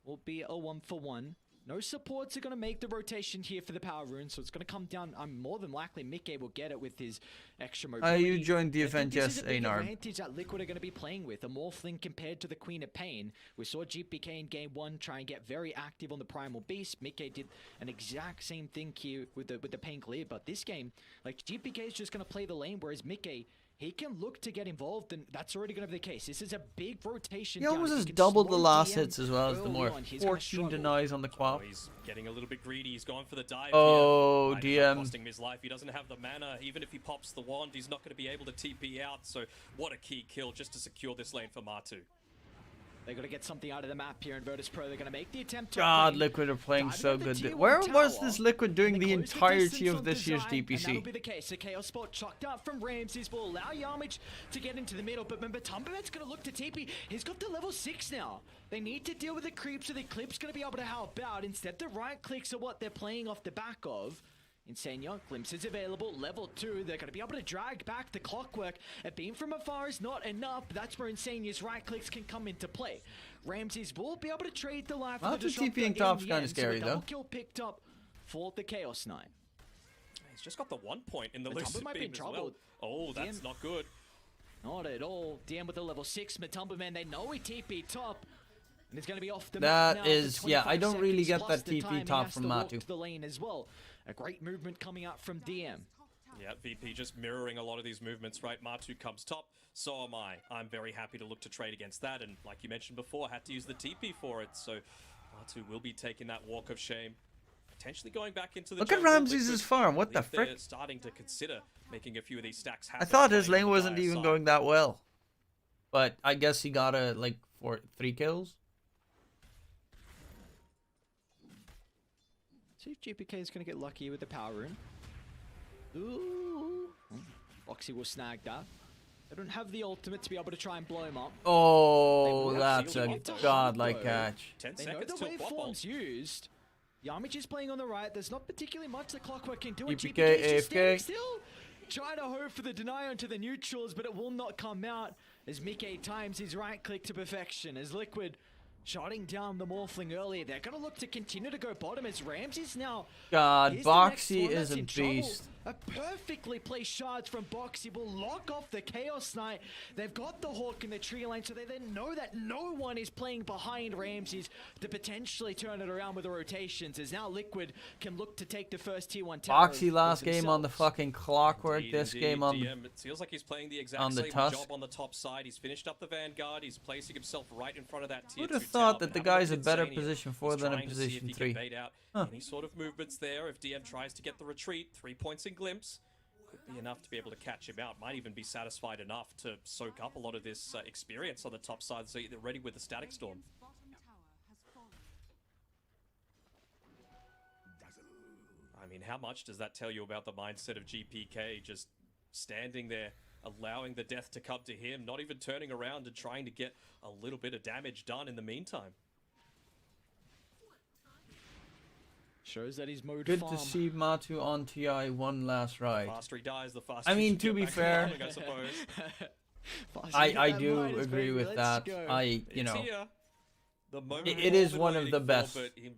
will be a 1-for-1. No supports are going to make the rotation here for the power rune, so it's going to come down. I'm more than likely Mikke will get it with his extra mobility. You joined the I think event, this yes, is a big Einar. advantage that Liquid are going to be playing with. A Morphling compared to the Queen of Pain. We saw GPK in game 1 try and get very active on the Primal Beast. Mikke did an exact same thing here with the Pain clear, but this game, like, GPK is just going to play the lane, whereas Mikke, he can look to get involved, and that's already going to be the case. This is a big rotation. He almost down. has If can doubled the slow last DM hits as well as the early more. on, he's gonna 14 struggle. denies on the quap. He's getting a little bit greedy. He's gone for the dive. Oh, here. DM. Costing him his life. He doesn't have the mana. Even if he pops the wand, he's not going to be able to TP out. So what a key kill just to secure this lane for Matu. They're going to get something out of the map here in Virtus Pro. They're going to make the attempt. God, Liquid are playing so good. Where was this Liquid doing the entirety of this year's And that'll DPC? be the case. The Chaos Spot chucked out from Ramses will allow Yamich to get into the middle. But remember, Tumberman's going to look to TP. He's got the level 6 now. They need to deal with the creep, so the clip's going to be able to help out. Instead, the right clicks are what they're playing off the back of. Insania, glimpses available, level 2. They're going to be able to drag back the Clockwork. A beam from afar is not enough. That's where Insania's right clicks can come into play. Ramses will be able to trade the life of the disruptor TPing top's in the kind of end, scary, so a double though. kill picked up for the Chaos Knight. He's just got the 1 point in the Matumba lucid might be in beam as trouble. well. Oh, that's DM not good. Not at all. DM with a level 6. Matumba, man, they know he TP top. And it's going to be off the That map now is, for yeah, I 25 don't really seconds, get plus that the TP time he top has from to walk Matu. to the lane as well. A great movement coming out from DM. Yeah, VP just mirroring a lot of these movements, right? Matu comes top, so am I. I'm very happy to look to trade against that, and like you mentioned before, had to use the TP for it, so Matu will be taking that walk of shame. Potentially going back into the Look at jungle. Ramses' Liquid, farm, what the I think they're frick? starting to consider making a few of these stacks I happen. thought his playing lane on the wasn't dire even side. going that well. But I guess he got a, like, 3 kills. See if GPK is going to get lucky with the power rune. Ooh. Boxy will snag that. They don't have the ultimate to be able to try and blow him up. Oh, that's a godlike catch. 10 They know seconds the till pop waveform's used. Yamich is playing on the right. There's not particularly much the Clockwork can do. And GPK, GPK is just AFK. standing still. Trying to hope for the deny onto the neutrals, but it will not come out as Mikke times his right click to perfection. As Liquid shotting down the Morphling earlier. They're going to look to continue to go bottom as Ramses now. God, Here's the next Boxy one is that's a in trouble. beast. A perfectly placed shards from Boxy will lock off the Chaos Knight. They've got the Hawk in the tree line, so they then know that no one is playing behind Ramses to potentially turn it around with the rotations, as now Liquid can look to take the first T1 tower. Boxy last game on the fucking clockwork. This game on DM. It feels like he's playing the exact on the same Tusk. job on the top side. He's finished up the Vanguard. He's placing himself right in front of that tier Who'd have 2 thought tower, that the but have a guy's a look at better Zania. position 4 He's than a trying to see if position he 3? can bait out any sort of movements there. If DM tries to get the retreat, 3 points in glimpse. Could be enough to be able to catch him out. Might even be satisfied enough to soak up a lot of this experience on the top side, so they're ready with the Static Storm. I mean, how much does that tell you about the mindset of GPK? Just standing there, allowing the death to come to him, not even turning around and trying to get a little bit of damage done in the meantime. Shows that he's mode Good farm. to see Matu on TI one last ride. The faster he dies, the faster I mean, he to can be get back fair, farming, I suppose. I do agree with that. You know, The moment it we've is been one of waiting the for, best but he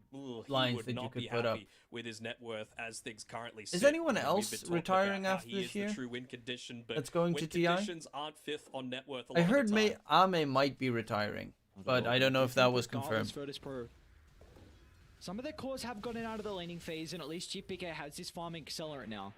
lines would that you not could be put up. happy with his net worth as things currently Is sit. anyone We've else been talking retiring about how after he this is year the true win condition, but that's going win to TI? conditions aren't fifth on net worth a lot I of the heard time. Ame might be retiring, but I don't know if that was confirmed. Some of their cores have gotten out of the laning phase, and at least GPK has this farming accelerant now.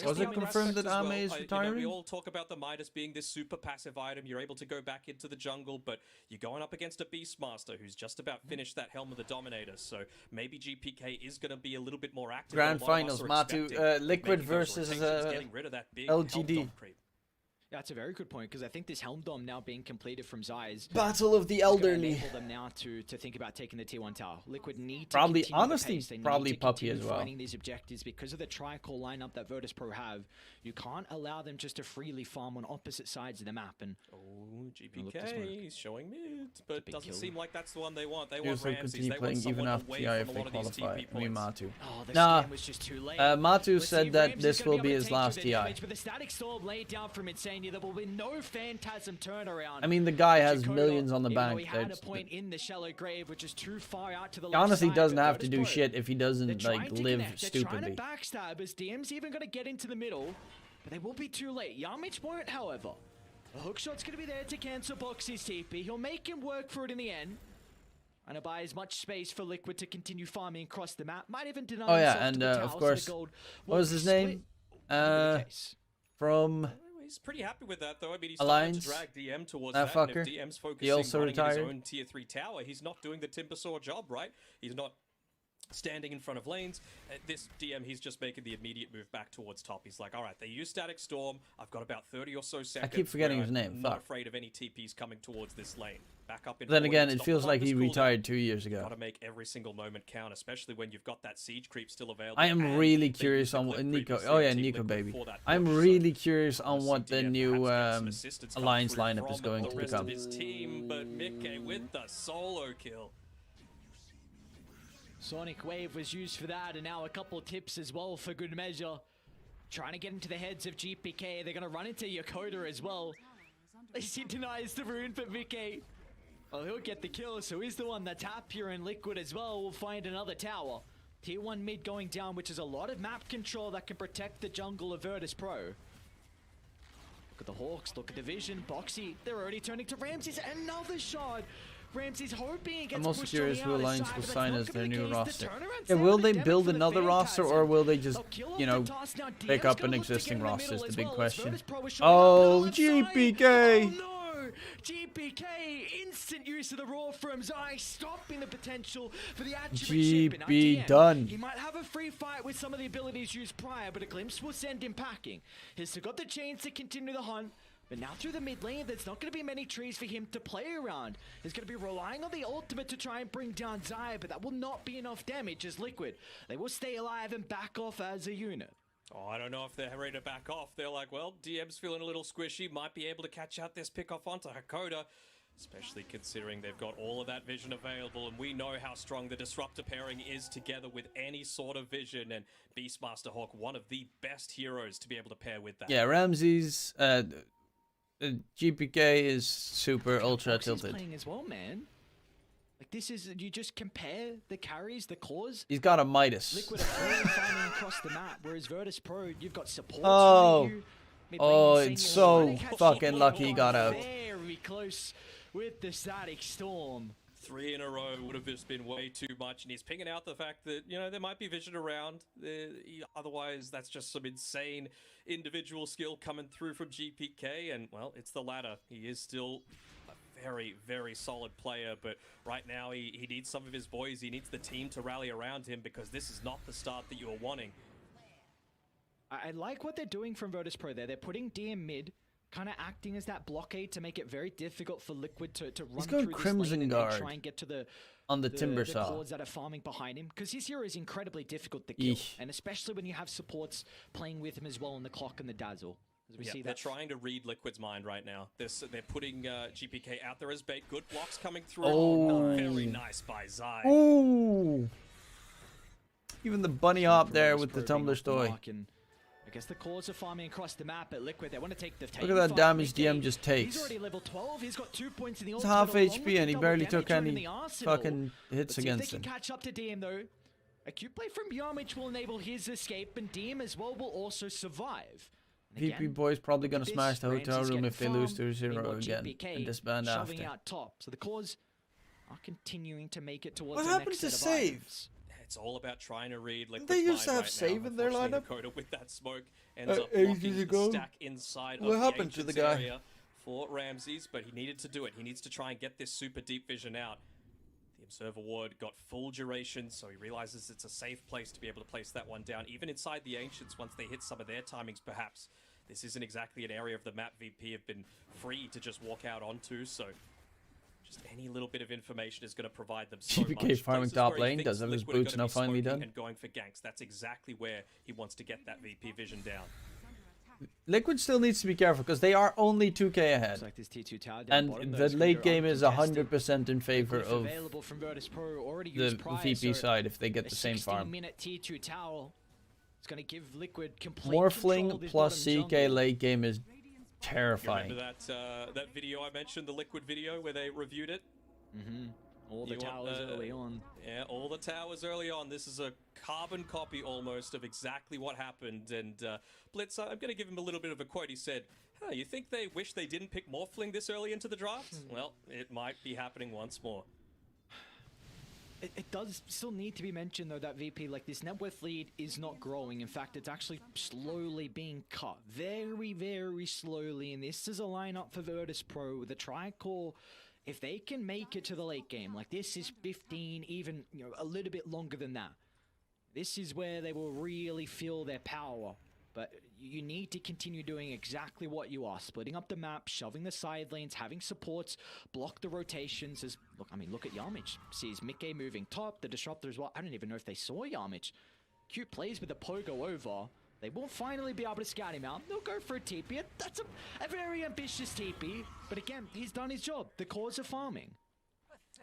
Was it confirmed that Ame is we retiring? all talk about the Midas being this super passive item. You're able to go back into the jungle, but you're going up against a Beastmaster who's just about finished that Helm of the Dominator. So maybe GPK is going to be a little bit more active. Grand than a lot of us finals, are Matu, expecting. Liquid Making those versus rotations, getting rid of that big LGD. Helm dom creep. Yeah, that's a very good point, because I think this Helm Dome now being completed from Zai's Battle of the is gonna Elderly. enable them now to think about taking the T1 tower. Liquid need to Probably, continue the honestly, pace. They need probably to Puppy continue as well. finding these objectives because of the tri-core lineup that Virtus Pro have. You can't allow them just to freely farm on opposite sides of the map. And GPK, he's showing mid, but doesn't kill. seem like that's the one they want. They Here's want will Ramses. continue They want playing even someone after away TI from if a they lot of these qualify. TP I mean, points. Matu. Oh, the Nah, scam was just too late. Matu Let's see said if that Ramses this gonna will able be to his take last the TI. damage, but the static storm laid down from Insania. There will be no phantasm turnaround. I mean, the guy has Dakota, millions on the even though bank. He had a That's- point in the shallow grave, which is too far out to the He left honestly side, doesn't but have to Virtus do Pro, shit if he they're doesn't trying like to live connect. They're stupidly. trying to backstab as DM's even going to get into the middle, but they will be too late. Yamich won't, however. The hookshot's going to be there to cancel Boxy's TP. He'll make him work for it in the end. And it'll buy as much space for Liquid to continue farming across the map. Might even deny Oh yeah, himself and to the tower, of so the course, gold what will was be his split. name? Case. From He's pretty happy with that, though. I mean, he's Alliance? starting to drag DM towards That that. And fucker? if DM's He focusing also running in his retired? own tier 3 tower, he's not doing the Timbersaw job, right? He's not standing in front of lanes. This DM, he's just making the immediate move back towards top. He's like, all right, they use Static Storm. I've got about 30 or so seconds. keep forgetting where his name, I'm not fuck. afraid of any TPs coming towards this lane. Back up in Then 40, again, it stop feels the like he longest cooldown. retired 2 years ago. Got to make every single moment count, especially when you've got that siege creep still available. I am and really they curious used the on clip what Nico. previously Oh on yeah, Team Nico Liquid baby. for that I'm push, so really curious on we'll what see the DM new perhaps get some assistance come Alliance through lineup is from going the to rest become. of his team, but Mickey with the solo kill. Sonic Wave was used for that, and now a couple of tips as well for good measure. Trying to get into the heads of GPK. They're going to run into Yokoda as well. He denies the rune for Mickey. Well, he'll get the kill, so he's the one that's happier, and Liquid as well will find another tower. Tier 1 mid going down, which is a lot of map control that can protect the jungle of Virtus Pro. Look at the Hawks, look at the vision. Boxy, they're already turning to Ramses. Another shot. Ramses hoping he gets I'm also pushed curious on who the Alliance outside, will but that's sign not as gonna their be the new case. The roster. turnaround's Yeah, there will for they the build depth of the another roster, or will they just, They'll kill off you know, the toss. Now pick DM's up gonna an look to get existing in the roster? Is middle the as big well, as question. Virtus Pro is showing up Oh, outside. GPK! Oh no! GPK, instant use of the raw from Zai, stopping the potential for the attribute ship. And now GB DM, done. He might have a free fight with some of the abilities used prior, but a glimpse will send him packing. He's still got the chance to continue the hunt. But now through the mid lane, there's not going to be many trees for him to play around. He's going to be relying on the ultimate to try and bring down Zaya, but that will not be enough damage as Liquid. They will stay alive and back off as a unit. Oh, I don't know if they're ready to back off. They're like, well, DM's feeling a little squishy, might be able to catch out this pick off onto Hakoda, especially considering they've got all of that vision available, and we know how strong the Disruptor pairing is together with any sort of vision, and Beastmaster Hawk, one of the best heroes to be able to pair with that. Yeah, Ramses, GPK is super ultra Boxy's tilted. playing as well, man. Like this is, you just compare the carries, the cores. He's got a Midas. Liquid are farming across the map, whereas Virtus Pro, you've got support. Oh, oh, it's so fucking lucky he got out. Very close with the Static Storm. 3 in a row would have just been way too much, and he's picking out the fact that, you know, there might be vision around. Otherwise, that's just some insane individual skill coming through from GPK, and, well, it's the latter. He is still a very, very solid player, but right now he needs some of his boys. He needs the team to rally around him, because this is not the start that you were wanting. I like what they're doing from Virtus Pro there. They're putting DM mid, kind of acting as that blockade to make it very difficult for Liquid to run through this Crimson lane Guard and try and get to the on the Timber Saw. Cords that are farming behind him, because his hero is incredibly difficult to kill, and especially when you have supports playing with him as well on the clock and the dazzle. As we see they're that. trying to read Liquid's mind right now. They're putting GPK out there as bait. Good blocks coming through. Oh, very nice by Zai. Ooh. Even the bunny hop there with the Tumbler Stoy. I guess the cores are farming across the map, but Liquid, they want to take the Look at that damage DM just He's takes. already level 12. He's got 2 points in the He's ultimate. half along HP with and he the barely double took damage in any the arsenal. fucking hits Let's see if against they him. can catch up to DM though. A Q play from Yarmich will enable his escape, and DM as well will also survive. And VP again, boys probably gonna this, smash the hotel Ramsey's room getting if they lose farmed, 2-0 meanwhile, again GPK and disband shoving after. out top. So the cores are continuing to make it towards What the happened next to set of items. saves? It's all about trying to read Liquid's They used to mind have right save now. in their Unfortunately, lineup? Dakota with that smoke ends up ages blocking ago? the stack inside What of happened the to the Ancients guy? area for Ramses, but he needed to do it. He needs to try and get this super deep vision out. The Observer Ward got full duration, so he realizes it's a safe place to be able to place that one down. Even inside the Ancients, once they hit some of their timings, perhaps this isn't exactly an area of the map VP have been free to just walk out onto, so just any little bit of information is going to provide them so GPK much. farming Places top where he lane, thinks does have his Liquid are boots gonna now be finally smoking done. and going for ganks. That's exactly where he wants to get that VP vision down. Liquid still needs to be careful because they are only 2k ahead. Like this T2 tower down And bottom, the those late are game is uncontested. 100% in favor Glyph of available from Virtus Pro, already the used prior, VP so side if they get a the same farm. 16-minute T2 tower. It's going to give Liquid complete control Morphling of this plus bottom CK jungle. late game is You terrifying. remember that video I mentioned, the Liquid video where they reviewed it? Mm-hmm. All the You want, towers early on. Yeah, all the towers early on. This is a carbon copy almost of exactly what happened. And Blitz, I'm going to give him a little bit of a quote. He said, you think they wish they didn't pick Morphling this early into the draft? Well, it might be happening once more. It does still need to be mentioned, though, that VP, like, this net worth lead is not growing. In fact, it's actually slowly being cut. Very, very slowly. And this is a lineup for Virtus Pro with a tricore. If they can make it to the late game, like this is 15, even, you know, a little bit longer than that. This is where they will really feel their power. But you need to continue doing exactly what you are. Splitting up the map, shoving the side lanes, having supports, block the rotations. As look, I mean, look at Yarmich. Sees Mickey moving top, the Disruptor as well. I don't even know if they saw Yarmich. Q plays with the Pogo over. They will finally be able to scout him out. They'll go for a TP. That's a very ambitious TP. But again, he's done his job. The cores are farming.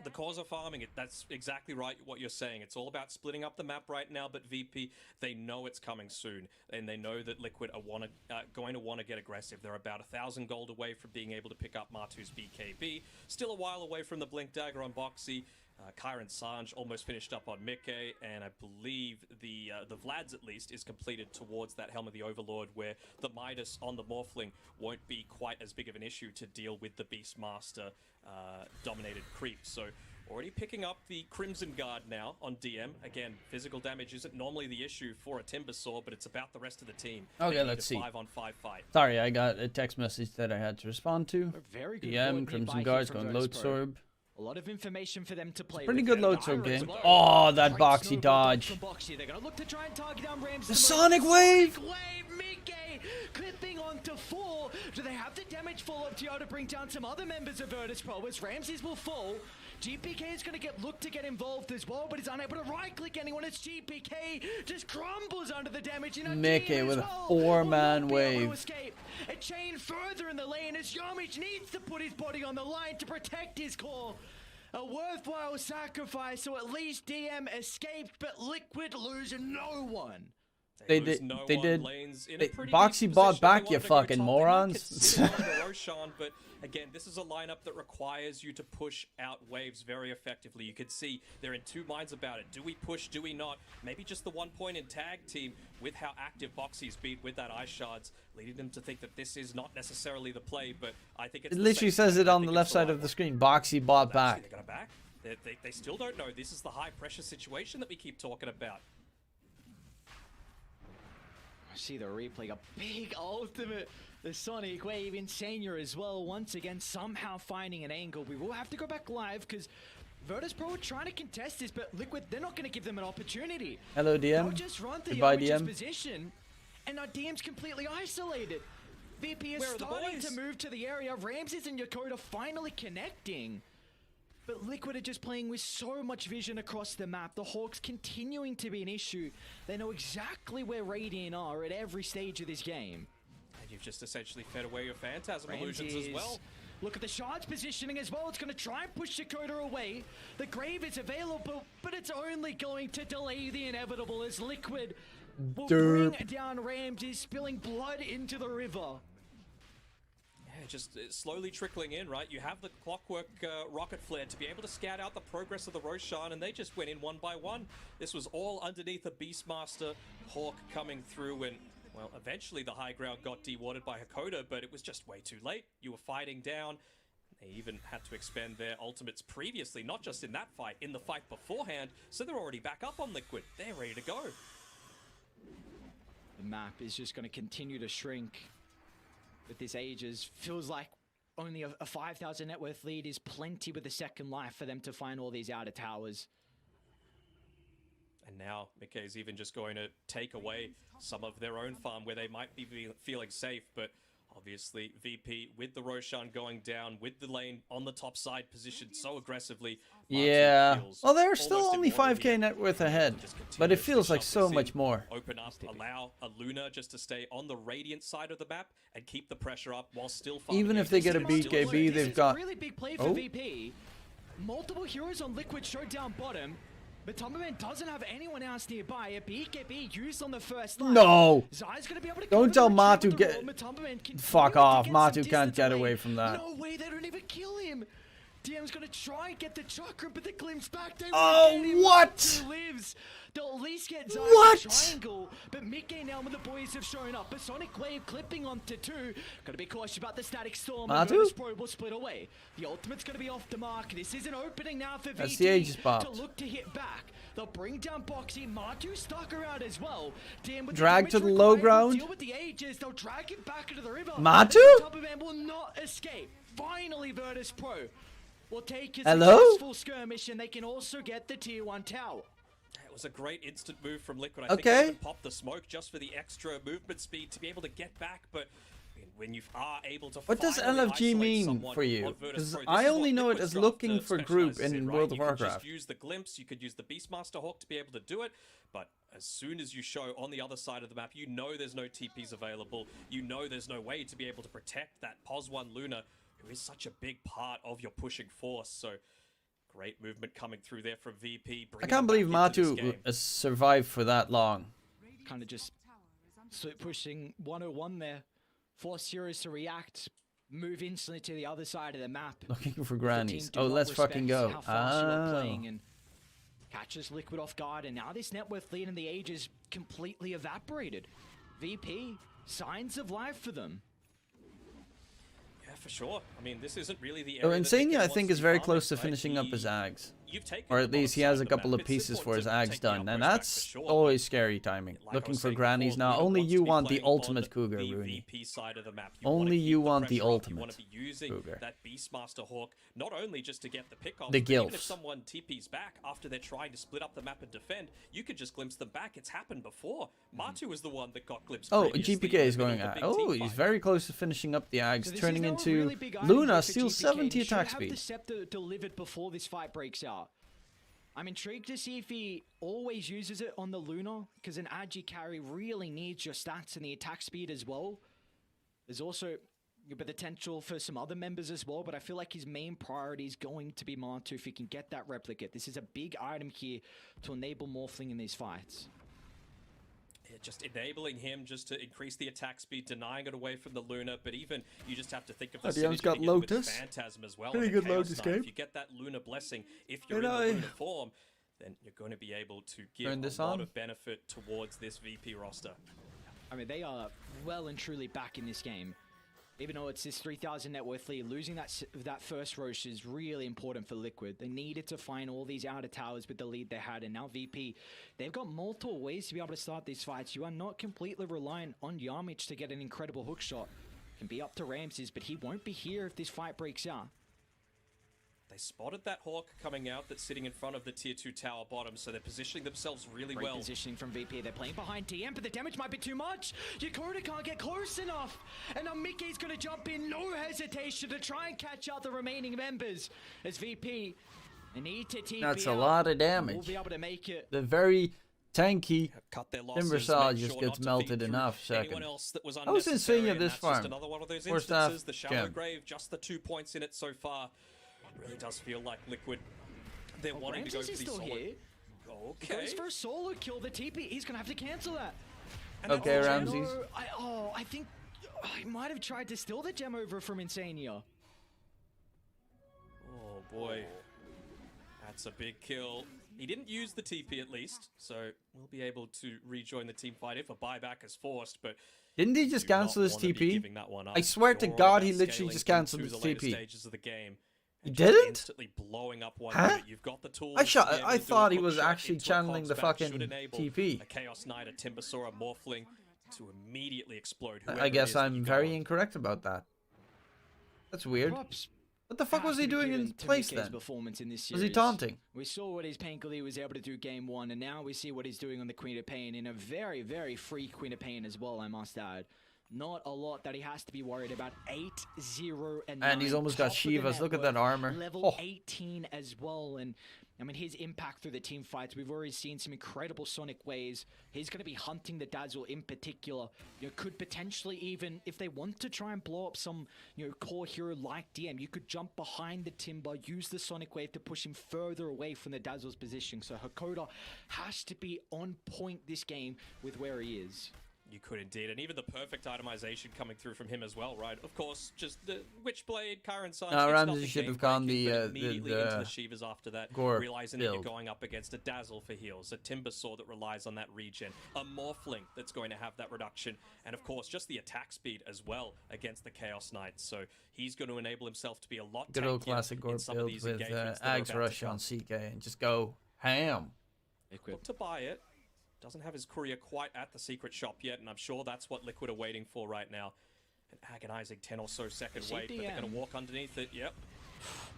The cause of farming, that's exactly right what you're saying. It's all about splitting up the map right now, but VP, they know it's coming soon, and they know that Liquid are going to want to get aggressive. They're about 1,000 gold away from being able to pick up Martu's BKB. Still a while away from the Blink Dagger on Boxy. Kyron Sanj almost finished up on Mickey, and I believe the Vlad's at least is completed towards that Helm of the Overlord, where the Midas on the Morphling won't be quite as big of an issue to deal with the Beastmaster dominated creep. So already picking up the Crimson Guard now on DM. Again, physical damage isn't normally the issue for a Timbersaw, but it's about the rest of the team. Okay, They need let's a see. 5-on-5 fight. Sorry, I got a text message that I had to respond to. Very good DM, board Crimson nearby Guards here from going Virtus Load Pro. Sorb. A lot of information for them to play Pretty with. good And Load Sorb Iris game. well. Oh, that Great Boxy snowball dodge. from Boxy. They're gonna look to try and target down Rams. The Sonic Wave! Sonic Wave, Mickey clipping onto 4. Do they have the damage follow-up to be able to bring down some other members of Virtus Pro as Ramses will fall? GPK is going to look to get involved as well, but he's unable to right-click anyone. It's GPK just crumbles under the damage. Mickey with a 4-man wave. Escape. A chain further in the lane as Yarmich needs to put his body on the line to protect his core. A worthwhile sacrifice, so at least DM escaped, but Liquid lose no one. They lose did. no They on did. lanes in a pretty Boxy decent bought position. They back, wanted you to go fucking top. They might morons. consider going to Roshan, but again, this is a lineup that requires you to push out waves very effectively. You can see they're in two minds about it. Do we push? Do we not? Maybe just the 1 point in tag team with how active Boxy's been with that ice shards, leading them to think that this is not necessarily the play, but I think it's It the literally same says play. it I on think the it's left side right of the one. screen. Boxy bought back. They got it back. They still don't know. This is the high pressure situation that we keep talking about. I see the replay, a big ultimate. The Sonic Wave Insania as well, once again somehow finding an angle. We will have to go back live because Virtus Pro are trying to contest this, but Liquid, they're not going to give them an opportunity. Hello, DM. They'll just run through Goodbye, Yomich's DM. position, and now DM's completely isolated. VP is Where are the starting boys? to move to the area. Ramses and Yokota finally connecting. But Liquid are just playing with so much vision across the map. The Hawks continuing to be an issue. They know exactly where Radiant are at every stage of this game. And you've just essentially fed away your Phantasm illusions as well. Look at the Shard's positioning as well. It's going to try and push Dakota away. The Grave is available, but it's only going to delay the inevitable as Liquid will bring down Ramses, spilling blood into the river. Yeah, just slowly trickling in, right? You have the Clockwork Rocket Flare to be able to scout out the progress of the Roshan, and they just went in one by one. This was all underneath a Beastmaster Hawk coming through, and well, eventually the high ground got dewatered by Hakoda, but it was just way too late. You were fighting down. They even had to expend their ultimates previously, not just in that fight, in the fight beforehand, so they're already back up on Liquid. They're ready to go. The map is just going to continue to shrink with this Aegis. Feels like only a 5,000 net worth lead is plenty with the second life for them to find all these outer towers. And now Mikkei's even just going to take away some of their own farm where they might be feeling safe, but obviously VP with the Roshan going down, with the lane on the top side positioned so aggressively. Yeah. Well, they're still only 5k net worth ahead, but it feels like so much more. Open up, allow a Luna just to stay on the Radiant side of the map and keep the pressure up while still farming. Even if they get a BKB, they've got... This is a really big play for VP. Multiple heroes on Liquid showed down bottom, but Tomberman doesn't have anyone else nearby. A BKB used on the first line. No! Zai's gonna be able to Don't tell Matu get... Tomberman Fuck off. Matu can't get away from that. No way, they don't even kill him. DM's gonna try and get the chakra, but the glimpse back. They Oh, what? Matu lives. They'll at least get Zai What? the triangle, but Mickey now when the boys have shown up. A Sonic Wave clipping onto two. Gotta be cautious about the Static Storm. Matu? Virtus Pro will split away. The ultimate's gonna be off the mark. This is an opening now for That's VT the Aegis to popped. look to hit back. They'll bring down Boxy. Matu stuck around as well. DM with Drag the to the damage low required, ground. Deal with the Aegis. They'll drag him back into the river. Matu? Tomberman will not escape. Finally, Virtus Pro will take his Hello? successful skirmish, and they can also get the tier 1 tower. It was a great instant move from Liquid. I think Okay. they even popped the smoke just for the extra movement speed to be able to get back, but when you are able to What does finally LFG isolate mean someone for you? on Virtus Because Pro, this I is only what know it Liquid's as draft, looking for group specializes in right? World of You could Warcraft. just use the glimpse, you could use the Beastmaster Hawk to be able to do it, but as soon as you show on the other side of the map, you know there's no TPs available, you know there's no way to be able to protect that POS1 Luna, who is such a big part of your pushing force, so great movement coming through there from VP. I can't believe Matu has survived for that long. Kind of just pushing 101 there. Force heroes to react, move instantly to the other side of the map. Looking for The team grannies. do Oh, not let's fucking respect go. how fast you are Oh. playing and catches Liquid off guard, and now this net worth lead in the age is completely evaporated. VP, signs of life for them. Yeah, for sure. I mean, this isn't really the Oh, area that Insania, Nick I wants think, to is be very farming, close to right? finishing up his Ags. You've taken Or the at least he bottom has side a of the couple map. of It's pieces for his important to Ags take the done. And outpost back that's for sure. always scary timing. Like I Looking was for saying grannies before, now. Luna Only wants you to be want the playing on ultimate Cougar, the Rooney. VP side of the map. You wanna Only keep you the want the pressure up. You ultimate want to be using Cougar. that Beastmaster Hawk, not only just to get the pickoffs, The but even if gilfs. someone TPs back after they're trying to split up the map and defend, you could just glimpse them back. It's happened before. Matu was the one that got glimpsed Oh, previously GPK in is the middle going of at. the big Oh, team he's fight. very close to finishing up the Ags, So this turning is now a into really big item Luna here for steals GPK. 70 He should attack have speed. the scepter delivered before this fight breaks out. I'm intrigued to see if he always uses it on the Luna, because an Agi carry really needs your stats and the attack speed as well. There's also the potential for some other members as well, but I feel like his main priority is going to be Matu if he can get that replicate. This is a big item here to enable Morphling in these fights. just enabling him just to increase the attack speed, denying it away from the Luna, but even you just have to think of the DM's synergy got together with Lotus. Phantasm as well. Pretty and the good Chaos Lotus Knight. game. If you get that Luna blessing, if you're Did in the I Luna form, then you're going to be able to give turn this a lot on? of benefit towards this VP roster. I mean, they are well and truly back in this game. Even though it's this 3,000 net worth lead, losing that first Roche is really important for Liquid. They needed to find all these outer towers with the lead they had, and now VP, they've got multiple ways to be able to start these fights. You are not completely reliant on Yamich to get an incredible hook shot. It can be up to Ramses, but he won't be here if this fight breaks out. They spotted that Hawk coming out that's sitting in front of the tier 2 tower bottom, so they're positioning themselves really Great well. positioning from VP. They're playing behind TM, but the damage might be too much. Yakota can't get close enough. And now Mickey's going to jump in, no hesitation, to try and catch out the remaining members. As VP, they need to TP That's a out. lot of damage. We'll be able to make it. The very tanky Cut their losses, Timbersaw make just sure gets not to melted feed in through half a anyone second. else that was I was insane unnecessary, at and this that's just farm. another one of those First half, instances. The shallow gem. grave, just the 2 points in it so far. Really does feel like Liquid. They're wanting to go Ramses for is these still solid. here. Okay. Goes for a solo kill. The TP, he's going to have to cancel that. And Okay, that's Ramses. I think I might have tried to steal the gem over from Insania. Oh boy. That's a big kill. He didn't use the TP at least, so we'll be able to rejoin the team fight if a buyback is forced, but Didn't he just do not cancel his wanna be TP? giving that one up. I swear to You're all God, he about literally scaling just cancelled into his the later TP. stages of the game. He and just didn't? instantly blowing up one Huh? unit. You've got the tools. I to be able to do a thought he hook was shot actually into a channeling the Cogsback fucking should enable TP. A Chaos Knight, a Timbersaw, a Morphling to immediately explode. I whoever it guess is that I'm you go very on. incorrect about that. That's weird. Props What the fuck was he have to be doing in given to place Mickey's then? performance in this Was he series. taunting? We saw what his Painfully was able to do game one, and now we see what he's doing on the Queen of Pain in a very, very free Queen of Pain as well, I must add. Not a lot that he has to be worried about. 8-0 and 9. And he's almost got top of the Shivas. Look at that network, armor. Level Oh. 18 as well, and I mean his impact through the team fights. We've already seen some incredible Sonic ways. He's going to be hunting the Dazzle in particular. You know, could potentially even, if they want to try and blow up some, you know, core hero like DM, you could jump behind the Timber, use the Sonic wave to push him further away from the Dazzle's position. So Hakoda has to be on point this game with where he is. You could indeed, and even the perfect itemization coming through from him as well, right? Of course, just the Witchblade, Kyron Sun. No, Ramsey should have gone immediately into the the Shivas after that, Gore realizing that build. you're going up against a Dazzle for heals, a Timbersaw that relies on that regen, a Morphling that's going to have that reduction, and of course, just the attack speed as well against the Chaos Knights. So he's going to enable himself to be a lot Good old tankier classic Gore in some build of these with engagements that are Ags about to Rush come. on CK and just go ham. Look to buy it. Doesn't have his courier quite at the secret shop yet, and I'm sure that's what Liquid are waiting for right now. An agonizing 10 or so second wait, but they're going to walk underneath it. Yep.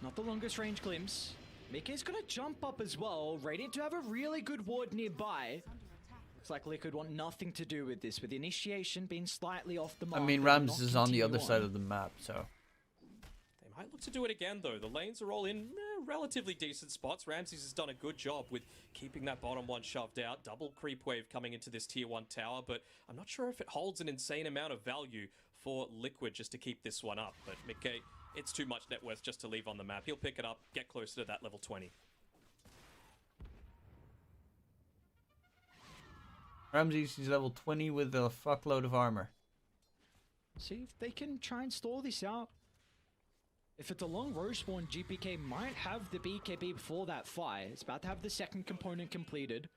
Not the longest range glimpse. Mickey's gonna jump up as well, Radiant to have a really good ward nearby. Looks like Liquid want nothing to do with this, with the initiation being slightly off the I mark. mean, they will Rams not is on the continue other side of the map, so. They might look to do it again, though. The lanes are all in relatively decent spots. Ramses has done a good job with keeping that bottom one shoved out. Double creep wave coming into this tier 1 tower, but I'm not sure if it holds an insane amount of value for Liquid just to keep this one up. But Mickey, it's too much net worth just to leave on the map. He'll pick it up, get closer to that level 20. Ramses is level 20 with a fuckload of armor. See if they can try and stall this out. If it's a long row spawn, GPK might have the BKB before that fight. It's about to have the second component completed.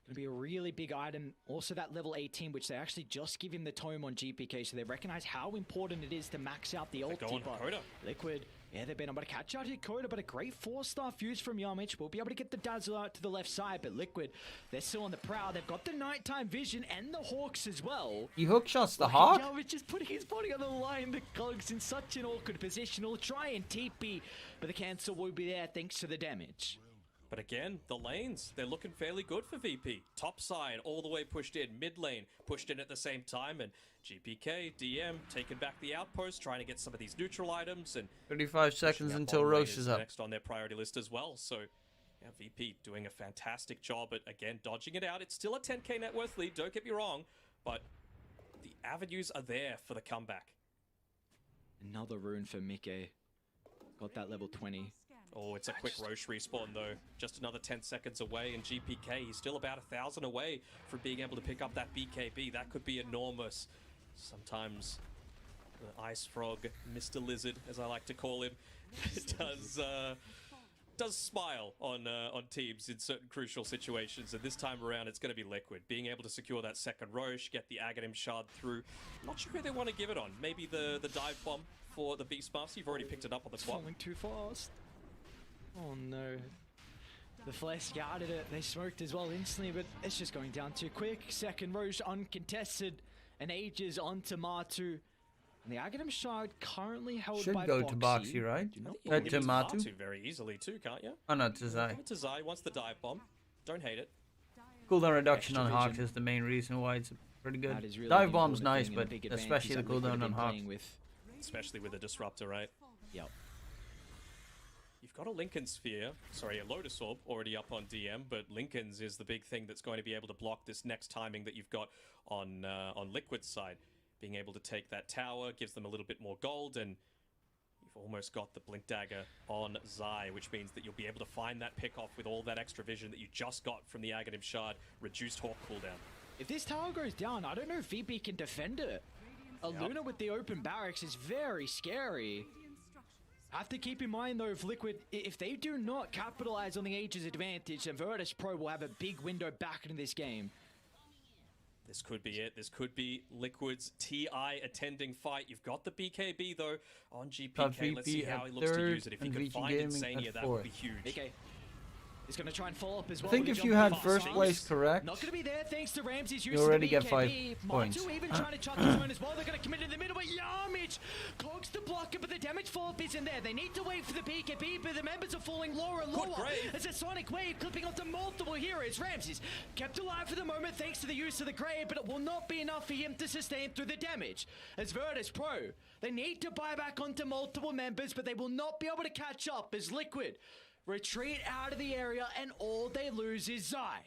Gonna be a really big item. Also that level 18, which they actually just give him the tome on GPK, so they recognize how important it is to max out the ulti. going But Hakoda. Liquid, yeah, they've been able to catch out Hakoda, but a great 4-star fuse from Yamich. We'll be able to get the Dazzle out to the left side, but Liquid, they're still on the prowl. They've got the nighttime vision and the Hawks as well. He hookshots the Hawk? Yamich is putting his body on the line. The Cogs in such an awkward position. He'll try and TP, but the cancel will be there thanks to the damage. But again, the lanes, they're looking fairly good for VP. Top side, all the way pushed in. Mid lane, pushed in at the same time. And GPK, DM, taking back the outpost, trying to get some of these neutral items. And 35 seconds pushing out until bottom lane Roche is up. next on their priority list as well. So, yeah, VP doing a fantastic job at, again, dodging it out. It's still a 10k net worth lead, don't get me wrong. But the avenues are there for the comeback. Another rune for Mickey. Got that level 20. Oh, it's a quick Roche respawn though. Just another 10 seconds away, and GPK, he's still about 1,000 away from being able to pick up that BKB. That could be enormous. Sometimes the Ice Frog, Mr. Lizard, as I like to call him, does smile on teams in certain crucial situations, and this time around it's going to be Liquid. Being able to secure that second Roche, get the Aghanim Shard through. I'm not sure who they want to give it on. Maybe the dive bomb for the Beastmaster. You've already picked it up on the quad. Falling too fast. Oh no. The Flare scouted it. They smoked as well instantly, but it's just going down too quick. Second Roche uncontested, and Aegis onto Matu. And the Aghanim Shard currently held Should by go Boxy. to Boxy, right? To Matu? Very easily too, can't you? Oh no, to Zai. To Zai wants the dive bomb. Don't hate it. Cooldown reduction on Extra Hawks vision. is the main reason why it's pretty good. That is really Dive the bomb's important nice, thing and a but big advantage especially the that Liquid have cooldown been on Hawks. playing with. Especially with the Disruptor, right? Yep. You've got a Lincoln Sphere, sorry, a Lotus Orb already up on DM, but Lincoln's is the big thing that's going to be able to block this next timing that you've got on Liquid's side. Being able to take that tower gives them a little bit more gold, and you've almost got the Blink Dagger on Zai, which means that you'll be able to find that pick off with all that extra vision that you just got from the Aghanim Shard, reduced Hawk cooldown. If this tower goes down, I don't know if VP can defend it. A Luna with the open barracks is very scary. Have to keep in mind though, if Liquid, if they do not capitalize on the Aegis advantage, then Virtus Pro will have a big window back into this game. This could be it. This could be Liquid's TI attending fight. You've got the BKB though on GPK. Let's see how he looks to use it. If he can find Insania, that would be huge. BK is going to try and follow up as well. I think if you had first place correct, not going to be there thanks to Ramsey's use you already of the get 5 BKB. points. Matu even trying to chart the zone as well. They're going to commit in the middle, but Yamich clogs the blocker, but the damage follow-up isn't there. They need to wait for the BKB, but the members are falling lower and lower. As a Sonic Wave clipping onto multiple heroes. Ramsey's kept alive for the moment thanks to the use of the Grave, but it will not be enough for him to sustain through the damage. As Virtus Pro, they need to buy back onto multiple members, but they will not be able to catch up as Liquid retreat out of the area, and all they lose is Zai.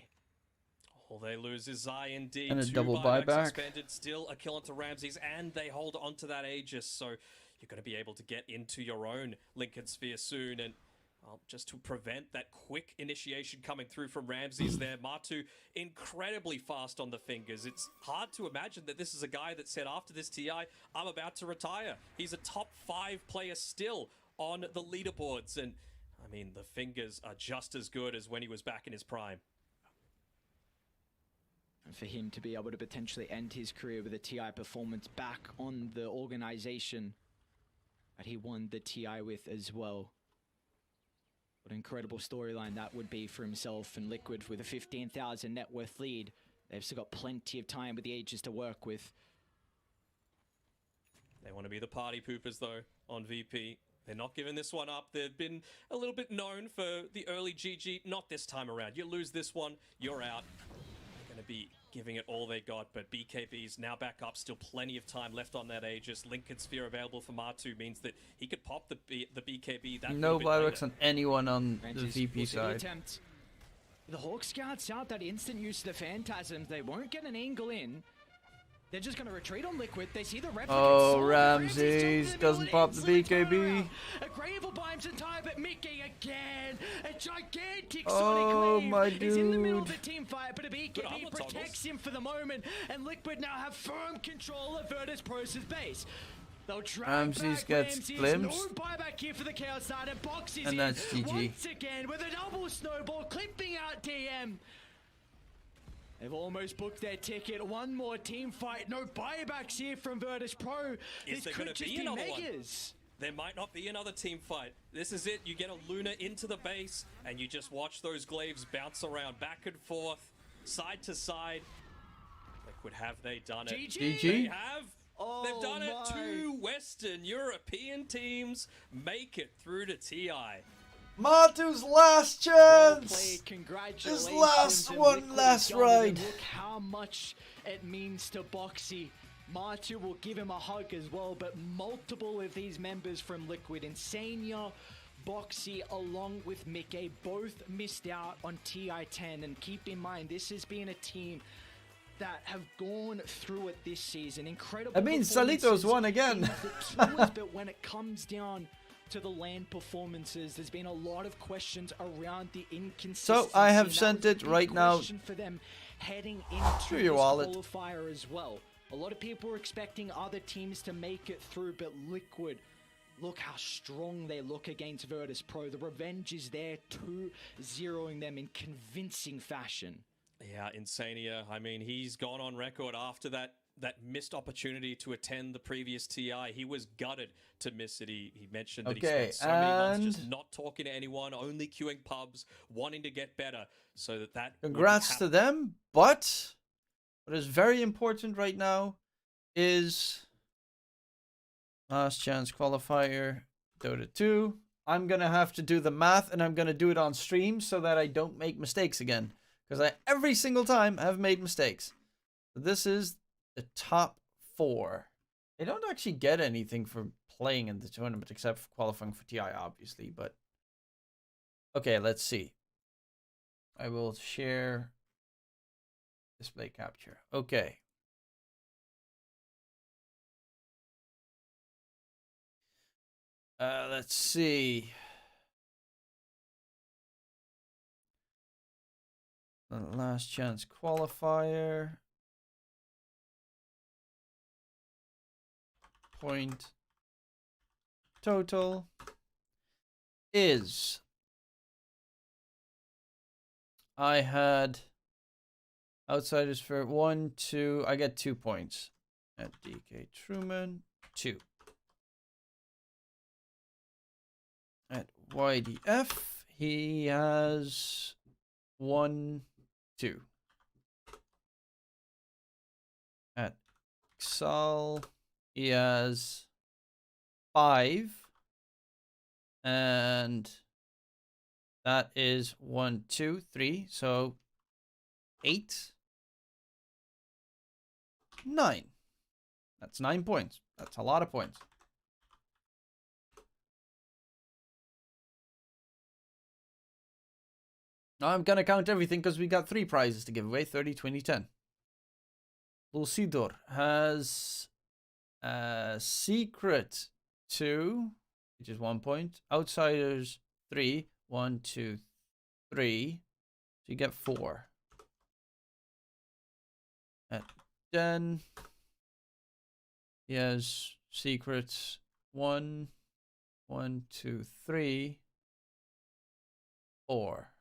All they lose is Zai indeed. And a 2 double buybacks buyback. Expended, still a kill onto Ramses, and they hold onto that Aegis, so you're going to be able to get into your own Lincoln Sphere soon, and well, just to prevent that quick initiation coming through from Ramses there. Matu incredibly fast on the fingers. It's hard to imagine that this is a guy that said after this TI, I'm about to retire. He's a top 5 player still on the leaderboards, and I mean, the fingers are just as good as when he was back in his prime. And for him to be able to potentially end his career with a TI performance back on the organization that he won the TI with as well. What an incredible storyline that would be for himself and Liquid with a 15,000 net worth lead. They've still got plenty of time with the Aegis to work with. They want to be the party poopers, though, on VP. They're not giving this one up. They've been a little bit known for the early GG. Not this time around. You lose this one, you're out. They're going to be giving it all they got, but BKB's now back up. Still plenty of time left on that Aegis. Lincoln Sphere available for Matu means that he could pop the BKB that no little bit buybacks later. on anyone on the Ramses VP will see the side. attempt. The Hawk Scouts out that instant use of the Phantasms. They won't get an angle in. They're just going to retreat on Liquid. They see the replicate. Oh, Ramses doesn't pop the BKB. A Gravel by his entire, but Mickey again. A gigantic Oh, Sonic Wave my is in the middle of dude. the team fight, but a BKB protects him for the moment, and Liquid now have firm control of Virtus Pro's base. They'll drag Ramses back gets Ramses. glimpsed. No buyback here for the Chaos side, and Box is And in that's GG. once again with a double snowball, clipping out DM. They've almost booked their ticket. One more team fight. No buybacks here from Virtus Pro. Is there going to be another one? There might not be another team fight. This is it. You get a Luna into the base, and you just watch those glaives bounce around back and forth, side to side. Liquid, have they done it? GG. They have. Oh, They've done it. my. 2 Western European teams make it through to TI. Matu's last Well chance! played. Congratulations. His last and one, Liquid last got it, and ride. Look how much it means to Boxy. Matu will give him a hug as well, but multiple of these members from Liquid, Insania, Boxy, along with Mickey, both missed out on TI-10. And keep in mind, this has been a team that have gone through it this season. Incredible. I mean, Salitos performances won again. in the tours, but when it comes down to the LAN performances. There's been a lot of questions around the inconsistency. So I have and that sent was a it big right now. question for them heading into Through your this wallet. qualifier as well. A lot of people were expecting other teams to make it through, but Liquid, look how strong they look against Virtus Pro. The revenge is there, 2-0ing them in convincing fashion. Yeah, Insania. I mean, he's gone on record after that missed opportunity to attend the previous TI. He was gutted to miss it. He mentioned that he spent so many months just not talking to anyone, only queuing pubs, wanting to get better, so that Congrats to them, but what is very important right now is last chance qualifier, Dota 2. I'm going to have to do the math, and I'm going to do it on stream so that I don't make mistakes again. Because I, every single time, have made mistakes. This is the top 4. They don't actually get anything for playing in the tournament, except for qualifying for TI, obviously. But okay, let's see. I will share display capture. Okay. Let's see. The last chance qualifier. Point total is, I had outsiders for 1, 2. I get 2 points. At DK Truman, 2. At YDF, he has 1, 2. At Xal, he has 5. And that is 1, 2, 3. So 8, 9. That's 9 points. That's a lot of points. Now I'm gonna count everything because we got 3 prizes to give away: 30, 20, 10. Lucidor has Secret 2, which is 1 point. Outsiders 3. 1, 2, 3. So you get 4. At Den, he has Secrets 1, 1, 2, 3, 4,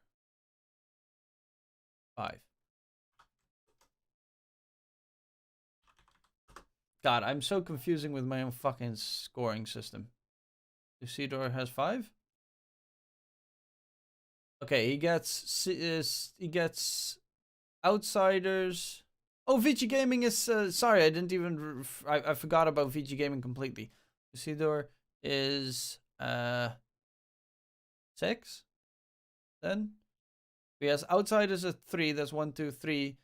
5. God, I'm so confusing with my own fucking scoring system. Lucidor has 5. Okay, he gets Outsiders. Oh, VG Gaming is sorry, I didn't even I forgot about VG Gaming completely. Lucidor is 6. Then he has Outsiders at 3. That's 1, 2, 3,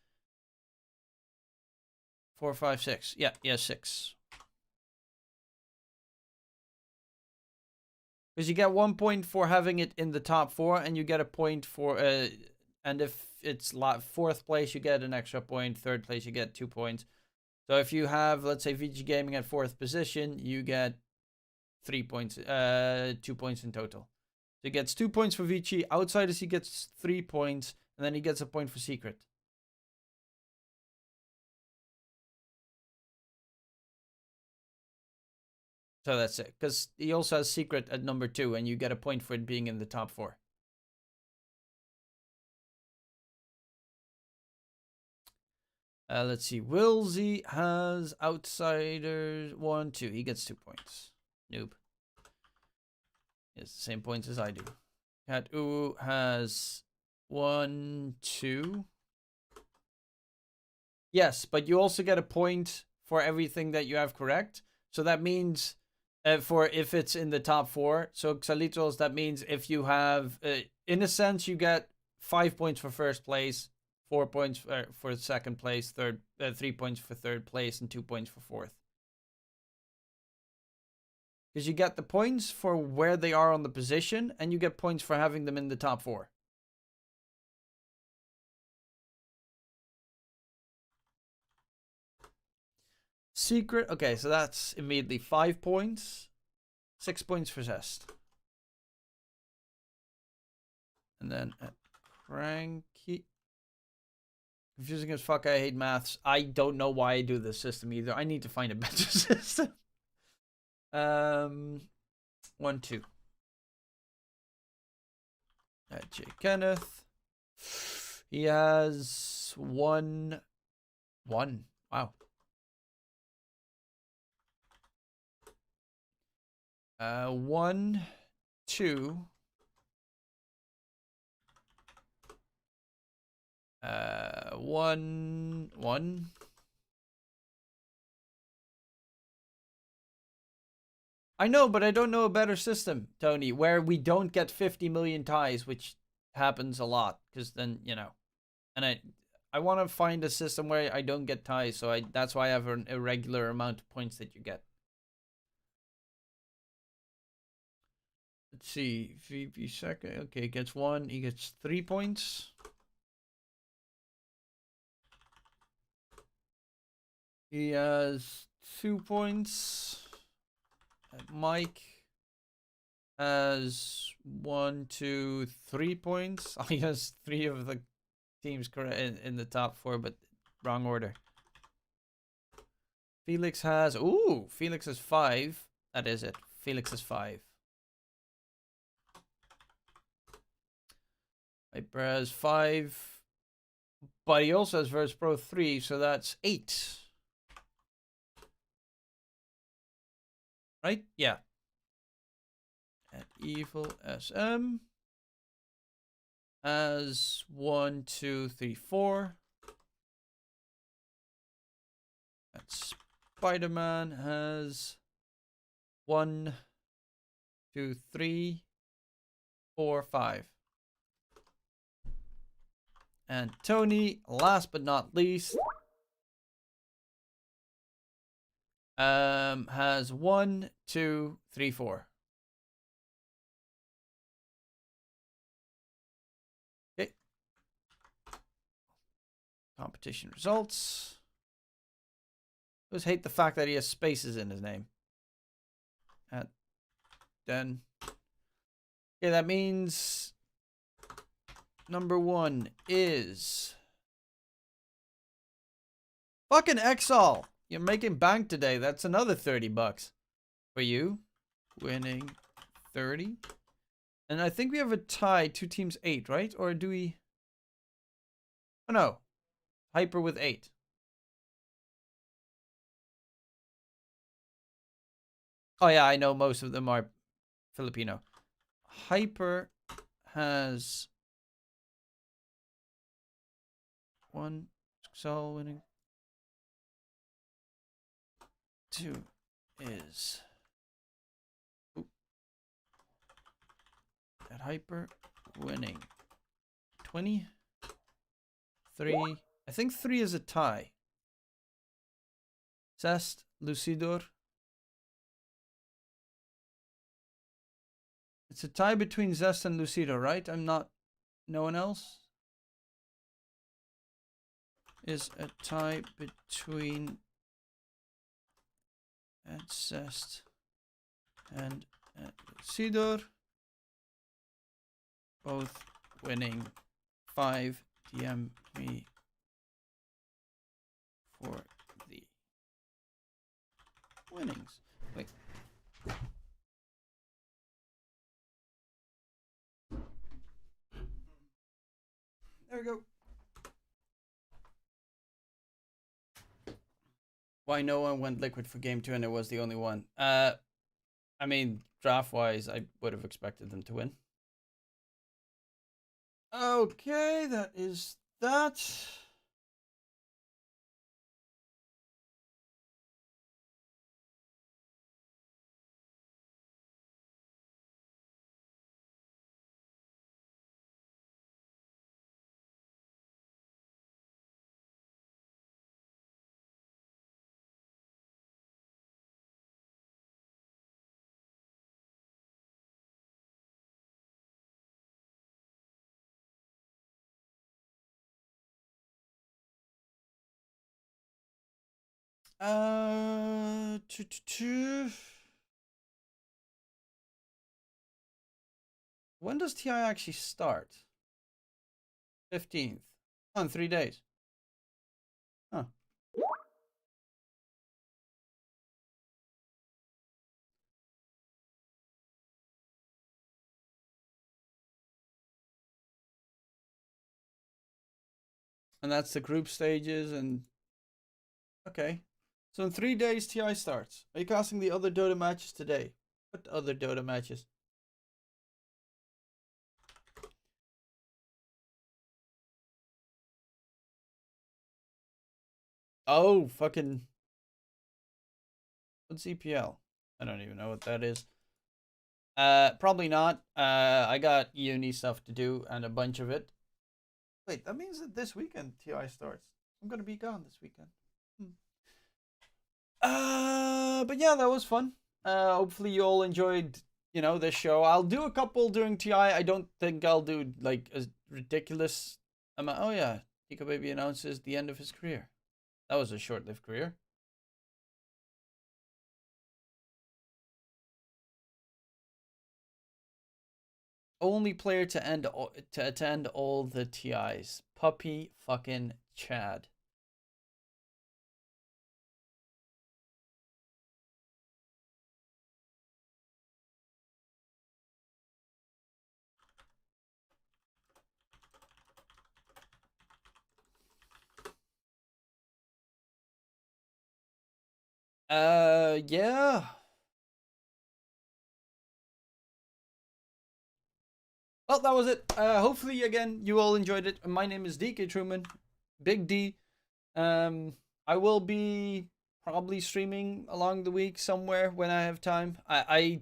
4, 5, 6. Yeah, he has 6. Because you get 1 point for having it in the top 4, and you get a point for and if it's 4th place, you get an extra point. 3rd place, you get 2 points. So if you have, let's say, VG Gaming at 4th position, you get 3 points, 2 points in total. So he gets 2 points for VG. Outsiders, he gets 3 points, and then he gets a point for Secret. So that's it. Because he also has Secret at number 2, and you get a point for it being in the top 4. Let's see. Wilsey has Outsiders 1, 2. He gets 2 points. Noob. He has the same points as I do. Cat Ooh has 1, 2. Yes, but you also get a point for everything that you have correct. So that means for if it's in the top 4. So Xalitos, that means if you have, in a sense, you get 5 points for 1st place, 4 points for 2nd place, 3 points for 3rd place, and 2 points for 4th. Because you get the points for where they are on the position, and you get points for having them in the top 4. Secret, okay, so that's immediately 5 points. 6 points for Zest. And then cranky. Confusing as fuck. I hate maths. I don't know why I do this system either. I need to find a better system. 1, 2. J. Kenneth. He has 1. Wow. 1, 2. 1, 1. I know, but I don't know a better system, Tony, where we don't get 50 million ties, which happens a lot, because then, you know, and I want to find a system where I don't get ties, so that's why I have an irregular amount of points that you get. Let's see, VP second, okay, he gets 1, he gets 3 points. He has 2 points. Mike has 1, 2, 3 points. He has 3 of the teams in the top 4, but wrong order. Felix has Felix has 5. That is it. Felix has 5. Hyper has 5, but he also has Verse Pro 3, so that's 8. Right? Yeah. And Evil SM has 1, 2, 3, 4. And Spider-Man has 1, 2, 3, 4, 5. And Tony, last but not least, has 1, 2, 3, 4. Okay. Competition results. I just hate the fact that he has spaces in his name. And then, okay, that means number 1 is fucking Exal. You're making bank today. That's another 30 bucks for you. Winning 30. And I think we have a tie. 2 teams 8, right? Or do we? Oh no. Hyper with 8. Oh yeah, I know most of them are Filipino. Hyper has 1. Excel winning. 2 is at Hyper winning 20. 3. I think 3 is a tie. Zest, Lucidor. It's a tie between Zest and Lucidor, right? I'm not. No one else is a tie between Zest and Lucidor. Both winning 5. DM me for the winnings. Wait. There we go. Why no one went liquid for game 2 and it was the only one? I mean, draft-wise, I would have expected them to win. Okay, that is that. When does TI actually start? 15th. Oh, in 3 days. Huh. And that's the group stages and... Okay. So in 3 days, TI starts. Are you casting the other Dota matches today? What other Dota matches? Oh, fucking... What's EPL? I don't even know what that is. Probably not. I got uni stuff to do and a bunch of it. Wait, that means that this weekend TI starts. I'm gonna be gone this weekend. But yeah, that was fun. Hopefully you all enjoyed, you know, this show. I'll do a couple during TI. I don't think I'll do like a ridiculous amount. Oh yeah, Nico Baby announces the end of his career. That was a short-lived career. Only player to attend all the TIs. Puppy fucking Chad. Yeah. Well, that was it. Hopefully, again, you all enjoyed it. My name is DK Truman, Big D. I will be probably streaming along the week somewhere when I have time. I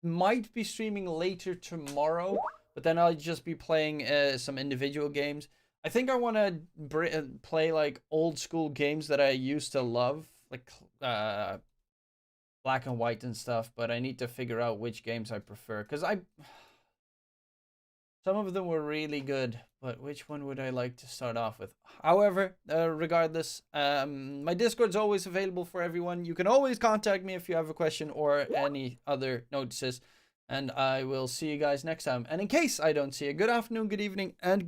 might be streaming later tomorrow, but then I'll just be playing some individual games. I think I want to play like old school games that I used to love, like Black and White and stuff, but I need to figure out which games I prefer, because some of them were really good, but which one would I like to start off with? However, regardless, my Discord's always available for everyone. You can always contact me if you have a question or any other notices, and I will see you guys next time. And in case I don't see you, good afternoon, good evening, and